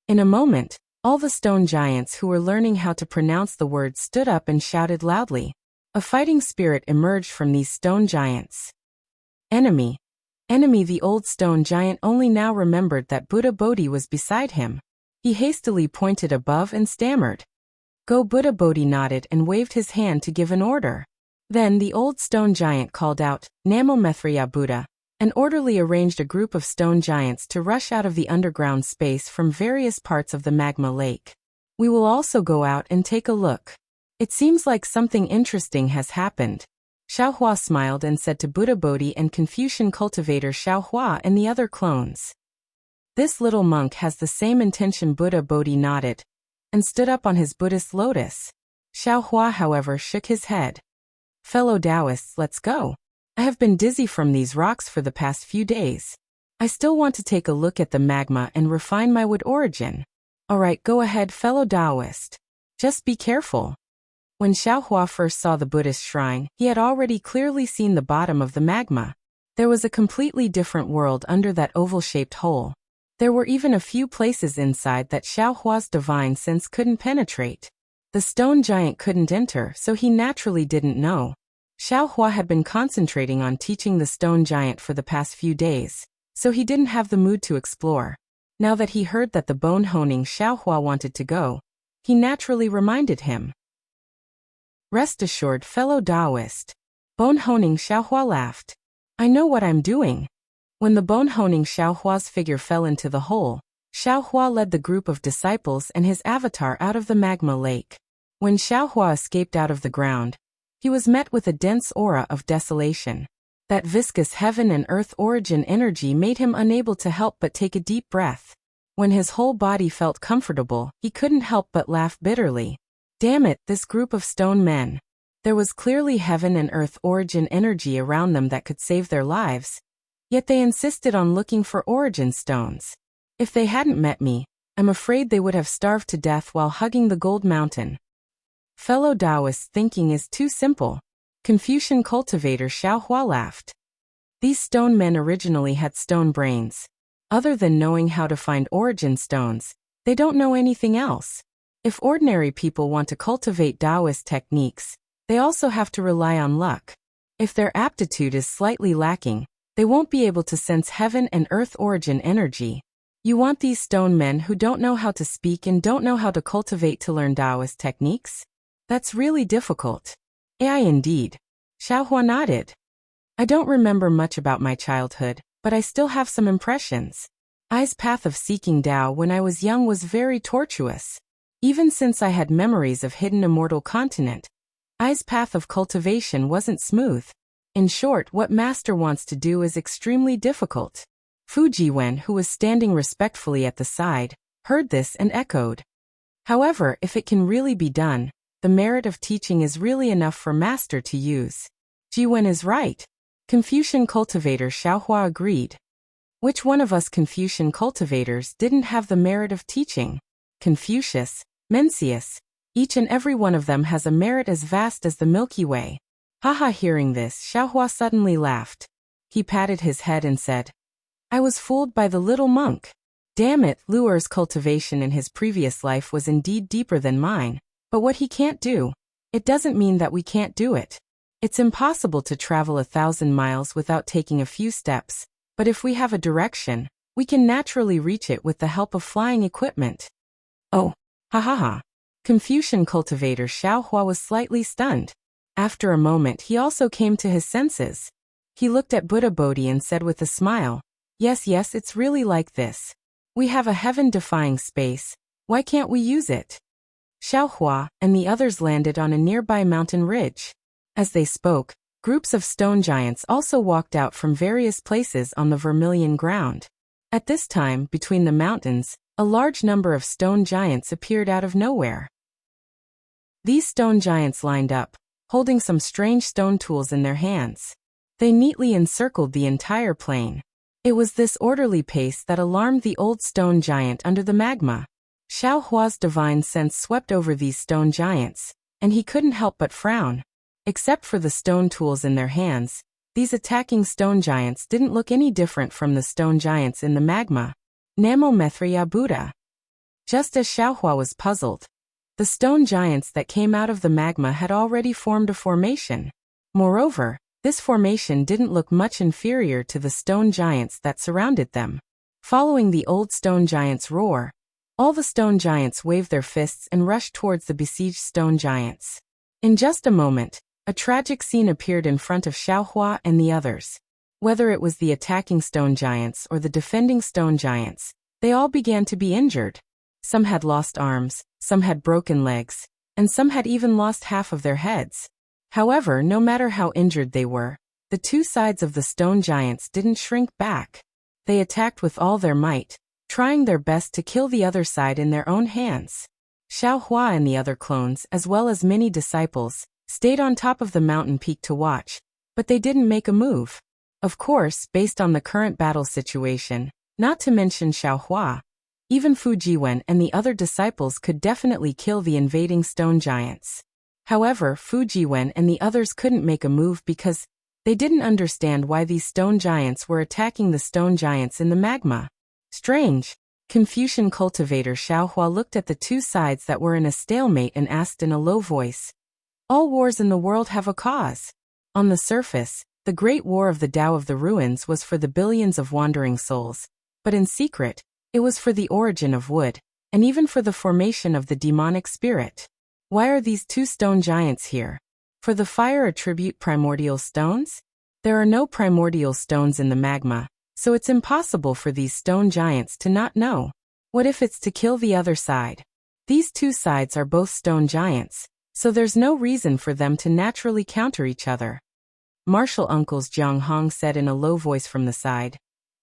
In a moment, all the stone giants who were learning how to pronounce the words stood up and shouted loudly. A fighting spirit emerged from these stone giants. Enemy. Enemy. The old stone giant only now remembered that Buddha Bodhi was beside him. He hastily pointed above and stammered, "Go." Buddha Bodhi nodded and waved his hand to give an order. Then the old stone giant called out, "Namo Mithriya Buddha," and orderly arranged a group of stone giants to rush out of the underground space from various parts of the magma lake. "We will also go out and take a look. It seems like something interesting has happened." Xiaohua smiled and said to Buddha Bodhi and Confucian cultivator Xiaohua and the other clones, "This little monk has the same intention." Buddha Bodhi nodded and stood up on his Buddhist lotus. Xiaohua, however, shook his head. "Fellow Taoists, let's go. I have been dizzy from these rocks for the past few days. I still want to take a look at the magma and refine my wood origin." "Alright, go ahead, fellow Taoist. Just be careful." When Xiaohua first saw the Buddhist shrine, he had already clearly seen the bottom of the magma. There was a completely different world under that oval-shaped hole. There were even a few places inside that Xiaohua's divine sense couldn't penetrate. The stone giant couldn't enter, so he naturally didn't know. Xiaohua had been concentrating on teaching the stone giant for the past few days, so he didn't have the mood to explore. Now that he heard that the bone honing Xiaohua wanted to go, he naturally reminded him. "Rest assured, fellow Taoist." Bone honing Xiaohua laughed. "I know what I'm doing." When the bone honing Xiaohua's figure fell into the hole, Xiaohua led the group of disciples and his avatar out of the magma lake. When Xiaohua escaped out of the ground, he was met with a dense aura of desolation. That viscous heaven and earth origin energy made him unable to help but take a deep breath. When his whole body felt comfortable, he couldn't help but laugh bitterly. Damn it, this group of stone men. There was clearly heaven and earth origin energy around them that could save their lives. Yet they insisted on looking for origin stones. If they hadn't met me, I'm afraid they would have starved to death while hugging the gold mountain. Fellow Taoists' thinking is too simple. Confucian cultivator Xiaohua laughed. These stone men originally had stone brains. Other than knowing how to find origin stones, they don't know anything else. If ordinary people want to cultivate Taoist techniques, they also have to rely on luck. If their aptitude is slightly lacking, they won't be able to sense heaven and earth origin energy. You want these stone men who don't know how to speak and don't know how to cultivate to learn Taoist techniques? That's really difficult. AI indeed. Xiaohua nodded. I don't remember much about my childhood, but I still have some impressions. I's path of seeking Tao when I was young was very tortuous. Even since I had memories of hidden immortal continent, I's path of cultivation wasn't smooth. In short, what master wants to do is extremely difficult. Fu Jiwen, who was standing respectfully at the side, heard this and echoed. However, if it can really be done, the merit of teaching is really enough for master to use. Jiwen is right. Confucian cultivator Xiaohua agreed. Which one of us Confucian cultivators didn't have the merit of teaching? Confucius, Mencius, each and every one of them has a merit as vast as the Milky Way. Haha, hearing this, Xiaohua suddenly laughed. He patted his head and said, I was fooled by the little monk. Damn it, Luer's cultivation in his previous life was indeed deeper than mine, but what he can't do, it doesn't mean that we can't do it. It's impossible to travel 1,000 miles without taking a few steps, but if we have a direction, we can naturally reach it with the help of flying equipment. Oh, ha ha ha. Confucian cultivator Xiaohua was slightly stunned. After a moment he also came to his senses. He looked at Buddha Bodhi and said with a smile, yes, it's really like this. We have a heaven-defying space, why can't we use it? Xiaohua and the others landed on a nearby mountain ridge. As they spoke, groups of stone giants also walked out from various places on the vermilion ground. At this time, between the mountains, a large number of stone giants appeared out of nowhere. These stone giants lined up, holding some strange stone tools in their hands. They neatly encircled the entire plain. It was this orderly pace that alarmed the old stone giant under the magma. Xiaohua's divine sense swept over these stone giants, and he couldn't help but frown. Except for the stone tools in their hands, these attacking stone giants didn't look any different from the stone giants in the magma. Namo Mithriya Buddha. Just as Xiaohua was puzzled, the stone giants that came out of the magma had already formed a formation. Moreover, this formation didn't look much inferior to the stone giants that surrounded them. Following the old stone giants' roar, all the stone giants waved their fists and rushed towards the besieged stone giants. In just a moment, a tragic scene appeared in front of Xiaohua and the others. Whether it was the attacking stone giants or the defending stone giants, they all began to be injured. Some had lost arms, some had broken legs, and some had even lost half of their heads. However, no matter how injured they were, the two sides of the stone giants didn't shrink back. They attacked with all their might, trying their best to kill the other side in their own hands. Xiaohua and the other clones, as well as many disciples, stayed on top of the mountain peak to watch, but they didn't make a move. Of course, based on the current battle situation, not to mention Xiaohua, even Fu Jiwen and the other disciples could definitely kill the invading stone giants. However, Fu Jiwen and the others couldn't make a move because they didn't understand why these stone giants were attacking the stone giants in the magma. Strange. Confucian cultivator Xiaohua looked at the two sides that were in a stalemate and asked in a low voice, all wars in the world have a cause. On the surface, the great war of the Tao of the Ruins was for the billions of wandering souls, but in secret, it was for the origin of wood, and even for the formation of the demonic spirit. Why are these two stone giants here? For the fire attribute primordial stones? There are no primordial stones in the magma, so it's impossible for these stone giants to not know. What if it's to kill the other side? These two sides are both stone giants, so there's no reason for them to naturally counter each other. Martial uncles Jiang Hong said in a low voice from the side.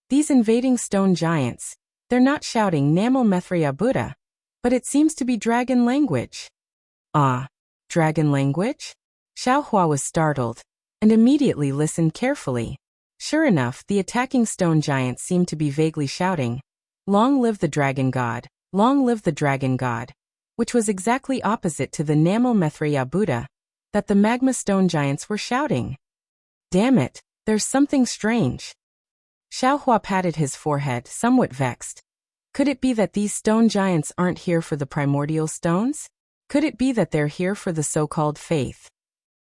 These invading stone giants, they're not shouting Namo Mithriya Buddha, but it seems to be dragon language. Ah, dragon language? Xiaohua was startled, and immediately listened carefully. Sure enough, the attacking stone giants seemed to be vaguely shouting, Long live the dragon god, long live the dragon god, which was exactly opposite to the Namo Mithriya Buddha that the magma stone giants were shouting. Damn it, there's something strange. Xiaohua patted his forehead, somewhat vexed. Could it be that these stone giants aren't here for the primordial stones? Could it be that they're here for the so-called faith?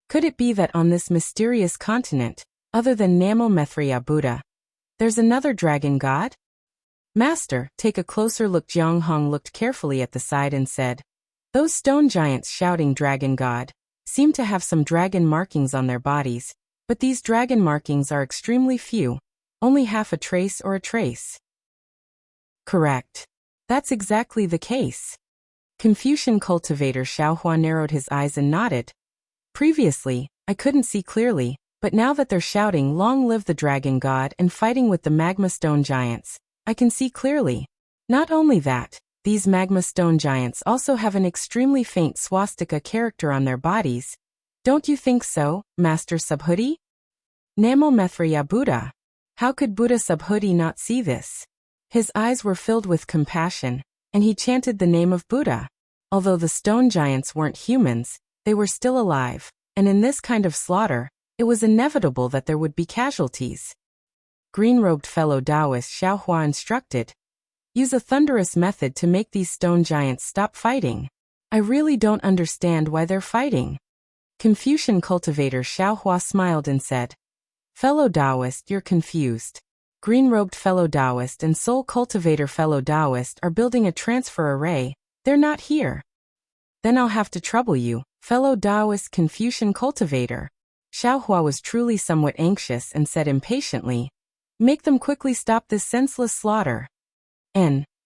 Could it be that on this mysterious continent, other than Namo Mithriya Buddha, there's another dragon god? Master, take a closer look. Jiang Hong looked carefully at the side and said, those stone giants shouting dragon god, seem to have some dragon markings on their bodies, but these dragon markings are extremely few, only half a trace or a trace. Correct. That's exactly the case. Confucian cultivator Xiaohua narrowed his eyes and nodded. Previously, I couldn't see clearly, but now that they're shouting "Long live the dragon god" and fighting with the magma stone giants, I can see clearly. Not only that, these magma stone giants also have an extremely faint swastika character on their bodies. Don't you think so, Master Subhoodie? Namo Methriya Buddha. How could Buddha Subhoodie not see this? His eyes were filled with compassion, and he chanted the name of Buddha. Although the stone giants weren't humans, they were still alive, and in this kind of slaughter, it was inevitable that there would be casualties. Green-robed fellow Taoist Xiaohua instructed, "Use a thunderous method to make these stone giants stop fighting. I really don't understand why they're fighting." Confucian cultivator Xiaohua smiled and said, "Fellow Taoist, you're confused. Green-robed fellow Taoist and soul cultivator fellow Taoist are building a transfer array. They're not here." "Then I'll have to trouble you, fellow Taoist Confucian cultivator." Xiaohua was truly somewhat anxious and said impatiently, "Make them quickly stop this senseless slaughter."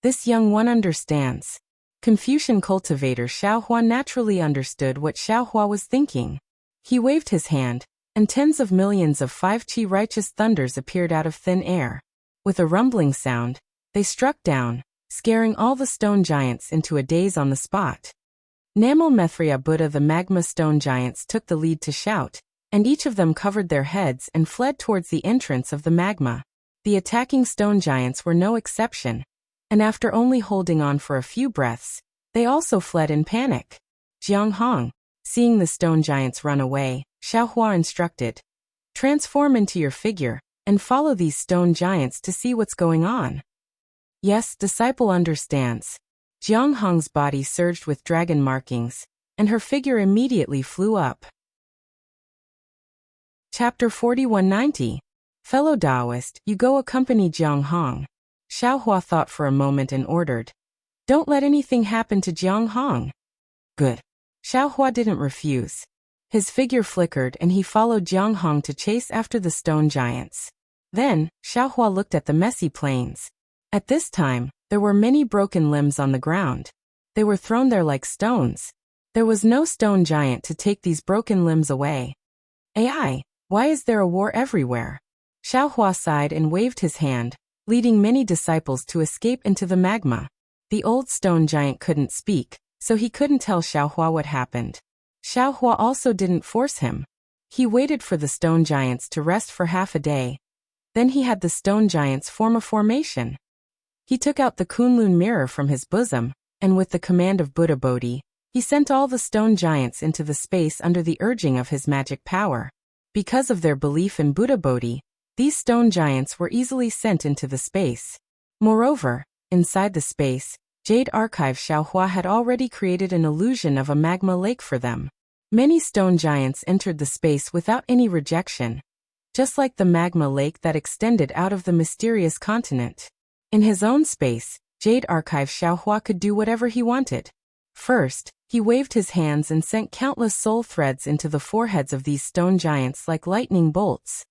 This young one understands. Confucian cultivator Xiaohua naturally understood what Xiaohua was thinking. He waved his hand, and tens of millions of 5-chi righteous thunders appeared out of thin air. With a rumbling sound, they struck down, scaring all the stone giants into a daze on the spot. Namo Methriya Buddha, the magma stone giants, took the lead to shout, and each of them covered their heads and fled towards the entrance of the magma. The attacking stone giants were no exception, and after only holding on for a few breaths, they also fled in panic. Jiang Hong, seeing the stone giants run away, Xiaohua instructed, "Transform into your figure, and follow these stone giants to see what's going on." Yes, disciple understands. Jiang Hong's body surged with dragon markings, and her figure immediately flew up. Chapter 4190. Fellow Taoist, you go accompany Jiang Hong. Xiaohua thought for a moment and ordered, "Don't let anything happen to Jiang Hong." Good. Xiaohua didn't refuse. His figure flickered and he followed Jiang Hong to chase after the stone giants. Then, Xiaohua looked at the messy plains. At this time, there were many broken limbs on the ground. They were thrown there like stones. There was no stone giant to take these broken limbs away. "Ai, why is there a war everywhere?" Xiaohua sighed and waved his hand, leading many disciples to escape into the magma. The old stone giant couldn't speak, so he couldn't tell Xiaohua what happened. Xiaohua also didn't force him. He waited for the stone giants to rest for half a day. Then he had the stone giants form a formation. He took out the Kunlun mirror from his bosom, and with the command of Buddha Bodhi, he sent all the stone giants into the space under the urging of his magic power. Because of their belief in Buddha Bodhi, these stone giants were easily sent into the space. Moreover, inside the space, Jade Archive Xiaohua had already created an illusion of a magma lake for them. Many stone giants entered the space without any rejection, just like the magma lake that extended out of the mysterious continent. In his own space, Jade Archive Xiaohua could do whatever he wanted. First, he waved his hands and sent countless soul threads into the foreheads of these stone giants like lightning bolts.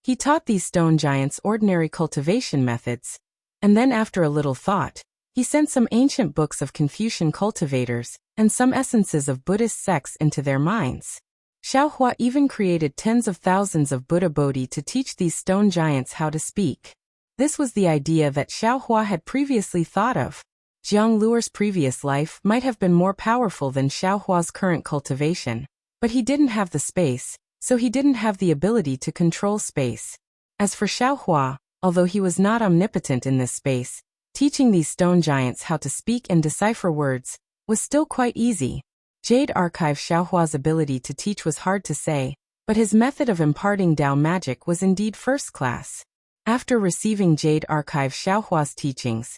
He taught these stone giants ordinary cultivation methods, and then after a little thought, he sent some ancient books of Confucian cultivators and some essences of Buddhist sects into their minds. Xiaohua even created tens of thousands of Buddha Bodhi to teach these stone giants how to speak. This was the idea that Xiaohua had previously thought of. Jiang Luer's previous life might have been more powerful than Xiaohua's current cultivation, but he didn't have the space, so he didn't have the ability to control space. As for Xiaohua, although he was not omnipotent in this space, teaching these stone giants how to speak and decipher words was still quite easy. Jade Archive Xiaohua's ability to teach was hard to say, but his method of imparting Tao magic was indeed first class. After receiving Jade Archive Xiaohua's teachings,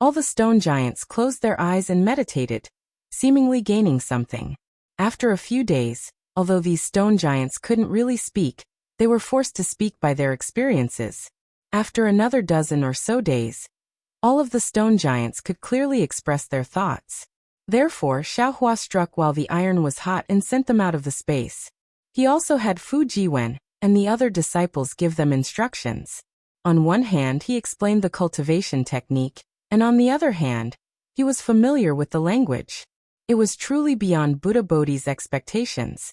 all the stone giants closed their eyes and meditated, seemingly gaining something. After a few days, although these stone giants couldn't really speak, they were forced to speak by their experiences. After another dozen or so days, all of the stone giants could clearly express their thoughts. Therefore, Xiaohua struck while the iron was hot and sent them out of the space. He also had Fu Jiwen and the other disciples give them instructions. On one hand, he explained the cultivation technique, and on the other hand, he was familiar with the language. It was truly beyond Buddha Bodhi's expectations.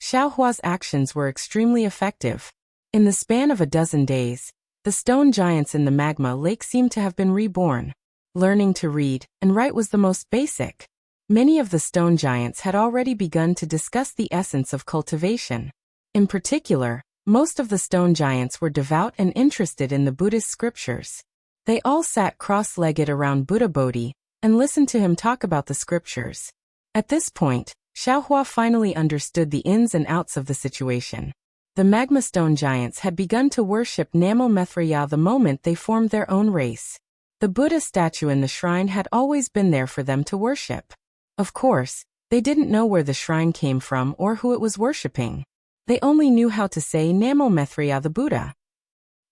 Xiaohua's actions were extremely effective. In the span of a dozen days, the stone giants in the magma lake seemed to have been reborn. Learning to read and write was the most basic. Many of the stone giants had already begun to discuss the essence of cultivation. In particular, most of the stone giants were devout and interested in the Buddhist scriptures. They all sat cross-legged around Buddha Bodhi and listened to him talk about the scriptures. At this point, Xiaohua finally understood the ins and outs of the situation. The magma stone giants had begun to worship Namo Maitreya the moment they formed their own race. The Buddha statue in the shrine had always been there for them to worship. Of course, they didn't know where the shrine came from or who it was worshipping. They only knew how to say Namo Maitreya the Buddha.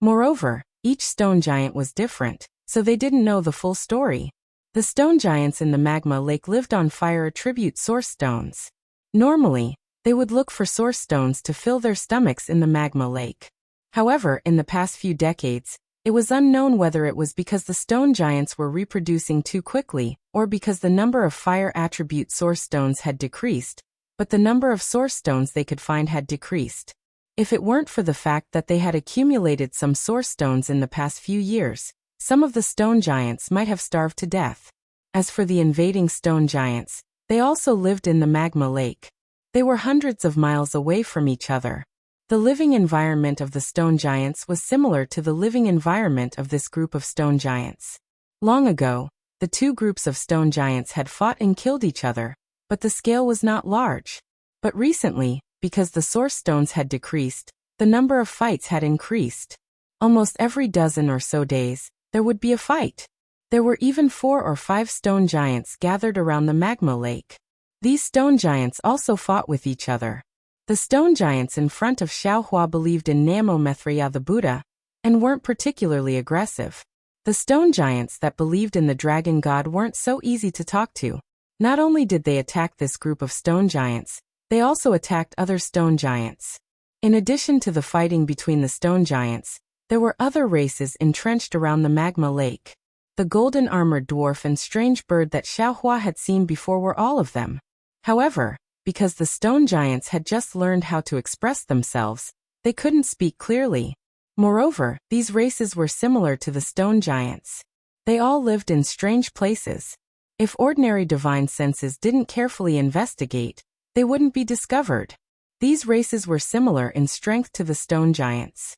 Moreover, each stone giant was different, so they didn't know the full story. The stone giants in the magma lake lived on fire attribute source stones. Normally, they would look for source stones to fill their stomachs in the magma lake. However, in the past few decades, it was unknown whether it was because the stone giants were reproducing too quickly, or because the number of fire attribute source stones had decreased, but the number of source stones they could find had decreased. If it weren't for the fact that they had accumulated some source stones in the past few years, some of the stone giants might have starved to death. As for the invading stone giants, they also lived in the magma lake. They were hundreds of miles away from each other. The living environment of the stone giants was similar to the living environment of this group of stone giants. Long ago, the two groups of stone giants had fought and killed each other, but the scale was not large. But recently, because the source stones had decreased, the number of fights had increased. Almost every dozen or so days, there would be a fight. There were even 4 or 5 stone giants gathered around the magma lake. These stone giants also fought with each other. The stone giants in front of Xiaohua believed in Namo Maitreya the Buddha, and weren't particularly aggressive. The stone giants that believed in the dragon god weren't so easy to talk to. Not only did they attack this group of stone giants, they also attacked other stone giants. In addition to the fighting between the stone giants, there were other races entrenched around the magma lake. The golden-armored dwarf and strange bird that Xiaohua had seen before were all of them. However, because the stone giants had just learned how to express themselves, they couldn't speak clearly. Moreover, these races were similar to the stone giants. They all lived in strange places. If ordinary divine senses didn't carefully investigate, they wouldn't be discovered. These races were similar in strength to the stone giants.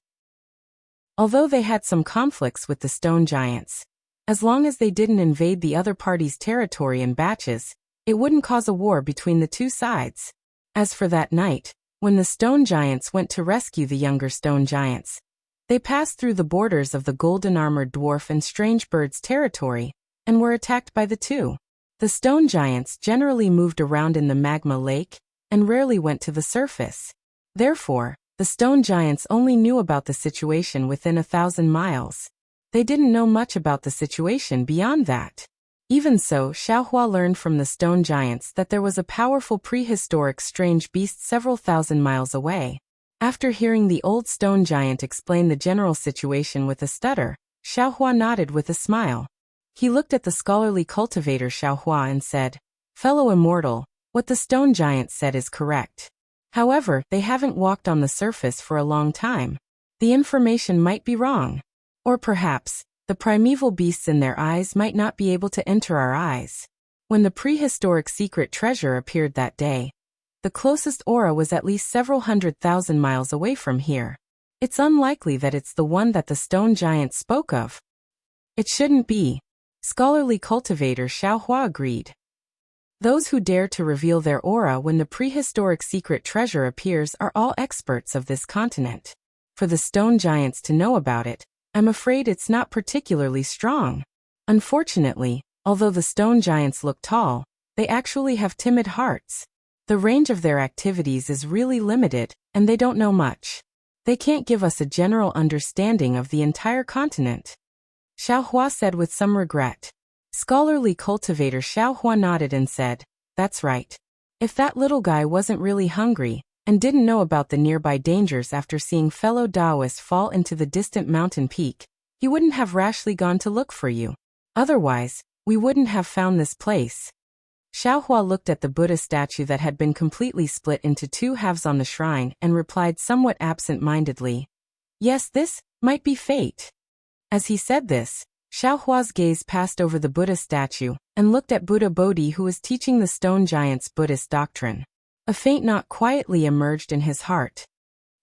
Although they had some conflicts with the stone giants, as long as they didn't invade the other party's territory in batches, it wouldn't cause a war between the two sides. As for that night, when the stone giants went to rescue the younger stone giants, they passed through the borders of the golden-armored dwarf and strange bird's territory, and were attacked by the two. The stone giants generally moved around in the magma lake, and rarely went to the surface. Therefore, the stone giants only knew about the situation within 1,000 miles. They didn't know much about the situation beyond that. Even so, Xiaohua learned from the stone giants that there was a powerful prehistoric strange beast several thousand miles away. After hearing the old stone giant explain the general situation with a stutter, Xiaohua nodded with a smile. He looked at the scholarly cultivator Xiaohua and said, "Fellow immortal, what the stone giant said is correct. However, they haven't walked on the surface for a long time. The information might be wrong. Or perhaps, the primeval beasts in their eyes might not be able to enter our eyes." When the prehistoric secret treasure appeared that day, the closest aura was at least several 100,000 miles away from here. It's unlikely that it's the one that the stone giant spoke of. It shouldn't be. Scholarly cultivator Xiaohua agreed. Those who dare to reveal their aura when the prehistoric secret treasure appears are all experts of this continent. For the stone giants to know about it, I'm afraid it's not particularly strong. Unfortunately, although the stone giants look tall, they actually have timid hearts. The range of their activities is really limited, and they don't know much. They can't give us a general understanding of the entire continent. Xiaohua said with some regret. Scholarly cultivator Xiaohua nodded and said, "That's right. If that little guy wasn't really hungry, and didn't know about the nearby dangers after seeing fellow Taoists fall into the distant mountain peak, he wouldn't have rashly gone to look for you. Otherwise, we wouldn't have found this place." Xiaohua looked at the Buddha statue that had been completely split into two halves on the shrine and replied somewhat absent-mindedly, "Yes, this might be fate." As he said this, Xiaohua's gaze passed over the Buddha statue and looked at Buddha Bodhi, who was teaching the stone giants Buddhist doctrine. A faint knot quietly emerged in his heart.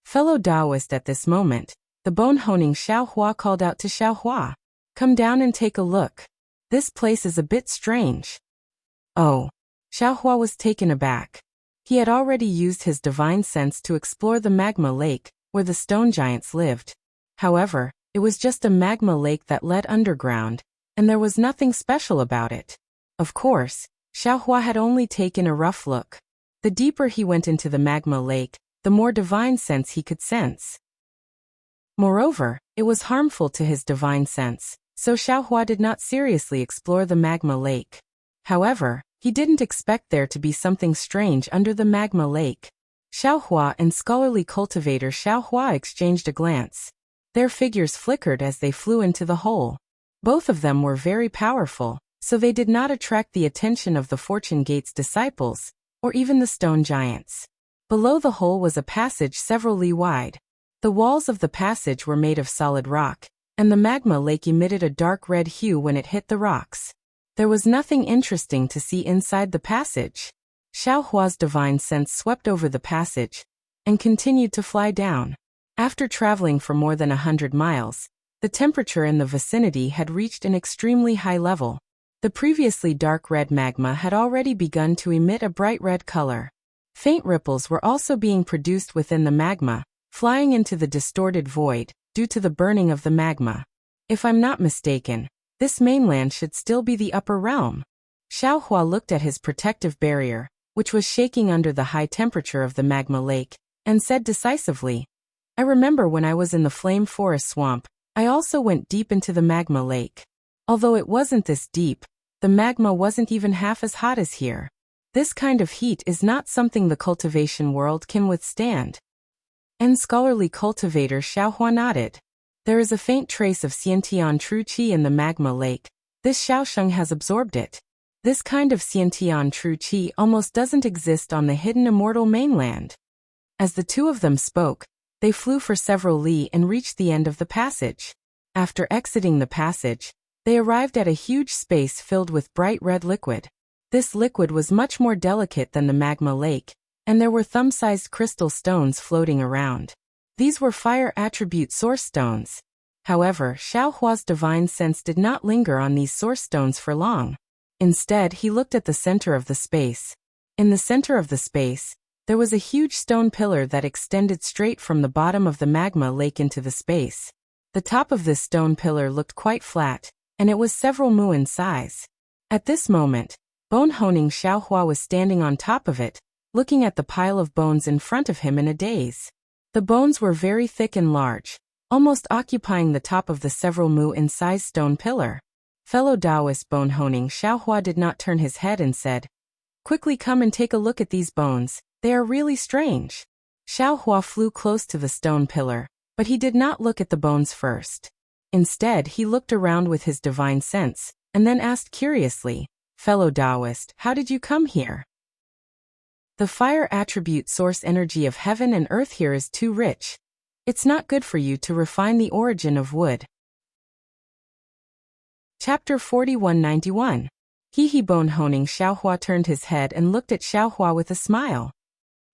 Fellow Taoist, at this moment, the bone-honing Xiaohua called out to Xiaohua, "Come down and take a look. This place is a bit strange." Oh. Xiaohua was taken aback. He had already used his divine sense to explore the magma lake, where the stone giants lived. However, it was just a magma lake that led underground, and there was nothing special about it. Of course, Xiaohua had only taken a rough look. The deeper he went into the magma lake, the more divine sense he could sense. Moreover, it was harmful to his divine sense, so Xiaohua did not seriously explore the magma lake. However, he didn't expect there to be something strange under the magma lake. Xiaohua and scholarly cultivator Xiaohua exchanged a glance. Their figures flickered as they flew into the hole. Both of them were very powerful, so they did not attract the attention of the Fortune Gate's disciples, or even the stone giants. Below the hole was a passage several li wide. The walls of the passage were made of solid rock, and the magma lake emitted a dark red hue when it hit the rocks. There was nothing interesting to see inside the passage. Xiaohua's divine sense swept over the passage and continued to fly down. After traveling for more than 100 miles, the temperature in the vicinity had reached an extremely high level. The previously dark red magma had already begun to emit a bright red color. Faint ripples were also being produced within the magma, flying into the distorted void due to the burning of the magma. If I'm not mistaken, this mainland should still be the upper realm. Xiaohua looked at his protective barrier, which was shaking under the high temperature of the magma lake, and said decisively, "I remember when I was in the Flame Forest Swamp, I also went deep into the magma lake. Although it wasn't this deep, the magma wasn't even half as hot as here. This kind of heat is not something the cultivation world can withstand." And scholarly cultivator Xiaohua nodded. "There is a faint trace of Xiantian true qi in the magma lake. This Xiaosheng has absorbed it. This kind of Xiantian true qi almost doesn't exist on the hidden immortal mainland." As the two of them spoke, they flew for several li and reached the end of the passage. After exiting the passage, they arrived at a huge space filled with bright red liquid. This liquid was much more delicate than the magma lake, and there were thumb-sized crystal stones floating around. These were fire attribute source stones. However, Xiaohua's divine sense did not linger on these source stones for long. Instead, he looked at the center of the space. In the center of the space, there was a huge stone pillar that extended straight from the bottom of the magma lake into the space. The top of this stone pillar looked quite flat, and it was several mu in size. At this moment, bone-honing Xiaohua was standing on top of it, looking at the pile of bones in front of him in a daze. The bones were very thick and large, almost occupying the top of the several mu in size stone pillar. Fellow Taoist bone-honing Xiaohua did not turn his head and said, "Quickly come and take a look at these bones, they are really strange." Xiaohua flew close to the stone pillar, but he did not look at the bones first. Instead, he looked around with his divine sense, and then asked curiously, "Fellow Taoist, how did you come here?" "The fire attribute source energy of heaven and earth here is too rich. It's not good for you to refine the origin of wood." Chapter 4191. He bone-honing Xiaohua turned his head and looked at Xiaohua with a smile.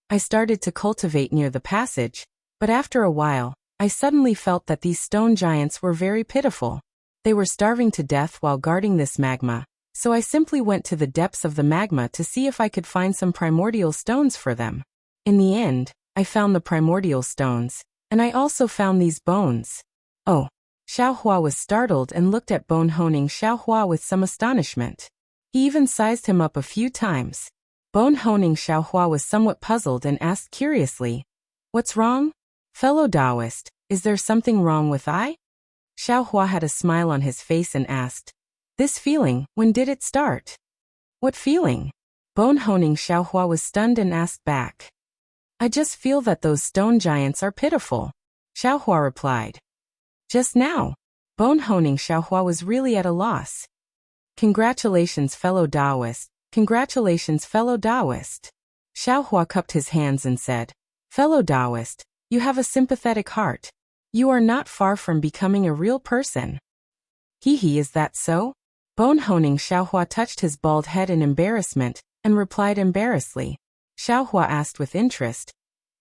"I started to cultivate near the passage, but after a while, I suddenly felt that these stone giants were very pitiful. They were starving to death while guarding this magma, so I simply went to the depths of the magma to see if I could find some primordial stones for them. In the end, I found the primordial stones, and I also found these bones." "Oh." Xiaohua was startled and looked at bone-honing Xiaohua with some astonishment. He even sized him up a few times. Bone-honing Xiaohua was somewhat puzzled and asked curiously, "What's wrong? Fellow Taoist, is there something wrong with I?" Xiaohua had a smile on his face and asked, This feeling, when did it start? What feeling? Bone honing Xiaohua was stunned and asked back. I just feel that those stone giants are pitiful, Xiaohua replied. Just now. Bone honing Xiaohua was really at a loss. Congratulations, fellow Taoist. Congratulations, fellow Taoist. Xiaohua cupped his hands and said, Fellow Taoist, you have a sympathetic heart. You are not far from becoming a real person. Hee, is that so? Bone honing Xiaohua touched his bald head in embarrassment and replied embarrassedly. Xiaohua asked with interest,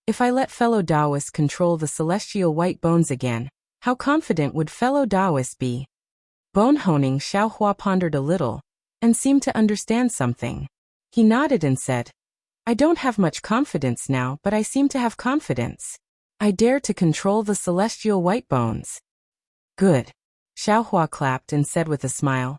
if I let fellow Taoists control the celestial white bones again, how confident would fellow Taoists be? Bone honing Xiaohua pondered a little and seemed to understand something. He nodded and said, I don't have much confidence now, but I seem to have confidence. I dare to control the celestial white bones. Good. Xiaohua clapped and said with a smile,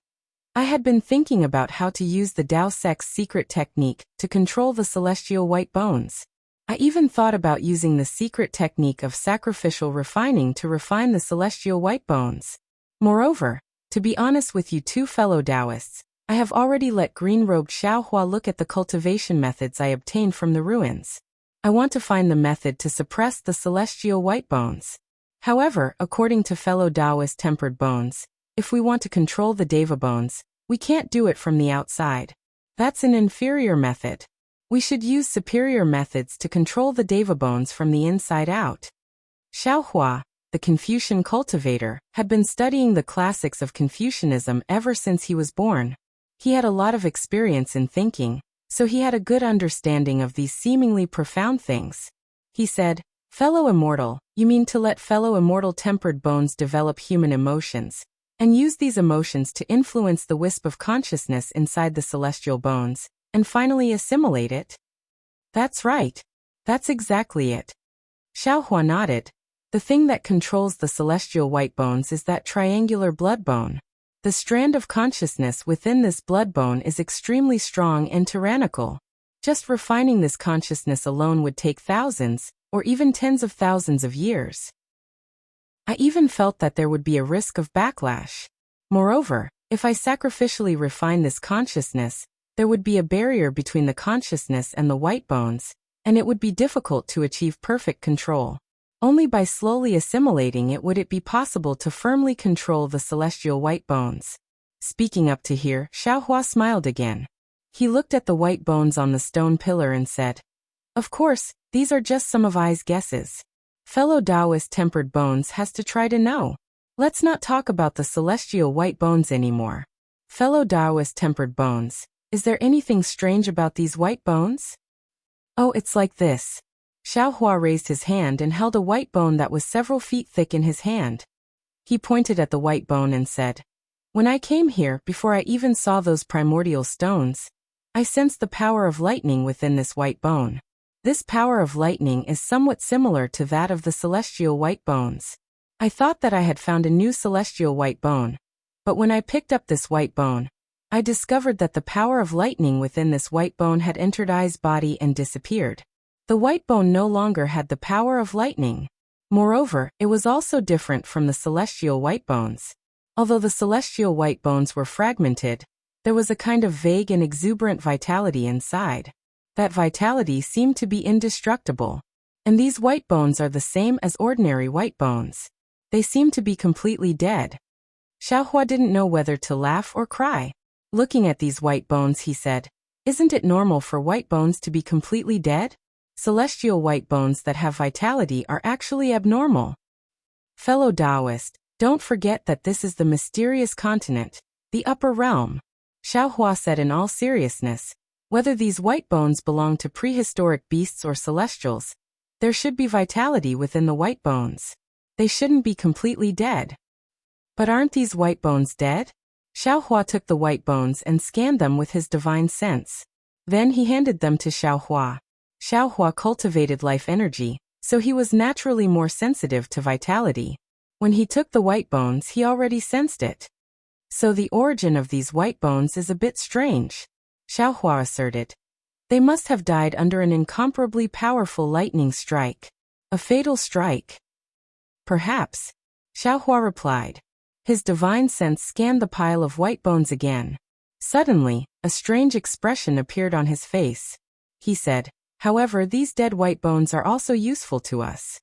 I had been thinking about how to use the Tao sect's secret technique to control the celestial white bones. I even thought about using the secret technique of sacrificial refining to refine the celestial white bones. Moreover, to be honest with you two fellow Taoists, I have already let green-robed Xiaohua look at the cultivation methods I obtained from the ruins. I want to find the method to suppress the celestial white bones. However, according to fellow Taoist tempered bones, if we want to control the Deva bones, we can't do it from the outside. That's an inferior method. We should use superior methods to control the Deva bones from the inside out. Xiaohua, the Confucian cultivator, had been studying the classics of Confucianism ever since he was born. He had a lot of experience in thinking, so he had a good understanding of these seemingly profound things. He said, Fellow immortal, you mean to let fellow immortal tempered bones develop human emotions, and use these emotions to influence the wisp of consciousness inside the celestial bones, and finally assimilate it? That's right. That's exactly it. Xiaohua nodded. The thing that controls the celestial white bones is that triangular blood bone. The strand of consciousness within this blood bone is extremely strong and tyrannical. Just refining this consciousness alone would take thousands, or even tens of thousands of years. I even felt that there would be a risk of backlash. Moreover, if I sacrificially refine this consciousness, there would be a barrier between the consciousness and the white bones, and it would be difficult to achieve perfect control. Only by slowly assimilating it would it be possible to firmly control the celestial white bones. Speaking up to here, Xiaohua smiled again. He looked at the white bones on the stone pillar and said, Of course, these are just some of I's guesses. Fellow Taoist tempered bones has to try to know. Let's not talk about the celestial white bones anymore. Fellow Taoist tempered bones, is there anything strange about these white bones? Oh, it's like this. Xiaohua raised his hand and held a white bone that was several feet thick in his hand. He pointed at the white bone and said, When I came here, before I even saw those primordial stones, I sensed the power of lightning within this white bone. This power of lightning is somewhat similar to that of the celestial white bones. I thought that I had found a new celestial white bone, but when I picked up this white bone, I discovered that the power of lightning within this white bone had entered I's body and disappeared. The white bone no longer had the power of lightning. Moreover, it was also different from the celestial white bones. Although the celestial white bones were fragmented, there was a kind of vague and exuberant vitality inside. That vitality seemed to be indestructible. And these white bones are the same as ordinary white bones. They seem to be completely dead. Xiaohua didn't know whether to laugh or cry. Looking at these white bones, he said, Isn't it normal for white bones to be completely dead? Celestial white bones that have vitality are actually abnormal. Fellow Taoist, don't forget that this is the mysterious continent, the upper realm. Xiaohua said in all seriousness, whether these white bones belong to prehistoric beasts or celestials, there should be vitality within the white bones. They shouldn't be completely dead. But aren't these white bones dead? Xiaohua took the white bones and scanned them with his divine sense. Then he handed them to Xiaohua. Xiaohua cultivated life energy, so he was naturally more sensitive to vitality. When he took the white bones, he already sensed it. So the origin of these white bones is a bit strange, Xiaohua asserted. They must have died under an incomparably powerful lightning strike. A fatal strike. Perhaps, Xiaohua replied. His divine sense scanned the pile of white bones again. Suddenly, a strange expression appeared on his face. He said, "However, these dead white bones are also useful to us."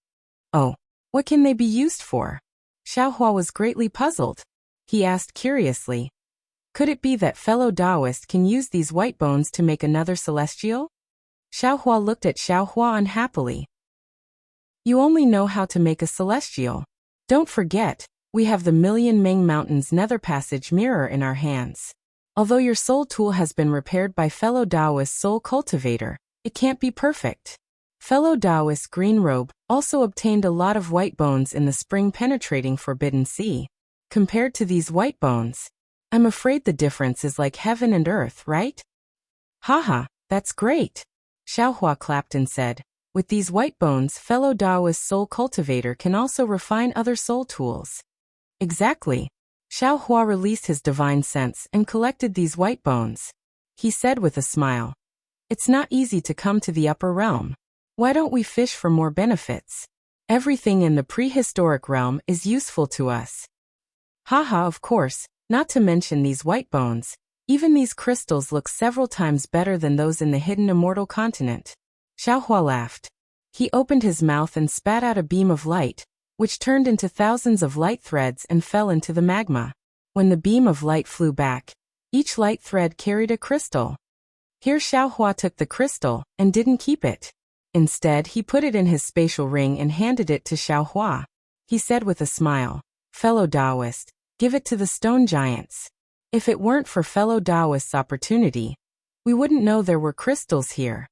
"Oh, what can they be used for?" Xiaohua was greatly puzzled. He asked curiously, "Could it be that fellow Taoist can use these white bones to make another celestial?" Xiaohua looked at Xiaohua unhappily. "You only know how to make a celestial. Don't forget, we have the Million Ming Mountains Nether Passage mirror in our hands. Although your soul tool has been repaired by fellow Taoist soul cultivator, it can't be perfect." Fellow Taoist Green Robe also obtained a lot of white bones in the spring-penetrating Forbidden Sea. Compared to these white bones, I'm afraid the difference is like heaven and earth, right? Haha, that's great. Xiaohua clapped and said, "With these white bones, fellow Taoist soul cultivator can also refine other soul tools." Exactly. Xiaohua released his divine sense and collected these white bones. He said with a smile, "It's not easy to come to the upper realm. Why don't we fish for more benefits? Everything in the prehistoric realm is useful to us." Haha, of course, not to mention these white bones. Even these crystals look several times better than those in the hidden immortal continent. Xiaohua laughed. He opened his mouth and spat out a beam of light, which turned into thousands of light threads and fell into the magma. When the beam of light flew back, each light thread carried a crystal. Here Xiaohua took the crystal and didn't keep it. Instead, he put it in his spatial ring and handed it to Xiaohua. He said with a smile, "Fellow Taoist, give it to the stone giants. If it weren't for fellow Taoist's opportunity, we wouldn't know there were crystals here."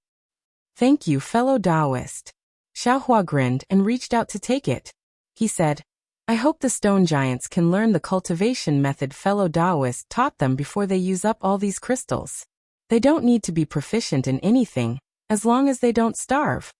"Thank you, fellow Taoist." Xiaohua grinned and reached out to take it. He said, "I hope the stone giants can learn the cultivation method fellow Taoist taught them before they use up all these crystals. They don't need to be proficient in anything, as long as they don't starve."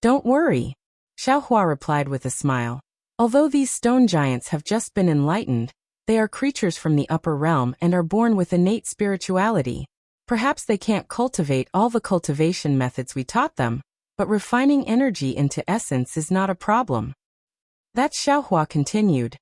"Don't worry," Xiaohua replied with a smile. "Although these stone giants have just been enlightened, they are creatures from the upper realm and are born with innate spirituality. Perhaps they can't cultivate all the cultivation methods we taught them, but refining energy into essence is not a problem." That Xiaohua continued.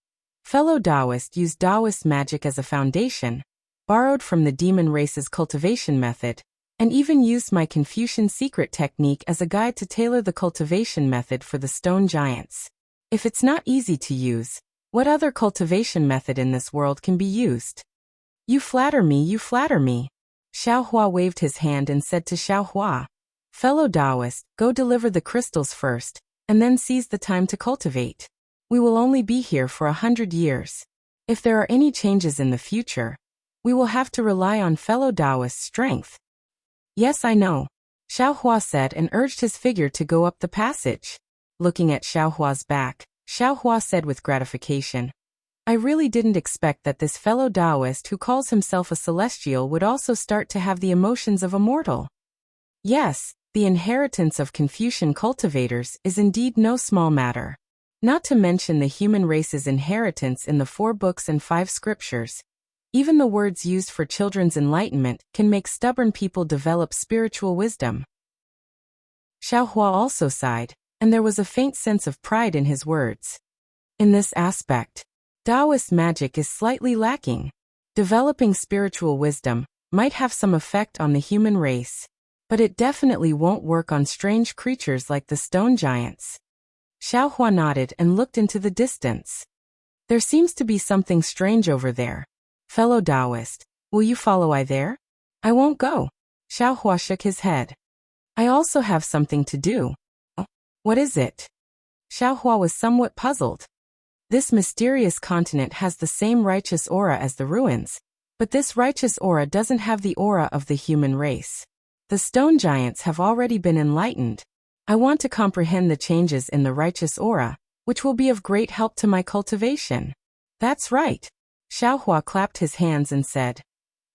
Fellow Taoist used Taoist magic as a foundation, borrowed from the demon race's cultivation method, and even used my Confucian secret technique as a guide to tailor the cultivation method for the stone giants. If it's not easy to use, what other cultivation method in this world can be used? You flatter me, you flatter me." Xiaohua waved his hand and said to Xiaohua, "Fellow Taoist, go deliver the crystals first, and then seize the time to cultivate. We will only be here for 100 years. If there are any changes in the future, we will have to rely on fellow Taoist's strength." "Yes, I know," Xiaohua said and urged his figure to go up the passage. Looking at Xiaohua's back, Xiaohua said with gratification, "I really didn't expect that this fellow Taoist who calls himself a celestial would also start to have the emotions of a mortal." Yes, the inheritance of Confucian cultivators is indeed no small matter. Not to mention the human race's inheritance in the 4 books and 5 scriptures. Even the words used for children's enlightenment can make stubborn people develop spiritual wisdom. Xiaohua also sighed, and there was a faint sense of pride in his words. In this aspect, Taoist magic is slightly lacking. Developing spiritual wisdom might have some effect on the human race, but it definitely won't work on strange creatures like the stone giants. Xiaohua nodded and looked into the distance. "There seems to be something strange over there. Fellow Taoist, will you follow I there?" "I won't go." Xiaohua shook his head. "I also have something to do." "Oh, what is it?" Xiaohua was somewhat puzzled. This mysterious continent has the same righteous aura as the ruins, but this righteous aura doesn't have the aura of the human race. The stone giants have already been enlightened. I want to comprehend the changes in the righteous aura, which will be of great help to my cultivation. "That's right." Xiaohua clapped his hands and said,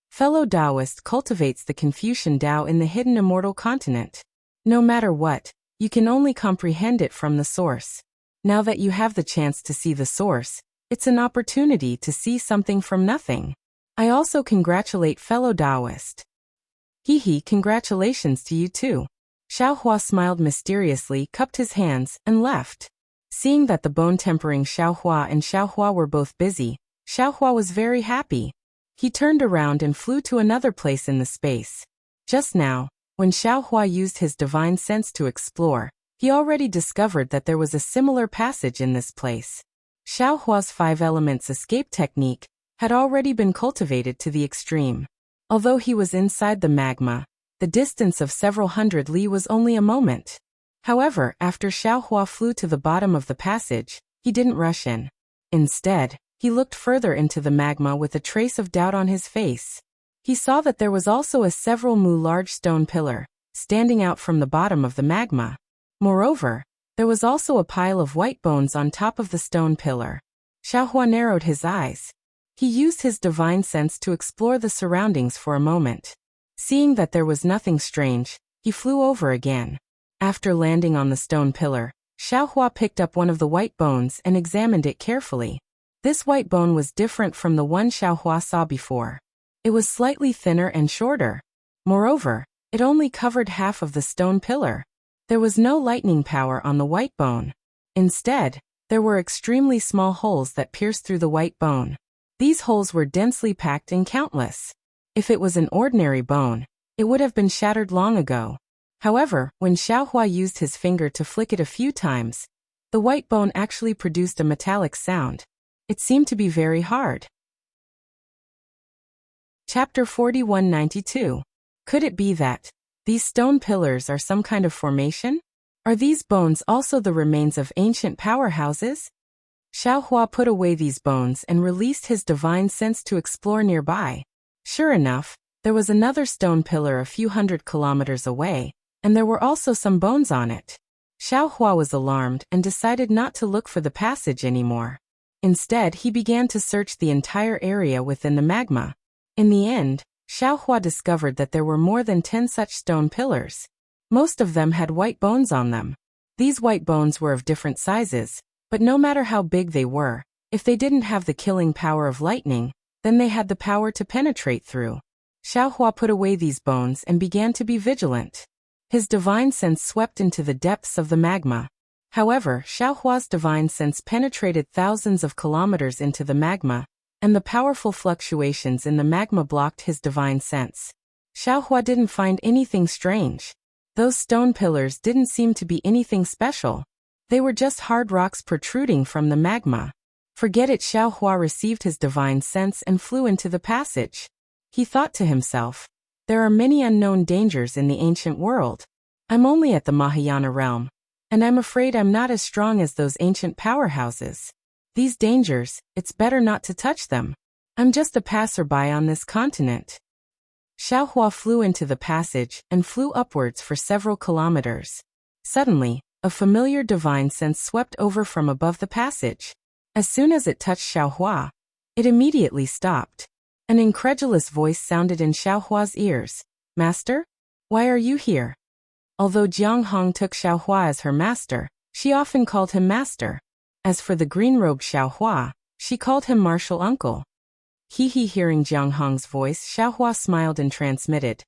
"Fellow Taoist cultivates the Confucian Tao in the hidden immortal continent. No matter what, you can only comprehend it from the source. Now that you have the chance to see the source, it's an opportunity to see something from nothing. I also congratulate fellow Taoist." "Hee, congratulations to you too." Xiaohua smiled mysteriously, cupped his hands, and left. Seeing that the bone-tempering Xiaohua and Xiaohua were both busy, Xiaohua was very happy. He turned around and flew to another place in the space. Just now, when Xiaohua used his divine sense to explore, he already discovered that there was a similar passage in this place. Xiaohua's 5 elements escape technique had already been cultivated to the extreme. Although he was inside the magma, the distance of several hundred li was only a moment. However, after Xiaohua flew to the bottom of the passage, he didn't rush in. Instead, he looked further into the magma with a trace of doubt on his face. He saw that there was also a several mu large stone pillar, standing out from the bottom of the magma. Moreover, there was also a pile of white bones on top of the stone pillar. Xiaohua narrowed his eyes. He used his divine sense to explore the surroundings for a moment. Seeing that there was nothing strange, he flew over again. After landing on the stone pillar, Xiaohua picked up one of the white bones and examined it carefully. This white bone was different from the one Xiaohua saw before. It was slightly thinner and shorter. Moreover, it only covered half of the stone pillar. There was no lightning power on the white bone. Instead, there were extremely small holes that pierced through the white bone. These holes were densely packed and countless. If it was an ordinary bone, it would have been shattered long ago. However, when Xiaohua used his finger to flick it a few times, the white bone actually produced a metallic sound. It seemed to be very hard. Chapter 4192. Could it be that these stone pillars are some kind of formation? Are these bones also the remains of ancient powerhouses? Xiaohua put away these bones and released his divine sense to explore nearby. Sure enough, there was another stone pillar a few hundred kilometers away, and there were also some bones on it. Xiaohua was alarmed and decided not to look for the passage anymore. Instead, he began to search the entire area within the magma. In the end, Xiaohua discovered that there were more than 10 such stone pillars. Most of them had white bones on them. These white bones were of different sizes, but no matter how big they were, if they didn't have the killing power of lightning, then they had the power to penetrate through. Xiaohua put away these bones and began to be vigilant. His divine sense swept into the depths of the magma. However, Xiaohua's divine sense penetrated thousands of kilometers into the magma, and the powerful fluctuations in the magma blocked his divine sense. Xiaohua didn't find anything strange. Those stone pillars didn't seem to be anything special. They were just hard rocks protruding from the magma. Forget it. Xiaohua received his divine sense and flew into the passage. He thought to himself, there are many unknown dangers in the ancient world. I'm only at the Mahayana realm, and I'm afraid I'm not as strong as those ancient powerhouses. These dangers, it's better not to touch them. I'm just a passerby on this continent. Xiaohua flew into the passage and flew upwards for several kilometers. Suddenly, a familiar divine sense swept over from above the passage. As soon as it touched Xiaohua, it immediately stopped. An incredulous voice sounded in Xiaohua's ears. Master? Why are you here? Although Jiang Hong took Xiaohua as her master, she often called him master. As for the green-robed Xiaohua, she called him martial uncle. Hearing Jiang Hong's voice, Xiaohua smiled and transmitted.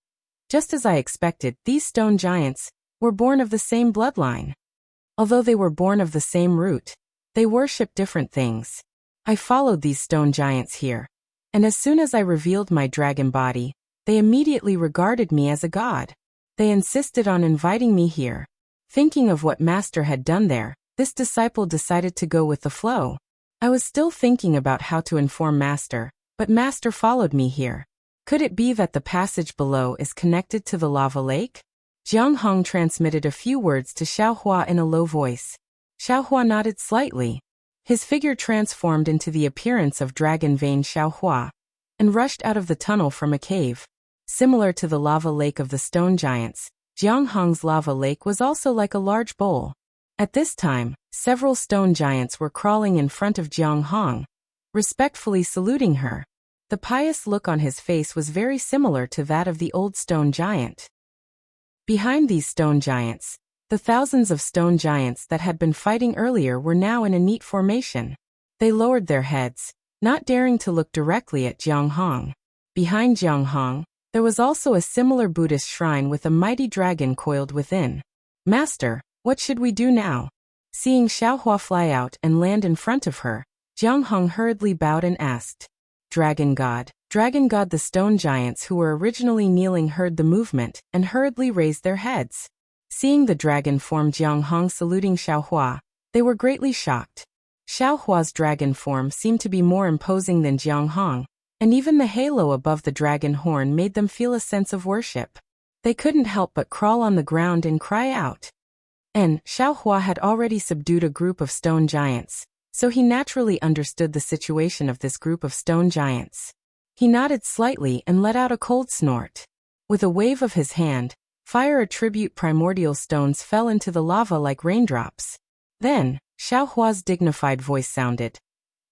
Just as I expected, these stone giants were born of the same bloodline. Although they were born of the same root, they worship different things. I followed these stone giants here, and as soon as I revealed my dragon body, they immediately regarded me as a god. They insisted on inviting me here. Thinking of what Master had done there, this disciple decided to go with the flow. I was still thinking about how to inform Master, but Master followed me here. Could it be that the passage below is connected to the lava lake? Jiang Hong transmitted a few words to Xiaohua in a low voice. Xiaohua nodded slightly. His figure transformed into the appearance of Dragon Vein Xiaohua, and rushed out of the tunnel from a cave. Similar to the lava lake of the stone giants, Jiang Hong's lava lake was also like a large bowl. At this time, several stone giants were crawling in front of Jiang Hong, respectfully saluting her. The pious look on his face was very similar to that of the old stone giant. Behind these stone giants, the thousands of stone giants that had been fighting earlier were now in a neat formation. They lowered their heads, not daring to look directly at Jiang Hong. Behind Jiang Hong, there was also a similar Buddhist shrine with a mighty dragon coiled within. Master, what should we do now? Seeing Xiaohua fly out and land in front of her, Jiang Hong hurriedly bowed and asked, Dragon God. Dragon God. The stone giants who were originally kneeling heard the movement and hurriedly raised their heads. Seeing the dragon form Jiang Hong saluting Xiaohua, they were greatly shocked. Xiaohua's dragon form seemed to be more imposing than Jiang Hong, and even the halo above the dragon horn made them feel a sense of worship. They couldn't help but crawl on the ground and cry out. And Xiaohua had already subdued a group of stone giants, so he naturally understood the situation of this group of stone giants. He nodded slightly and let out a cold snort. With a wave of his hand, fire attribute primordial stones fell into the lava like raindrops. Then, Xiaohua's dignified voice sounded.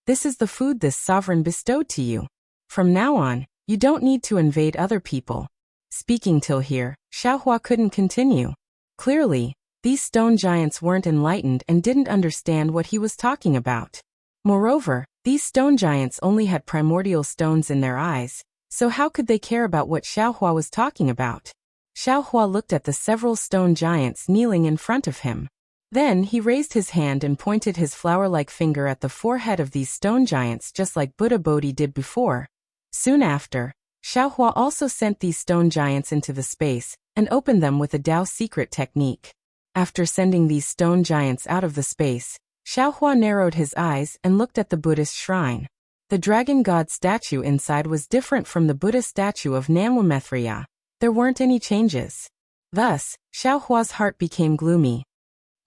This is the food this sovereign bestowed to you. From now on, you don't need to invade other people. Speaking till here, Xiaohua couldn't continue. Clearly, these stone giants weren't enlightened and didn't understand what he was talking about. Moreover, these stone giants only had primordial stones in their eyes, so how could they care about what Xiaohua was talking about? Xiaohua looked at the several stone giants kneeling in front of him. Then he raised his hand and pointed his flower-like finger at the forehead of these stone giants just like Buddha Bodhi did before. Soon after, Xiaohua also sent these stone giants into the space and opened them with a Dao secret technique. After sending these stone giants out of the space, Xiaohua narrowed his eyes and looked at the Buddhist shrine. The dragon god statue inside was different from the Buddha statue of Namwamethriya. There weren't any changes. Thus, Xiaohua's heart became gloomy.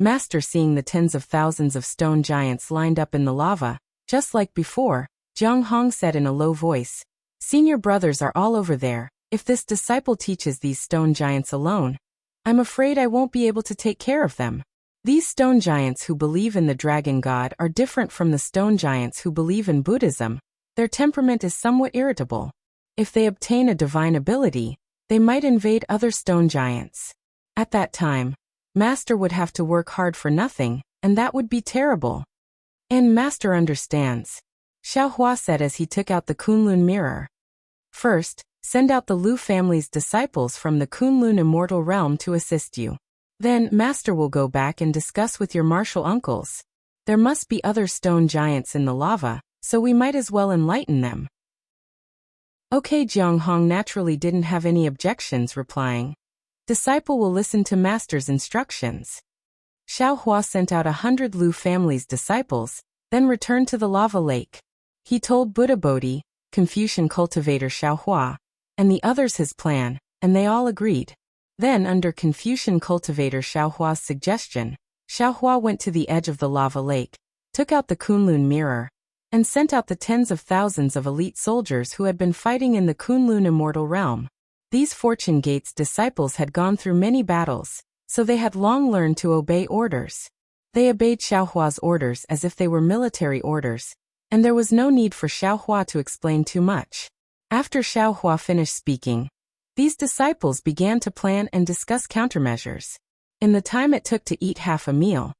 Master, seeing the tens of thousands of stone giants lined up in the lava, just like before, Jiang Hong said in a low voice, Senior brothers are all over there. If this disciple teaches these stone giants alone, I'm afraid I won't be able to take care of them. These stone giants who believe in the dragon god are different from the stone giants who believe in Buddhism. Their temperament is somewhat irritable. If they obtain a divine ability, they might invade other stone giants. At that time, Master would have to work hard for nothing, and that would be terrible. And Master understands, Xiaohua said as he took out the Kunlun mirror. First, send out the Lu family's disciples from the Kunlun immortal realm to assist you. Then Master will go back and discuss with your martial uncles. There must be other stone giants in the lava, so we might as well enlighten them. Okay, Jiang Hong naturally didn't have any objections, replying, Disciple will listen to Master's instructions. Xiaohua sent out 100 Lu family's disciples, then returned to the lava lake. He told Buddha Bodhi, Confucian cultivator Xiaohua, and the others his plan, and they all agreed. Then, under Confucian cultivator Xiaohua's suggestion, Xiaohua went to the edge of the lava lake, took out the Kunlun mirror, and sent out the tens of thousands of elite soldiers who had been fighting in the Kunlun immortal realm. These Fortune Gate's disciples had gone through many battles, so they had long learned to obey orders. They obeyed Xiaohua's orders as if they were military orders, and there was no need for Xiaohua to explain too much. After Xiaohua finished speaking, these disciples began to plan and discuss countermeasures. In the time it took to eat half a meal,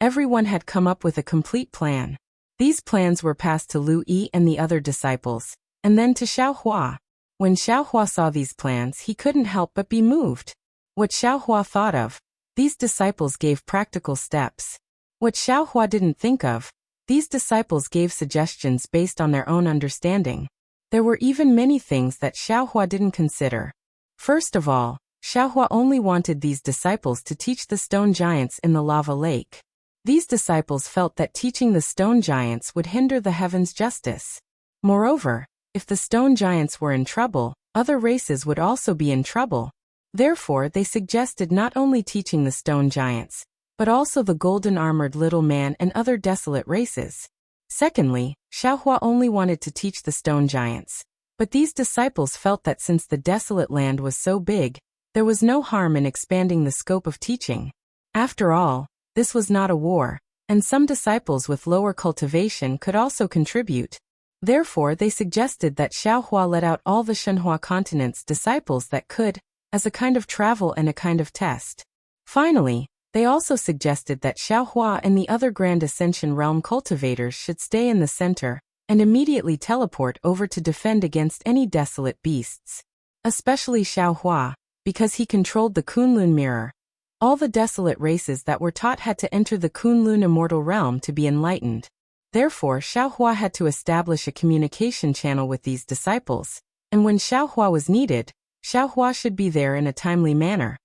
everyone had come up with a complete plan. These plans were passed to Lu Yi and the other disciples, and then to Xiaohua. When Xiaohua saw these plans, he couldn't help but be moved. What Xiaohua thought of, these disciples gave practical steps. What Xiaohua didn't think of, these disciples gave suggestions based on their own understanding. There were even many things that Xiaohua didn't consider. First of all, Xiaohua only wanted these disciples to teach the stone giants in the lava lake. These disciples felt that teaching the stone giants would hinder the heavens' justice. Moreover, if the stone giants were in trouble, other races would also be in trouble. Therefore, they suggested not only teaching the stone giants, but also the golden-armored little man and other desolate races. Secondly, Xiaohua only wanted to teach the stone giants. But these disciples felt that since the desolate land was so big, there was no harm in expanding the scope of teaching. After all, this was not a war, and some disciples with lower cultivation could also contribute. Therefore, they suggested that Xiaohua let out all the Shenhua continent's disciples that could, as a kind of travel and a kind of test. Finally, they also suggested that Xiaohua and the other Grand Ascension Realm cultivators should stay in the center and immediately teleport over to defend against any desolate beasts. Especially Xiaohua, because he controlled the Kunlun mirror. All the desolate races that were taught had to enter the Kunlun immortal realm to be enlightened. Therefore, Xiaohua had to establish a communication channel with these disciples, and when Xiaohua was needed, Xiaohua should be there in a timely manner.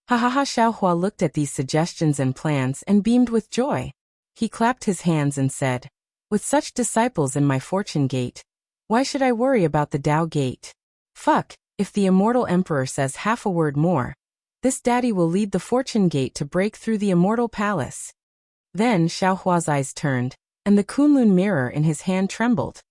Xiaohua looked at these suggestions and plans and beamed with joy. He clapped his hands and said, "With such disciples in my fortune gate, why should I worry about the Tao gate? Fuck, if the immortal emperor says half a word more, this daddy will lead the fortune gate to break through the immortal palace." Then Xiaohua's eyes turned, and the Kunlun mirror in his hand trembled.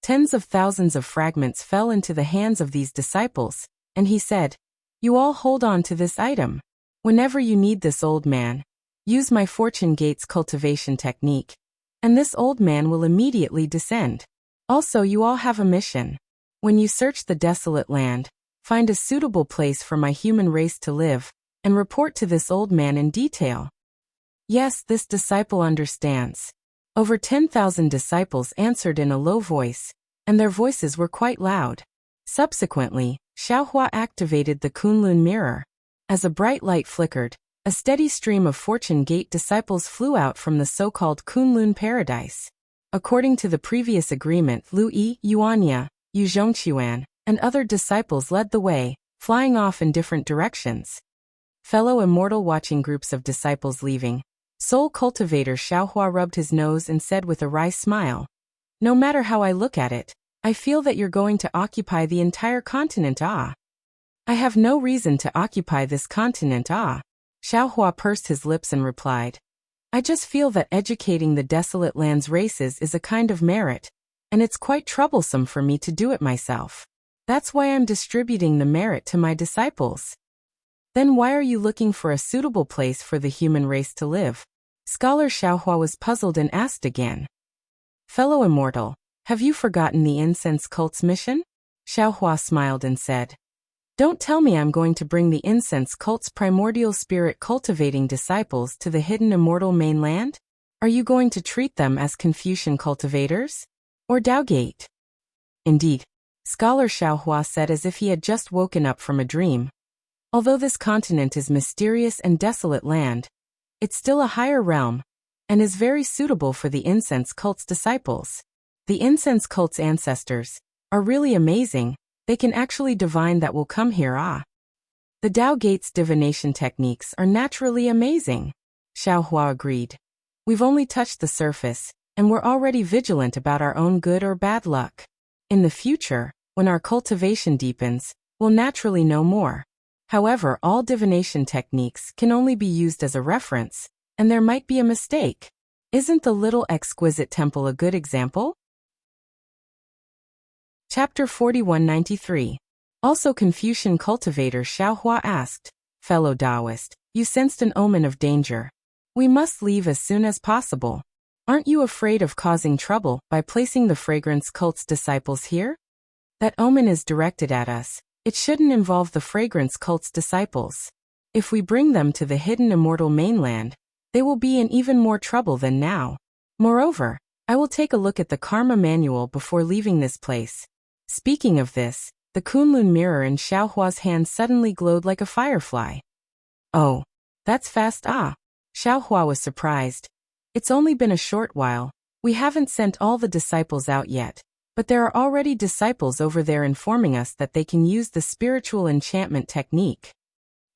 Tens of thousands of fragments fell into the hands of these disciples, and he said, "You all hold on to this item. Whenever you need this old man, use my fortune gate's cultivation technique, and this old man will immediately descend. Also, you all have a mission. When you search the desolate land, find a suitable place for my human race to live, and report to this old man in detail." Yes, this disciple understands. Over 10,000 disciples answered in a low voice, and their voices were quite loud. Subsequently, Xiaohua activated the Kunlun mirror. As a bright light flickered, a steady stream of fortune gate disciples flew out from the so-called Kunlun paradise. According to the previous agreement, Lu Yi, Yuanya, Yu Zhongquan, and other disciples led the way, flying off in different directions. Fellow immortal watching groups of disciples leaving, Soul Cultivator Xiaohua rubbed his nose and said with a wry smile, "No matter how I look at it, I feel that you're going to occupy the entire continent. I have no reason to occupy this continent. Xiaohua pursed his lips and replied, "I just feel that educating the desolate lands races is a kind of merit, and it's quite troublesome for me to do it myself. That's why I'm distributing the merit to my disciples." "Then why are you looking for a suitable place for the human race to live?" Scholar Xiaohua was puzzled and asked again. "Fellow immortal, have you forgotten the incense cult's mission?" Xiaohua smiled and said, "Don't tell me I'm going to bring the incense cult's primordial spirit cultivating disciples to the hidden immortal mainland? Are you going to treat them as Confucian cultivators? Or Daogate?" "Indeed," Scholar Xiaohua said as if he had just woken up from a dream. "Although this continent is mysterious and desolate land, it's still a higher realm, and is very suitable for the incense cult's disciples. The incense cult's ancestors are really amazing. They can actually divine that will come here. The Tao Gate's divination techniques are naturally amazing," Xiaohua agreed. "We've only touched the surface, and we're already vigilant about our own good or bad luck. In the future, when our cultivation deepens, we'll naturally know more. However, all divination techniques can only be used as a reference, and there might be a mistake. Isn't the little exquisite temple a good example?" Chapter 4193. Also Confucian Cultivator Xiaohua asked, "Fellow Taoist, you sensed an omen of danger. We must leave as soon as possible. Aren't you afraid of causing trouble by placing the fragrance cult's disciples here? That omen is directed at us. It shouldn't involve the fragrance cult's disciples. If we bring them to the hidden immortal mainland, they will be in even more trouble than now. Moreover, I will take a look at the karma manual before leaving this place." Speaking of this, the Kunlun mirror in Xiaohua's hand suddenly glowed like a firefly. "Oh, that's fast. Xiaohua was surprised. "It's only been a short while. We haven't sent all the disciples out yet, but there are already disciples over there informing us that they can use the spiritual enchantment technique."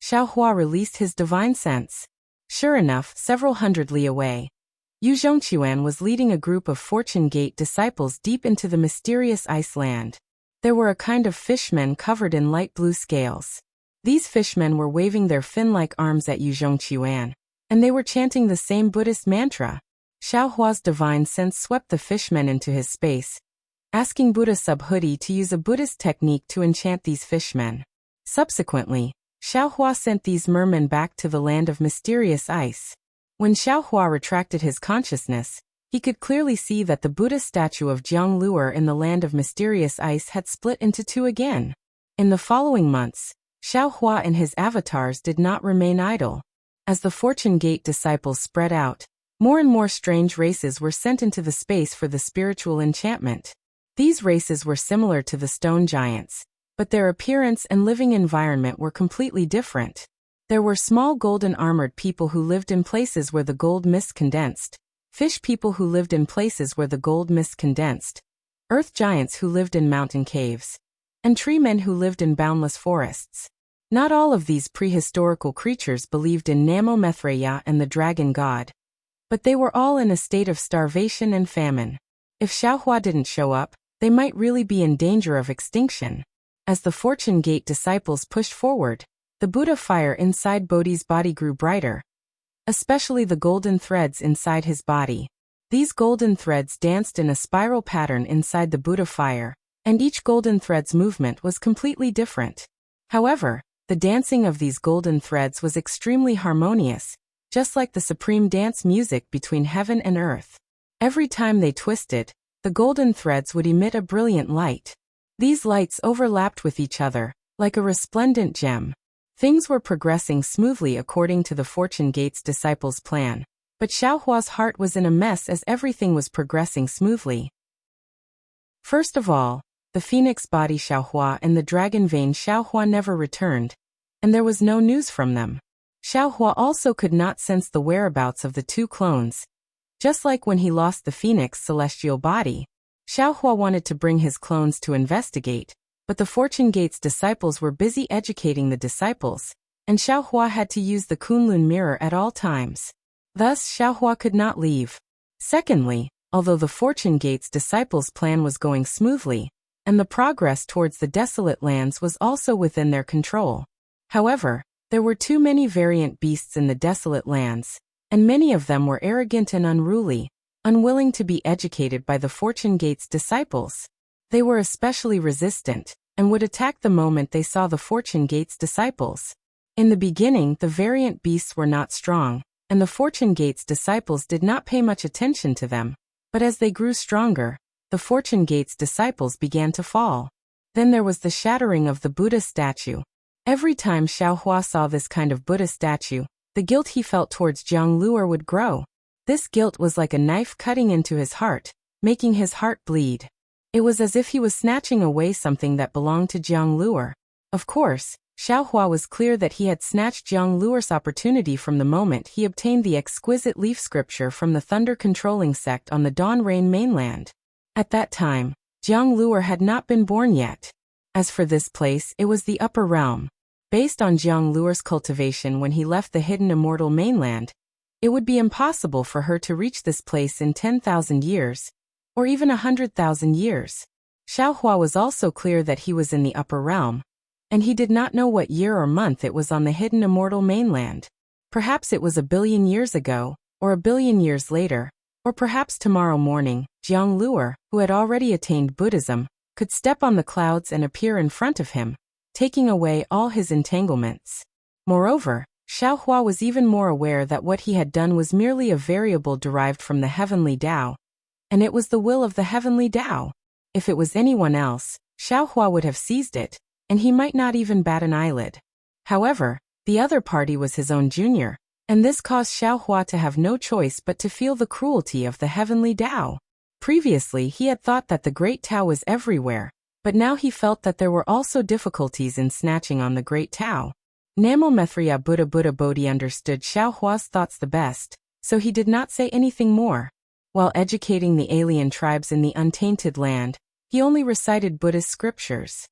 Xiaohua released his divine sense. Sure enough, several hundred li away, Yu Zhongquan was leading a group of Fortune Gate disciples deep into the mysterious ice land. There were a kind of fishmen covered in light blue scales. These fishmen were waving their fin-like arms at Yu Zhongquan, and they were chanting the same Buddhist mantra. Xiaohua's divine sense swept the fishmen into his space, asking Buddha Subhuti to use a Buddhist technique to enchant these fishmen. Subsequently, Xiaohua sent these mermen back to the land of mysterious ice. When Xiaohua retracted his consciousness, he could clearly see that the Buddha statue of Jiang Luer in the land of mysterious ice had split into two again. In the following months, Xiaohua and his avatars did not remain idle. As the Fortune Gate disciples spread out, more and more strange races were sent into the space for the spiritual enchantment. These races were similar to the stone giants, but their appearance and living environment were completely different. There were small golden armored people who lived in places where the gold mist condensed, fish people who lived in places where the gold mist condensed, earth giants who lived in mountain caves, and tree men who lived in boundless forests. Not all of these prehistorical creatures believed in Namo-Mithreya and the dragon god, but they were all in a state of starvation and famine. If Xiaohua didn't show up, they might really be in danger of extinction. As the Fortune Gate disciples pushed forward, the Buddha fire inside Bodhi's body grew brighter, especially the golden threads inside his body. These golden threads danced in a spiral pattern inside the Buddha fire, and each golden thread's movement was completely different. However, the dancing of these golden threads was extremely harmonious, just like the supreme dance music between heaven and earth. Every time they twisted, the golden threads would emit a brilliant light. These lights overlapped with each other, like a resplendent gem. Things were progressing smoothly according to the Fortune Gate's disciples' plan, but Xiaohua's heart was in a mess as everything was progressing smoothly. First of all, the phoenix body Xiaohua and the dragon vein Xiaohua never returned, and there was no news from them. Xiaohua also could not sense the whereabouts of the two clones. Just like when he lost the phoenix celestial body, Xiaohua wanted to bring his clones to investigate, but the Fortune Gate's disciples were busy educating the disciples, and Xiaohua had to use the Kunlun mirror at all times. Thus, Xiaohua could not leave. Secondly, although the Fortune Gate's disciples' plan was going smoothly, and the progress towards the desolate lands was also within their control. However, there were too many variant beasts in the desolate lands, and many of them were arrogant and unruly, unwilling to be educated by the Fortune Gate's disciples. They were especially resistant, and would attack the moment they saw the Fortune Gate's disciples. In the beginning, the variant beasts were not strong, and the Fortune Gate's disciples did not pay much attention to them, but as they grew stronger, the Fortune Gate's disciples began to fall. Then there was the shattering of the Buddha statue. Every time Xiaohua saw this kind of Buddha statue, the guilt he felt towards Jiang Luer would grow. This guilt was like a knife cutting into his heart, making his heart bleed. It was as if he was snatching away something that belonged to Jiang Luer. Of course, Xiaohua was clear that he had snatched Jiang Luer's opportunity from the moment he obtained the exquisite leaf scripture from the thunder-controlling sect on the Dawn Rain mainland. At that time, Jiang Luer had not been born yet. As for this place, it was the upper realm. Based on Jiang Luer's cultivation when he left the hidden immortal mainland, it would be impossible for her to reach this place in 10,000 years, or even 100,000 years. Xiaohua was also clear that he was in the upper realm, and he did not know what year or month it was on the hidden immortal mainland. Perhaps it was 1 billion years ago, or 1 billion years later, or perhaps tomorrow morning. Jiang Luer, who had already attained Buddhism, could step on the clouds and appear in front of him, taking away all his entanglements. Moreover, Xiaohua was even more aware that what he had done was merely a variable derived from the heavenly Tao, and it was the will of the heavenly Tao. If it was anyone else, Xiaohua would have seized it, and he might not even bat an eyelid. However, the other party was his own junior, and this caused Xiaohua to have no choice but to feel the cruelty of the heavenly Tao. Previously he had thought that the great Tao was everywhere, but now he felt that there were also difficulties in snatching on the great Tao. Namo-Mithreya Buddha Bodhi understood Xiaohua's thoughts the best, so he did not say anything more. While educating the alien tribes in the untainted land, he only recited Buddhist scriptures.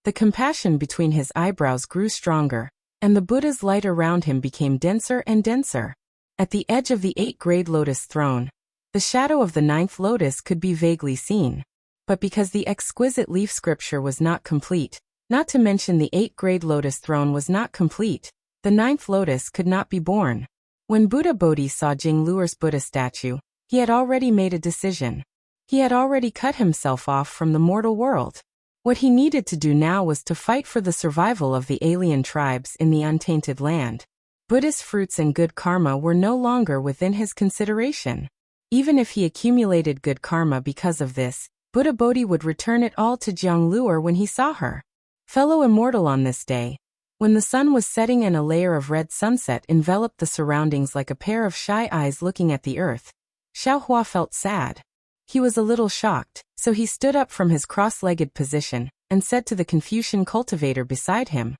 The compassion between his eyebrows grew stronger, and the Buddha's light around him became denser and denser. At the edge of the 8th-grade lotus throne, the shadow of the 9th lotus could be vaguely seen. But because the exquisite leaf scripture was not complete, not to mention the 8th-grade lotus throne was not complete, the 9th lotus could not be born. When Buddha Bodhi saw Jiang Luer's Buddha statue, he had already made a decision. He had already cut himself off from the mortal world. What he needed to do now was to fight for the survival of the alien tribes in the untainted land. Buddhist fruits and good karma were no longer within his consideration. Even if he accumulated good karma because of this, Buddha Bodhi would return it all to Jiang Luer when he saw her. Fellow immortal, on this day, when the sun was setting and a layer of red sunset enveloped the surroundings like a pair of shy eyes looking at the earth, Xiaohua felt sad. He was a little shocked, so he stood up from his cross-legged position, and said to the Confucian cultivator beside him,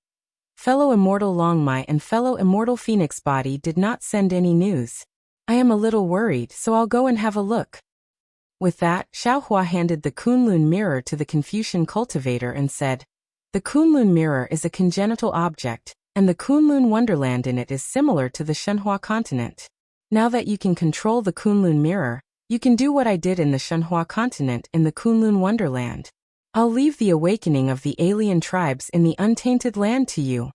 "Fellow immortal Longmai and fellow immortal Phoenix Body did not send any news. I am a little worried, so I'll go and have a look. With that, Xiaohua handed the Kunlun mirror to the Confucian cultivator and said, "The Kunlun mirror is a congenital object, and the Kunlun wonderland in it is similar to the Shenhua continent. Now that you can control the Kunlun mirror, you can do what I did in the Shenhua continent in the Kunlun wonderland. I'll leave the awakening of the alien tribes in the untainted land to you."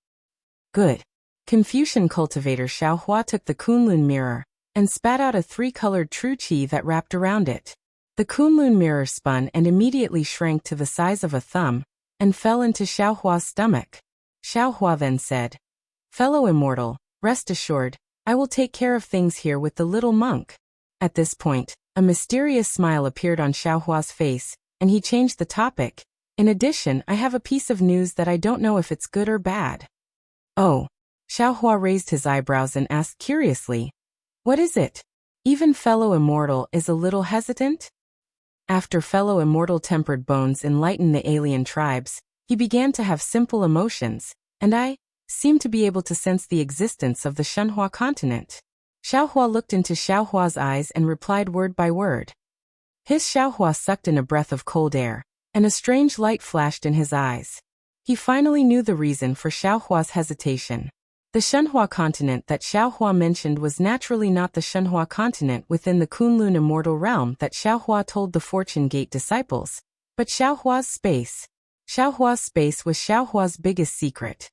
Good. Confucian cultivator Xiaohua took the Kunlun mirror and spat out a three-colored true qi that wrapped around it. The Kunlun mirror spun and immediately shrank to the size of a thumb and fell into Xiaohua's stomach. Xiaohua then said, "Fellow immortal, rest assured, I will take care of things here with the little monk." At this point, a mysterious smile appeared on Xiaohua's face, and he changed the topic. "In addition, I have a piece of news that I don't know if it's good or bad." "Oh." Xiaohua raised his eyebrows and asked curiously, "What is it?" Even fellow immortal is a little hesitant. After fellow immortal tempered bones enlightened the alien tribes, he began to have simple emotions, and I seemed to be able to sense the existence of the Shenhua continent. Xiaohua looked into Xiaohua's eyes and replied word by word. His Xiaohua sucked in a breath of cold air, and a strange light flashed in his eyes. He finally knew the reason for Xiaohua's hesitation. The Shenhua continent that Xiaohua mentioned was naturally not the Shenhua continent within the Kunlun immortal realm that Xiaohua told the Fortune Gate disciples, but Xiaohua's space. Xiaohua's space was Xiaohua's biggest secret.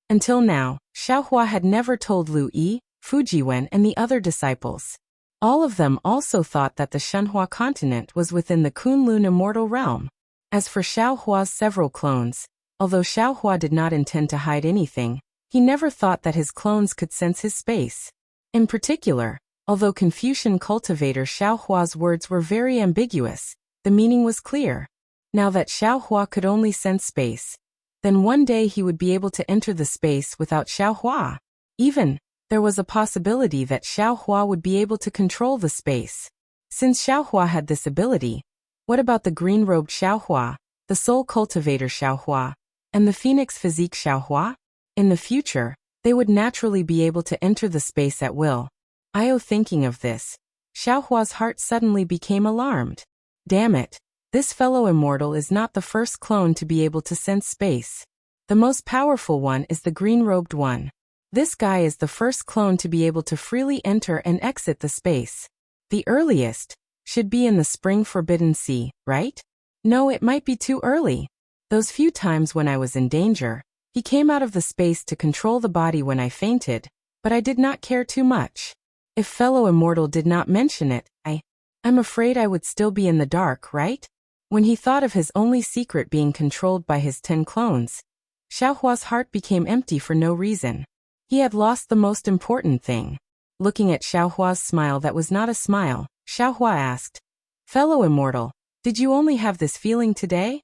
Until now, Xiaohua had never told Lu Yi, Fujiwen and the other disciples. All of them also thought that the Shenhua continent was within the Kunlun immortal realm. As for Xiaohua's several clones, although Xiaohua did not intend to hide anything, he never thought that his clones could sense his space. In particular, although Confucian cultivator Xiaohua's words were very ambiguous, the meaning was clear. Now that Xiaohua could only sense space, then one day he would be able to enter the space without Xiaohua. Even, there was a possibility that Xiaohua would be able to control the space. Since Xiaohua had this ability, what about the green-robed Xiaohua, the soul cultivator Xiaohua, and the phoenix physique Xiaohua? In the future, they would naturally be able to enter the space at will. Thinking of this, Xiaohua's heart suddenly became alarmed. Damn it, this fellow immortal is not the first clone to be able to sense space. The most powerful one is the green-robed one. This guy is the first clone to be able to freely enter and exit the space. The earliest should be in the Spring Forbidden Sea, right? No, it might be too early. Those few times when I was in danger, he came out of the space to control the body when I fainted, but I did not care too much. If fellow immortal did not mention it, I'm afraid I would still be in the dark, right? When he thought of his only secret being controlled by his 10 clones, Xiaohua's heart became empty for no reason. He had lost the most important thing. Looking at Xiaohua's smile that was not a smile, Xiaohua asked, "Fellow immortal, did you only have this feeling today?"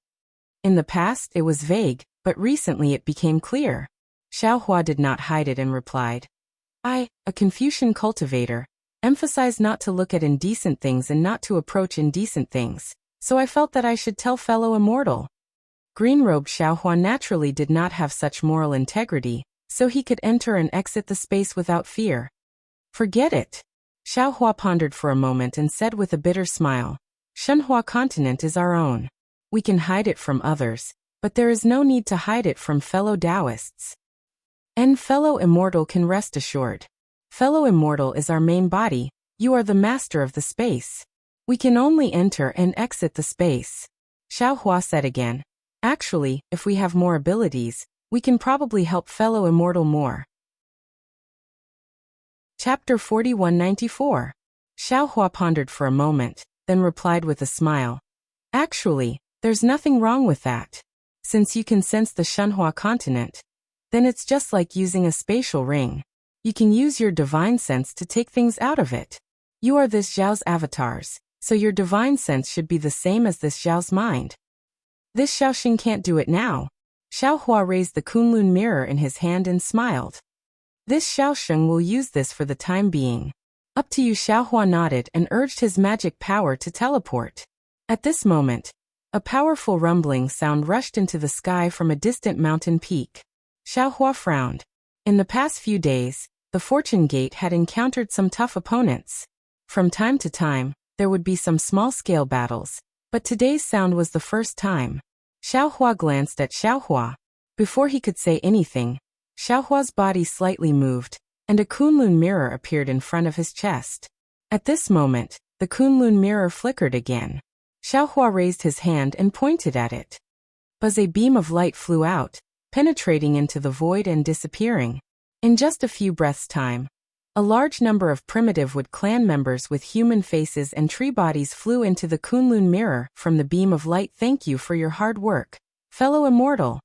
In the past it was vague, but recently it became clear. Xiaohua did not hide it and replied, "I, a Confucian cultivator, emphasize not to look at indecent things and not to approach indecent things, so I felt that I should tell fellow immortal." Green-robed Xiaohua naturally did not have such moral integrity, so he could enter and exit the space without fear. "Forget it." Xiaohua pondered for a moment and said with a bitter smile, "Shenhua continent is our own. We can hide it from others, but there is no need to hide it from fellow Taoists. And fellow immortal can rest assured. Fellow immortal is our main body, you are the master of the space. We can only enter and exit the space." Xiaohua said again, "Actually, if we have more abilities, we can probably help fellow immortal more." Chapter 4194. Xiaohua pondered for a moment, then replied with a smile, "Actually, there's nothing wrong with that. Since you can sense the Shenhua continent, then it's just like using a spatial ring. You can use your divine sense to take things out of it. You are this Zhao's avatars, so your divine sense should be the same as this Zhao's mind. This Xiaoxing can't do it now." Xiaohua raised the Kunlun mirror in his hand and smiled. "This Xiaoxing will use this for the time being. Up to you." Xiaohua nodded and urged his magic power to teleport. At this moment, a powerful rumbling sound rushed into the sky from a distant mountain peak. Xiaohua frowned. In the past few days, the Fortune Gate had encountered some tough opponents. From time to time, there would be some small-scale battles, but today's sound was the first time. Xiaohua glanced at Xiaohua. Before he could say anything, Xiaohua's body slightly moved, and a Kunlun mirror appeared in front of his chest. At this moment, the Kunlun mirror flickered again. Xiaohua raised his hand and pointed at it. Buzz, a beam of light flew out, penetrating into the void and disappearing. In just a few breaths' time, a large number of primitive Wood clan members with human faces and tree bodies flew into the Kunlun mirror from the beam of light. Thank you for your hard work, fellow immortal.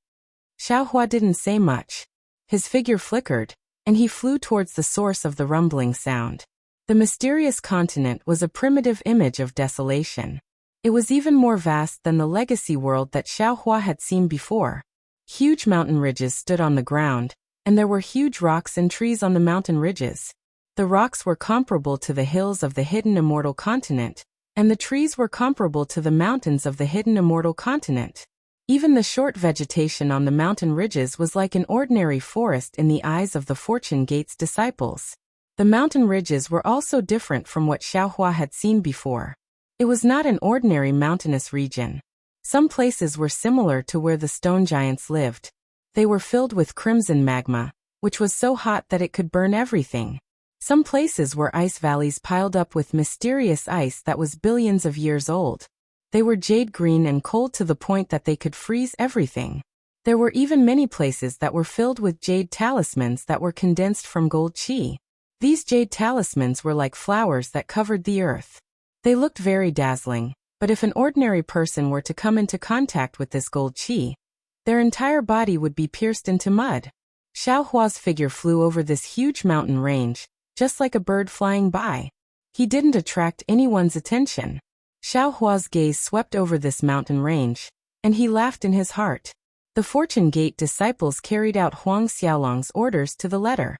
Xiaohua didn't say much. His figure flickered, and he flew towards the source of the rumbling sound. The mysterious continent was a primitive image of desolation. It was even more vast than the legacy world that Xiaohua had seen before. Huge mountain ridges stood on the ground, and there were huge rocks and trees on the mountain ridges. The rocks were comparable to the hills of the hidden immortal continent, and the trees were comparable to the mountains of the hidden immortal continent. Even the short vegetation on the mountain ridges was like an ordinary forest in the eyes of the Fortune Gate's disciples. The mountain ridges were also different from what Xiaohua had seen before. It was not an ordinary mountainous region. Some places were similar to where the stone giants lived. They were filled with crimson magma, which was so hot that it could burn everything. Some places were ice valleys piled up with mysterious ice that was billions of years old. They were jade green and cold to the point that they could freeze everything. There were even many places that were filled with jade talismans that were condensed from gold chi. These jade talismans were like flowers that covered the earth. They looked very dazzling, but if an ordinary person were to come into contact with this gold chi, their entire body would be pierced into mud. Xiaohua's figure flew over this huge mountain range, just like a bird flying by. He didn't attract anyone's attention. Xiaohua's gaze swept over this mountain range, and he laughed in his heart. The Fortune Gate disciples carried out Huang Xiaolong's orders to the letter.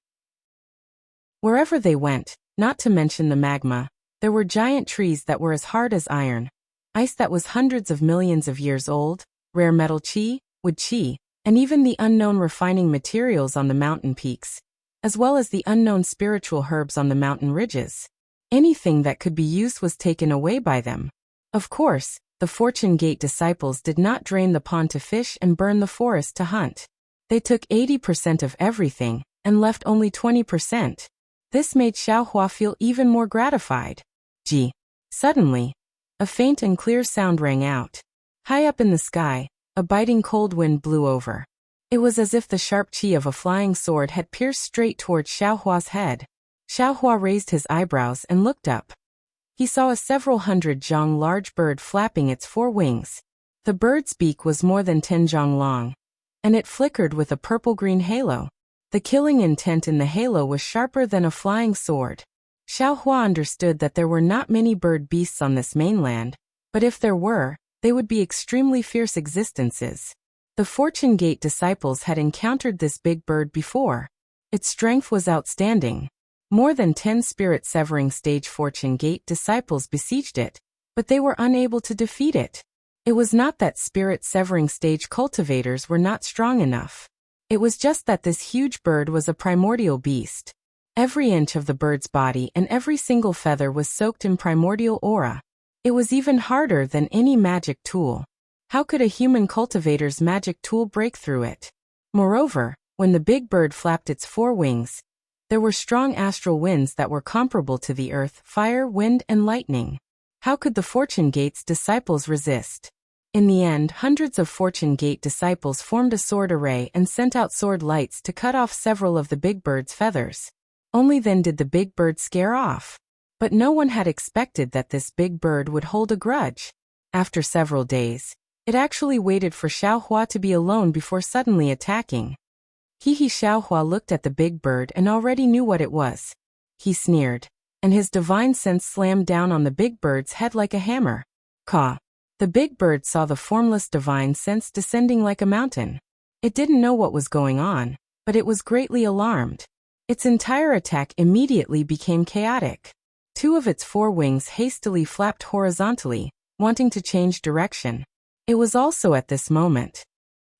Wherever they went, not to mention the magma, there were giant trees that were as hard as iron, ice that was hundreds of millions of years old, rare metal chi, wood chi, and even the unknown refining materials on the mountain peaks, as well as the unknown spiritual herbs on the mountain ridges. Anything that could be used was taken away by them. Of course, the Fortune Gate disciples did not drain the pond to fish and burn the forest to hunt. They took 80% of everything and left only 20%. This made Xiaohua feel even more gratified. Gee! Suddenly, a faint and clear sound rang out. High up in the sky, a biting cold wind blew over. It was as if the sharp chi of a flying sword had pierced straight towards Xiaohua's head. Xiaohua raised his eyebrows and looked up. He saw a several hundred zhang large bird flapping its 4 wings. The bird's beak was more than 10 zhang long, and it flickered with a purple-green halo. The killing intent in the halo was sharper than a flying sword. Xiaohua understood that there were not many bird beasts on this mainland, but if there were, they would be extremely fierce existences. The Fortune Gate disciples had encountered this big bird before. Its strength was outstanding. More than 10 spirit-severing stage Fortune Gate disciples besieged it, but they were unable to defeat it. It was not that spirit-severing stage cultivators were not strong enough. It was just that this huge bird was a primordial beast. Every inch of the bird's body and every single feather was soaked in primordial aura. It was even harder than any magic tool. How could a human cultivator's magic tool break through it? Moreover, when the big bird flapped its 4 wings, there were strong astral winds that were comparable to the earth, fire, wind, and lightning. How could the Fortune Gate's disciples resist? In the end, hundreds of Fortune Gate disciples formed a sword array and sent out sword lights to cut off several of the big bird's feathers. Only then did the big bird scare off. But no one had expected that this big bird would hold a grudge. After several days, it actually waited for Xiaohua to be alone before suddenly attacking. Xiaohua looked at the big bird and already knew what it was. He sneered, and his divine sense slammed down on the big bird's head like a hammer. Caw! The big bird saw the formless divine sense descending like a mountain. It didn't know what was going on, but it was greatly alarmed. Its entire attack immediately became chaotic. 2 of its 4 wings hastily flapped horizontally, wanting to change direction. It was also at this moment.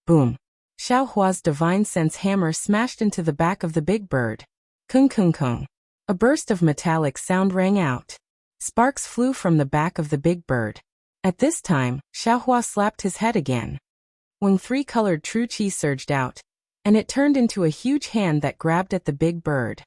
Boom! Xiaohua's divine sense hammer smashed into the back of the big bird. Kung kung kung. A burst of metallic sound rang out. Sparks flew from the back of the big bird. At this time, Xiaohua slapped his head again. When three-colored true qi surged out, and it turned into a huge hand that grabbed at the big bird.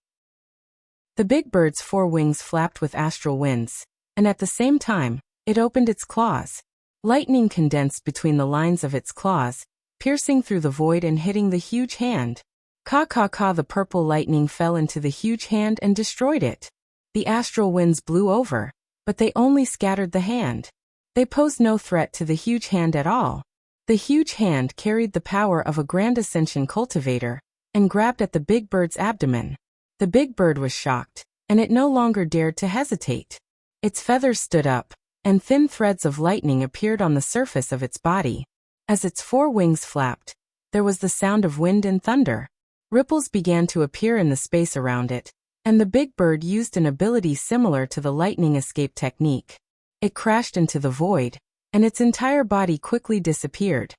The big bird's four wings flapped with astral winds, and at the same time, it opened its claws. Lightning condensed between the lines of its claws, piercing through the void and hitting the huge hand. Ka ka ka, the purple lightning fell into the huge hand and destroyed it. The astral winds blew over, but they only scattered the hand. They posed no threat to the huge hand at all. The huge hand carried the power of a Grand Ascension cultivator, and grabbed at the big bird's abdomen. The big bird was shocked, and it no longer dared to hesitate. Its feathers stood up, and thin threads of lightning appeared on the surface of its body. As its four wings flapped, there was the sound of wind and thunder. Ripples began to appear in the space around it, and the big bird used an ability similar to the lightning escape technique. It crashed into the void, and its entire body quickly disappeared.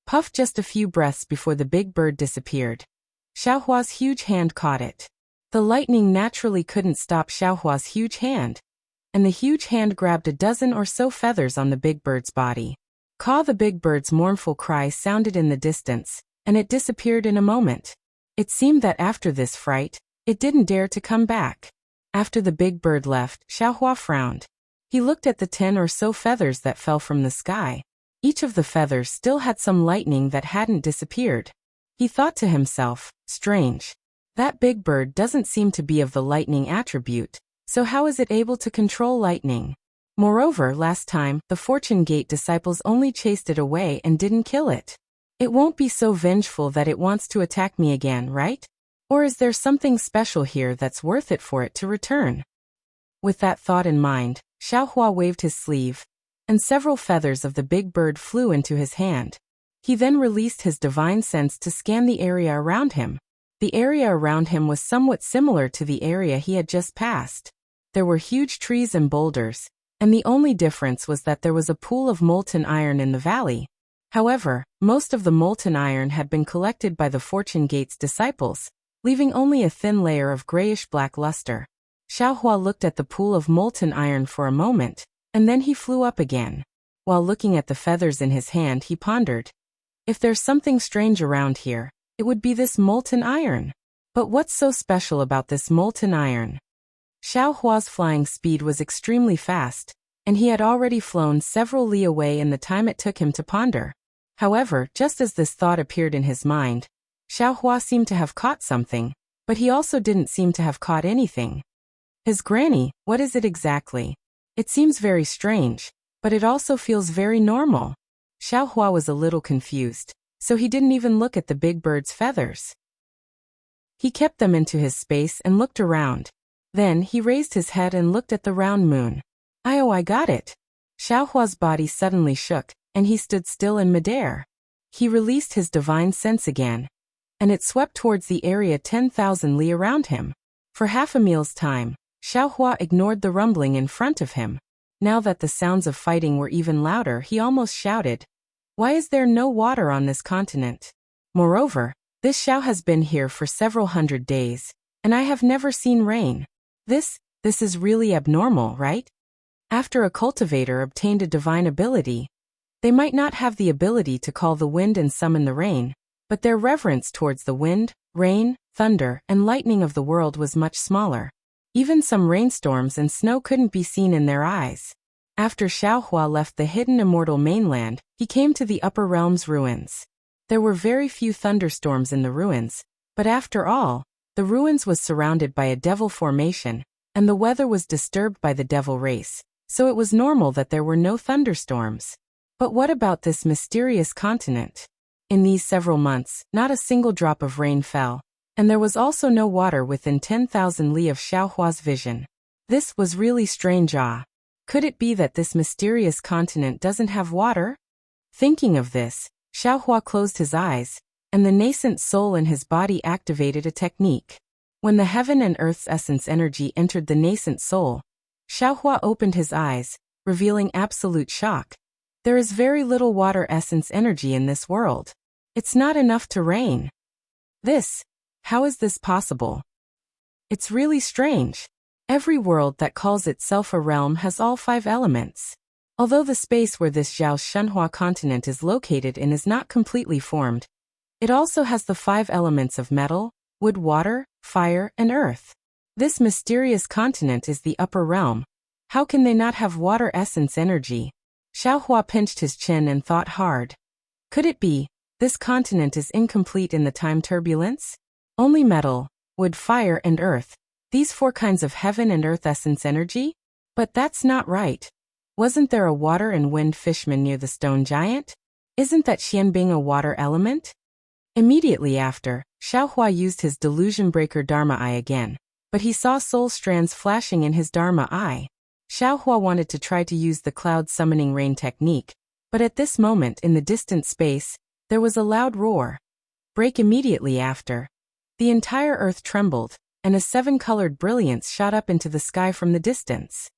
Puff just a few breaths before the big bird disappeared. Xiaohua's huge hand caught it. The lightning naturally couldn't stop Xiaohua's huge hand, and the huge hand grabbed a dozen or so feathers on the big bird's body. Caw, the big bird's mournful cry sounded in the distance, and it disappeared in a moment. It seemed that after this fright, it didn't dare to come back. After the big bird left, Xiaohua frowned. He looked at the 10 or so feathers that fell from the sky. Each of the feathers still had some lightning that hadn't disappeared. He thought to himself, strange. That big bird doesn't seem to be of the lightning attribute, so how is it able to control lightning? Moreover, last time, the Fortune Gate disciples only chased it away and didn't kill it. It won't be so vengeful that it wants to attack me again, right? Or is there something special here that's worth it for it to return? With that thought in mind, Xiaohua waved his sleeve, and several feathers of the big bird flew into his hand. He then released his divine sense to scan the area around him. The area around him was somewhat similar to the area he had just passed. There were huge trees and boulders, and the only difference was that there was a pool of molten iron in the valley. However, most of the molten iron had been collected by the Fortune Gate's disciples, leaving only a thin layer of grayish-black luster. Xiaohua looked at the pool of molten iron for a moment, and then he flew up again. While looking at the feathers in his hand, he pondered. If there's something strange around here, it would be this molten iron. But what's so special about this molten iron? Xiaohua's flying speed was extremely fast, and he had already flown several li away in the time it took him to ponder. However, just as this thought appeared in his mind, Xiaohua seemed to have caught something, but he also didn't seem to have caught anything. His granny, what is it exactly? It seems very strange, but it also feels very normal. Xiaohua was a little confused, so he didn't even look at the big bird's feathers. He kept them into his space and looked around. Then he raised his head and looked at the round moon. I got it. Xiaohua's body suddenly shook, and he stood still in midair. He released his divine sense again, and it swept towards the area 10,000 li around him. For half a meal's time, Xiaohua ignored the rumbling in front of him. Now that the sounds of fighting were even louder, he almost shouted, "Why is there no water on this continent? Moreover, this Xiao has been here for several hundred days, and I have never seen rain. This is really abnormal, right?" After a cultivator obtained a divine ability, they might not have the ability to call the wind and summon the rain, but their reverence towards the wind, rain, thunder, and lightning of the world was much smaller. Even some rainstorms and snow couldn't be seen in their eyes. After Xiaohua left the hidden immortal mainland, he came to the Upper Realm's ruins. There were very few thunderstorms in the ruins, but after all, the ruins was surrounded by a devil formation, and the weather was disturbed by the devil race, so it was normal that there were no thunderstorms. But what about this mysterious continent? In these several months, not a single drop of rain fell, and there was also no water within 10,000 li of Xiaohua's vision. This was really strange. Could it be that this mysterious continent doesn't have water? Thinking of this, Xiaohua closed his eyes, and the nascent soul in his body activated a technique. When the heaven and earth's essence energy entered the nascent soul, Xiaohua opened his eyes, revealing absolute shock. There is very little water essence energy in this world. It's not enough to rain. How is this possible? It's really strange. Every world that calls itself a realm has all 5 elements. Although the space where this Zhao Shenhua continent is located in is not completely formed, it also has the 5 elements of metal, wood, water, fire, and earth. This mysterious continent is the upper realm. How can they not have water essence energy? Xiaohua pinched his chin and thought hard. Could it be, this continent is incomplete in the time turbulence? Only metal, wood, fire, and earth. These 4 kinds of heaven and earth essence energy? But that's not right. Wasn't there a water and wind fishman near the stone giant? Isn't that Xianbing a water element? Immediately after, Xiaohua used his delusion breaker Dharma Eye again, but he saw soul strands flashing in his Dharma Eye. Xiaohua wanted to try to use the cloud summoning rain technique, but at this moment in the distant space, there was a loud roar. Break immediately after. The entire earth trembled, and a 7-colored brilliance shot up into the sky from the distance.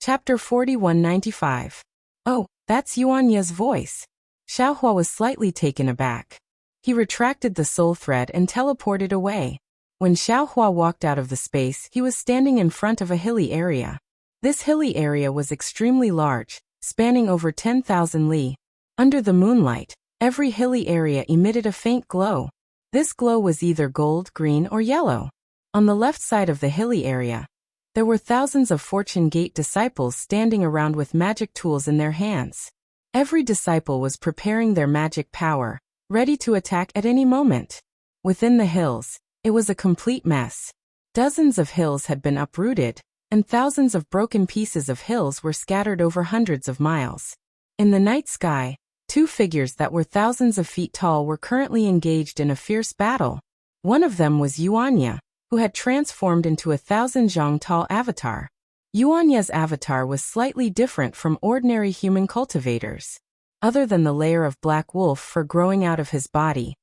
Chapter 4195. Oh, that's Yuanya's voice. Xiaohua was slightly taken aback. He retracted the soul thread and teleported away. When Xiaohua walked out of the space, he was standing in front of a hilly area. This hilly area was extremely large, spanning over 10,000 li. Under the moonlight, every hilly area emitted a faint glow. This glow was either gold, green, or yellow. On the left side of the hilly area, there were thousands of Fortune Gate disciples standing around with magic tools in their hands. Every disciple was preparing their magic power, ready to attack at any moment. Within the hills, it was a complete mess. Dozens of hills had been uprooted, and thousands of broken pieces of hills were scattered over hundreds of miles. In the night sky, 2 figures that were thousands of feet tall were currently engaged in a fierce battle. One of them was Yuanya, who had transformed into a 1,000-zhang-tall avatar. Yuanya's avatar was slightly different from ordinary human cultivators. Other than the layer of black wolf fur growing out of his body,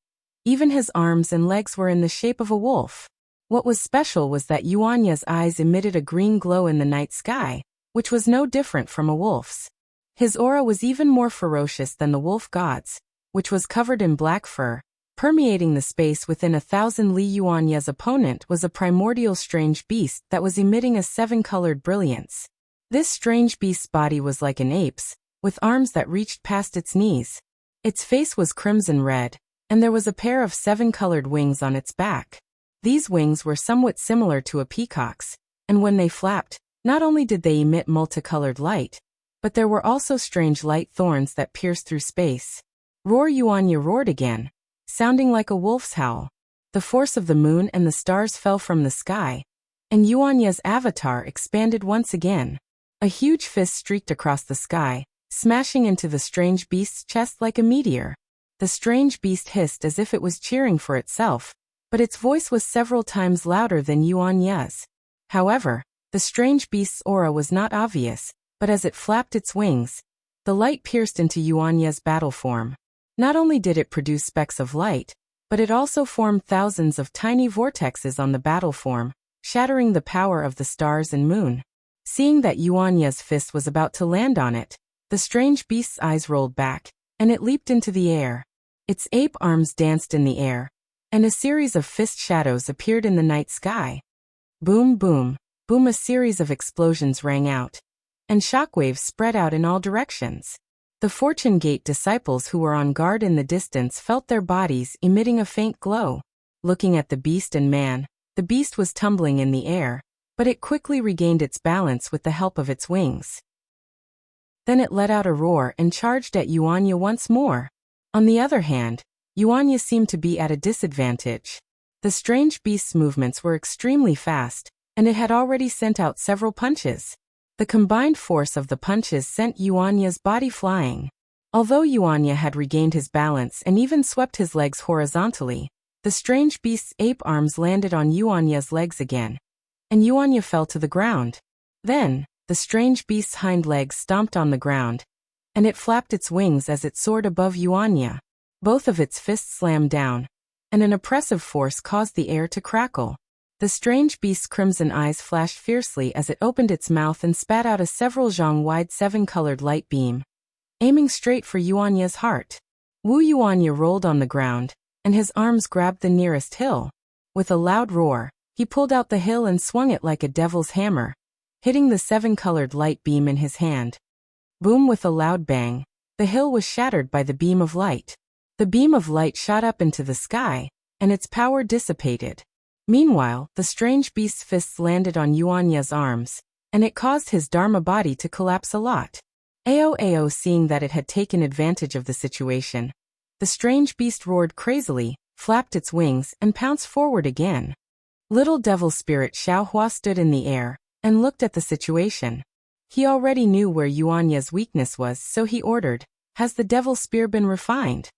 even his arms and legs were in the shape of a wolf. What was special was that Yuanya's eyes emitted a green glow in the night sky, which was no different from a wolf's. His aura was even more ferocious than the wolf god's, which was covered in black fur. Permeating the space within 1,000 li. Yuanya's opponent was a primordial strange beast that was emitting a 7-colored brilliance. This strange beast's body was like an ape's, with arms that reached past its knees. Its face was crimson red, and there was a pair of 7-colored wings on its back. These wings were somewhat similar to a peacock's, and when they flapped, not only did they emit multicolored light, but there were also strange light thorns that pierced through space. Roar! Yuanya roared again, sounding like a wolf's howl. The force of the moon and the stars fell from the sky, and Yuanya's avatar expanded once again. A huge fist streaked across the sky, smashing into the strange beast's chest like a meteor. The strange beast hissed as if it was cheering for itself, but its voice was several times louder than Yuanya's. However, the strange beast's aura was not obvious, but as it flapped its wings, the light pierced into Yuanya's battle form. Not only did it produce specks of light, but it also formed thousands of tiny vortexes on the battle form, shattering the power of the stars and moon. Seeing that Yuanya's fist was about to land on it, the strange beast's eyes rolled back, and it leaped into the air. Its ape arms danced in the air, and a series of fist shadows appeared in the night sky. Boom, boom, boom! A series of explosions rang out, and shockwaves spread out in all directions. The Fortune Gate disciples who were on guard in the distance felt their bodies emitting a faint glow. Looking at the beast and man, the beast was tumbling in the air, but it quickly regained its balance with the help of its wings. Then it let out a roar and charged at Yuanya once more. On the other hand, Yuanya seemed to be at a disadvantage. The strange beast's movements were extremely fast, and it had already sent out several punches. The combined force of the punches sent Yuanya's body flying. Although Yuanya had regained his balance and even swept his legs horizontally, the strange beast's ape arms landed on Yuanya's legs again, and Yuanya fell to the ground. Then, the strange beast's hind legs stomped on the ground, and it flapped its wings as it soared above Yuanya. Both of its fists slammed down, and an oppressive force caused the air to crackle. The strange beast's crimson eyes flashed fiercely as it opened its mouth and spat out a several zhang-wide 7-colored light beam, aiming straight for Yuanya's heart. Wu Yuanya rolled on the ground, and his arms grabbed the nearest hill. With a loud roar, he pulled out the hill and swung it like a devil's hammer, hitting the seven-colored light beam in his hand. Boom! With a loud bang, the hill was shattered by the beam of light. The beam of light shot up into the sky, and its power dissipated. Meanwhile, the strange beast's fists landed on Yuanya's arms, and it caused his Dharma body to collapse a lot. Ao, seeing that it had taken advantage of the situation, the strange beast roared crazily, flapped its wings, and pounced forward again. Little devil spirit Xiaohua stood in the air and looked at the situation. He already knew where Yuanya's weakness was, so he ordered, "Has the devil spear been refined?"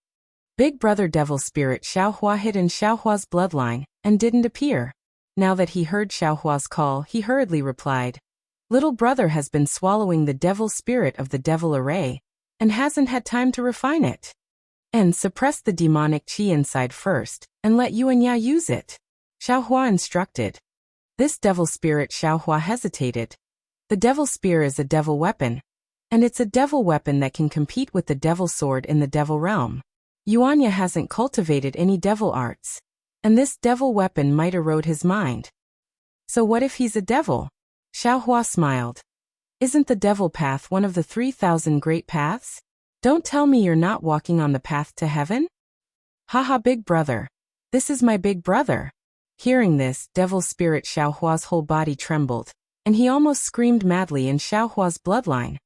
Big brother devil spirit Xiaohua hid in Xiaohua's bloodline and didn't appear. Now that he heard Xiaohua's call, he hurriedly replied, "Little brother has been swallowing the devil spirit of the devil array and hasn't had time to refine it. And suppress the demonic qi inside first and let Yuanya use it," Xiaohua instructed. This devil spirit Xiaohua hesitated. The devil spear is a devil weapon, and it's a devil weapon that can compete with the devil sword in the devil realm. Yuanya hasn't cultivated any devil arts, and this devil weapon might erode his mind. So what if he's a devil? Xiaohua smiled. Isn't the devil path one of the 3,000 great paths? Don't tell me you're not walking on the path to heaven? Haha, big brother. This is my big brother. Hearing this, devil spirit Xiaohua's whole body trembled, and he almost screamed madly in Xiaohua's bloodline.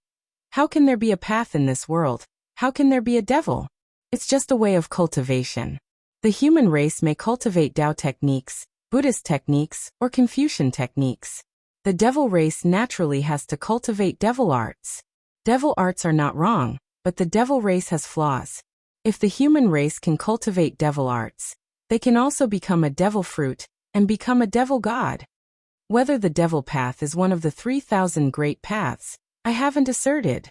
How can there be a path in this world? How can there be a devil? It's just a way of cultivation. The human race may cultivate Tao techniques, Buddhist techniques, or Confucian techniques. The devil race naturally has to cultivate devil arts. Devil arts are not wrong, but the devil race has flaws. If the human race can cultivate devil arts, they can also become a devil fruit and become a devil god. Whether the devil path is one of the 3,000 great paths, I haven't asserted.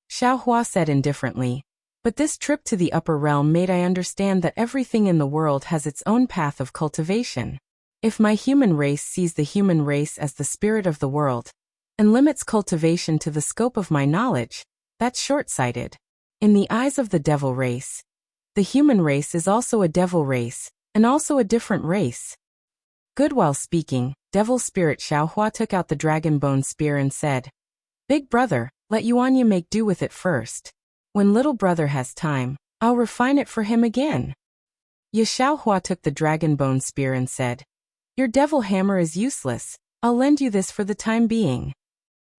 Xiaohua said indifferently, but this trip to the upper realm made I understand that everything in the world has its own path of cultivation. If my human race sees the human race as the spirit of the world, and limits cultivation to the scope of my knowledge, that's short-sighted. In the eyes of the devil race, the human race is also a devil race, and also a different race. Good. While speaking, devil spirit Xiaohua took out the dragon bone spear and said, "Big brother, let Yuanya make do with it first. When little brother has time, I'll refine it for him again." Xiaohua took the dragon bone spear and said, "Your devil hammer is useless. I'll lend you this for the time being."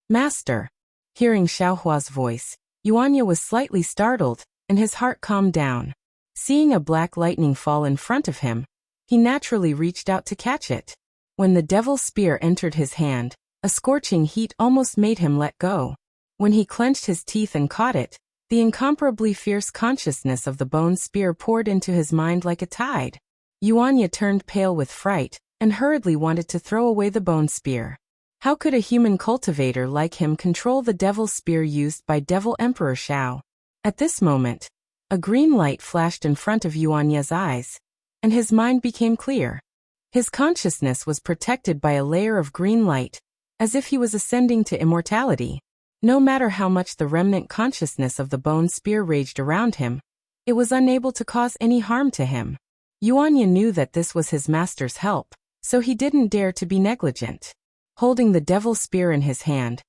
"Master." Hearing Xiaohua's voice, Yuanya was slightly startled, and his heart calmed down. Seeing a black lightning fall in front of him, he naturally reached out to catch it. When the devil's spear entered his hand, a scorching heat almost made him let go. When he clenched his teeth and caught it, the incomparably fierce consciousness of the bone spear poured into his mind like a tide. Yuanya turned pale with fright, and hurriedly wanted to throw away the bone spear. How could a human cultivator like him control the devil spear used by Devil Emperor Shao? At this moment, a green light flashed in front of Yuanya's eyes, and his mind became clear. His consciousness was protected by a layer of green light, as if he was ascending to immortality. No matter how much the remnant consciousness of the bone spear raged around him, it was unable to cause any harm to him. Yuanya knew that this was his master's help, so he didn't dare to be negligent. Holding the devil spear in his hand,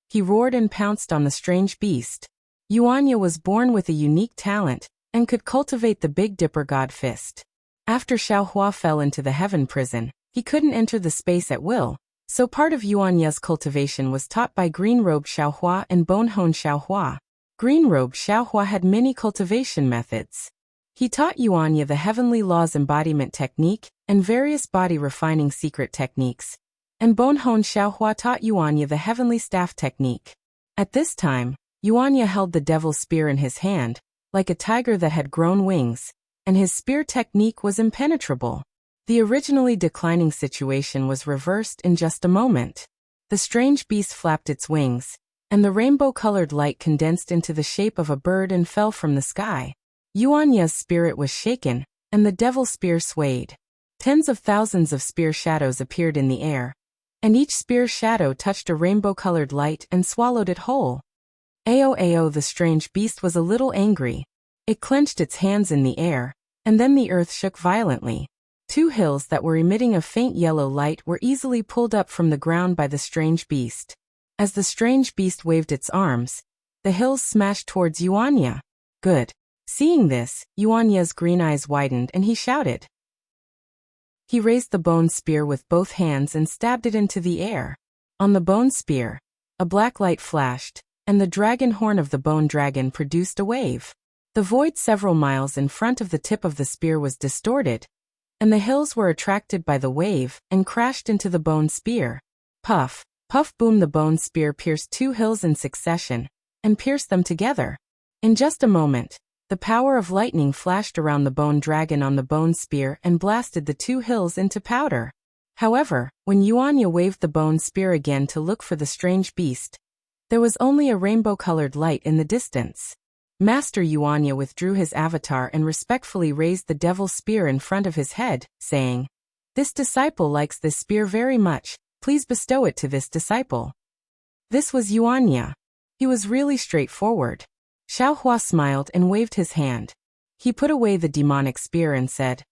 he roared and pounced on the strange beast. Yuanya was born with a unique talent and could cultivate the Big Dipper God Fist. After Xiaohua fell into the heaven prison, he couldn't enter the space at will, so part of Yuanya's cultivation was taught by Green-Robe Xiaohua and Bonehone Xiaohua. Green-Robe Xiaohua had many cultivation methods. He taught Yuanya the Heavenly Laws Embodiment Technique and various body refining secret techniques, and Bonehone Xiaohua taught Yuanya the Heavenly Staff Technique. At this time, Yuanya held the devil's spear in his hand, like a tiger that had grown wings, and his spear technique was impenetrable. The originally declining situation was reversed in just a moment. The strange beast flapped its wings, and the rainbow-colored light condensed into the shape of a bird and fell from the sky. Yuanya's spirit was shaken, and the devil's spear swayed. Tens of thousands of spear shadows appeared in the air, and each spear shadow touched a rainbow-colored light and swallowed it whole. Ao, the strange beast was a little angry. It clenched its hands in the air, and then the earth shook violently. Two hills that were emitting a faint yellow light were easily pulled up from the ground by the strange beast. As the strange beast waved its arms, the hills smashed towards Yuanya. Good. Seeing this, Yuanya's green eyes widened and he shouted. He raised the bone spear with both hands and stabbed it into the air. On the bone spear, a black light flashed, and the dragon horn of the bone dragon produced a wave. The void several miles in front of the tip of the spear was distorted, and the hills were attracted by the wave and crashed into the bone spear. Puff, puff, boom! The bone spear pierced two hills in succession, and pierced them together. In just a moment, the power of lightning flashed around the bone dragon on the bone spear and blasted the two hills into powder. However, when Yuanya waved the bone spear again to look for the strange beast, there was only a rainbow-colored light in the distance. Master Yuanya withdrew his avatar and respectfully raised the devil's spear in front of his head, saying, "This disciple likes this spear very much, please bestow it to this disciple." This was Yuanya. He was really straightforward. Xiaohua smiled and waved his hand. He put away the demonic spear and said,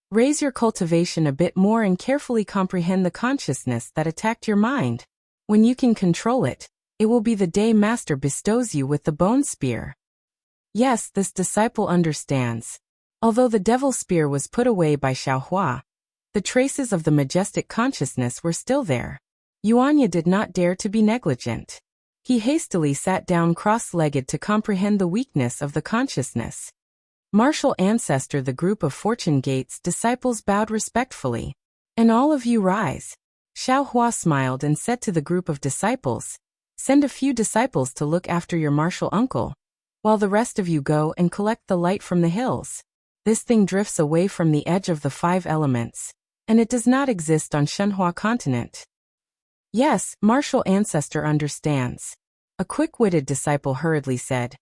"Raise your cultivation a bit more and carefully comprehend the consciousness that attacked your mind. When you can control it, it will be the day Master bestows you with the bone spear." Yes, this disciple understands. Although the devil's spear was put away by Xiaohua, the traces of the majestic consciousness were still there. Yuanya did not dare to be negligent. He hastily sat down cross-legged to comprehend the weakness of the consciousness. Martial ancestor, the group of Fortune Gates disciples bowed respectfully. "And all of you rise." Xiaohua smiled and said to the group of disciples, "Send a few disciples to look after your martial uncle, while the rest of you go and collect the light from the hills. This thing drifts away from the edge of the five elements, and it does not exist on Shenhua continent." "Yes, martial ancestor understands." A quick-witted disciple hurriedly said.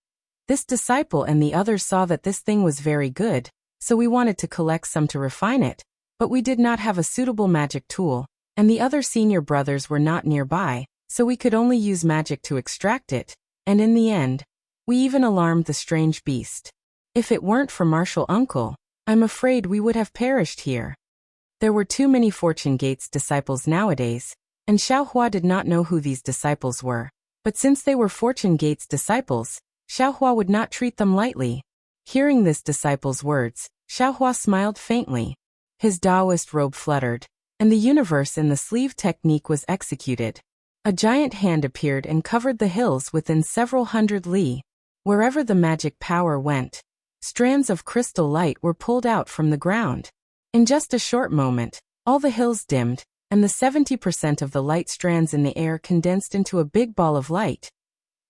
This disciple and the others saw that this thing was very good, so we wanted to collect some to refine it, but we did not have a suitable magic tool, and the other senior brothers were not nearby, so we could only use magic to extract it, and in the end, we even alarmed the strange beast. If it weren't for martial uncle, I'm afraid we would have perished here. There were too many Fortune Gates disciples nowadays, and Xiaohua did not know who these disciples were, but since they were Fortune Gates disciples, Xiaohua would not treat them lightly. Hearing this disciple's words, Xiaohua smiled faintly. His Taoist robe fluttered, and the universe in the sleeve technique was executed. A giant hand appeared and covered the hills within several hundred li. Wherever the magic power went, strands of crystal light were pulled out from the ground. In just a short moment, all the hills dimmed, and the 70% of the light strands in the air condensed into a big ball of light.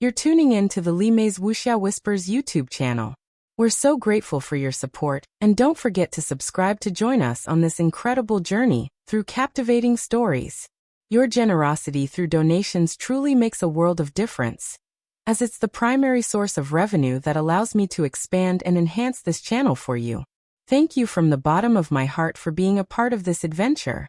You're tuning in to the Li Mei's Wuxia Whispers YouTube channel. We're so grateful for your support, and don't forget to subscribe to join us on this incredible journey through captivating stories. Your generosity through donations truly makes a world of difference, as it's the primary source of revenue that allows me to expand and enhance this channel for you. Thank you from the bottom of my heart for being a part of this adventure.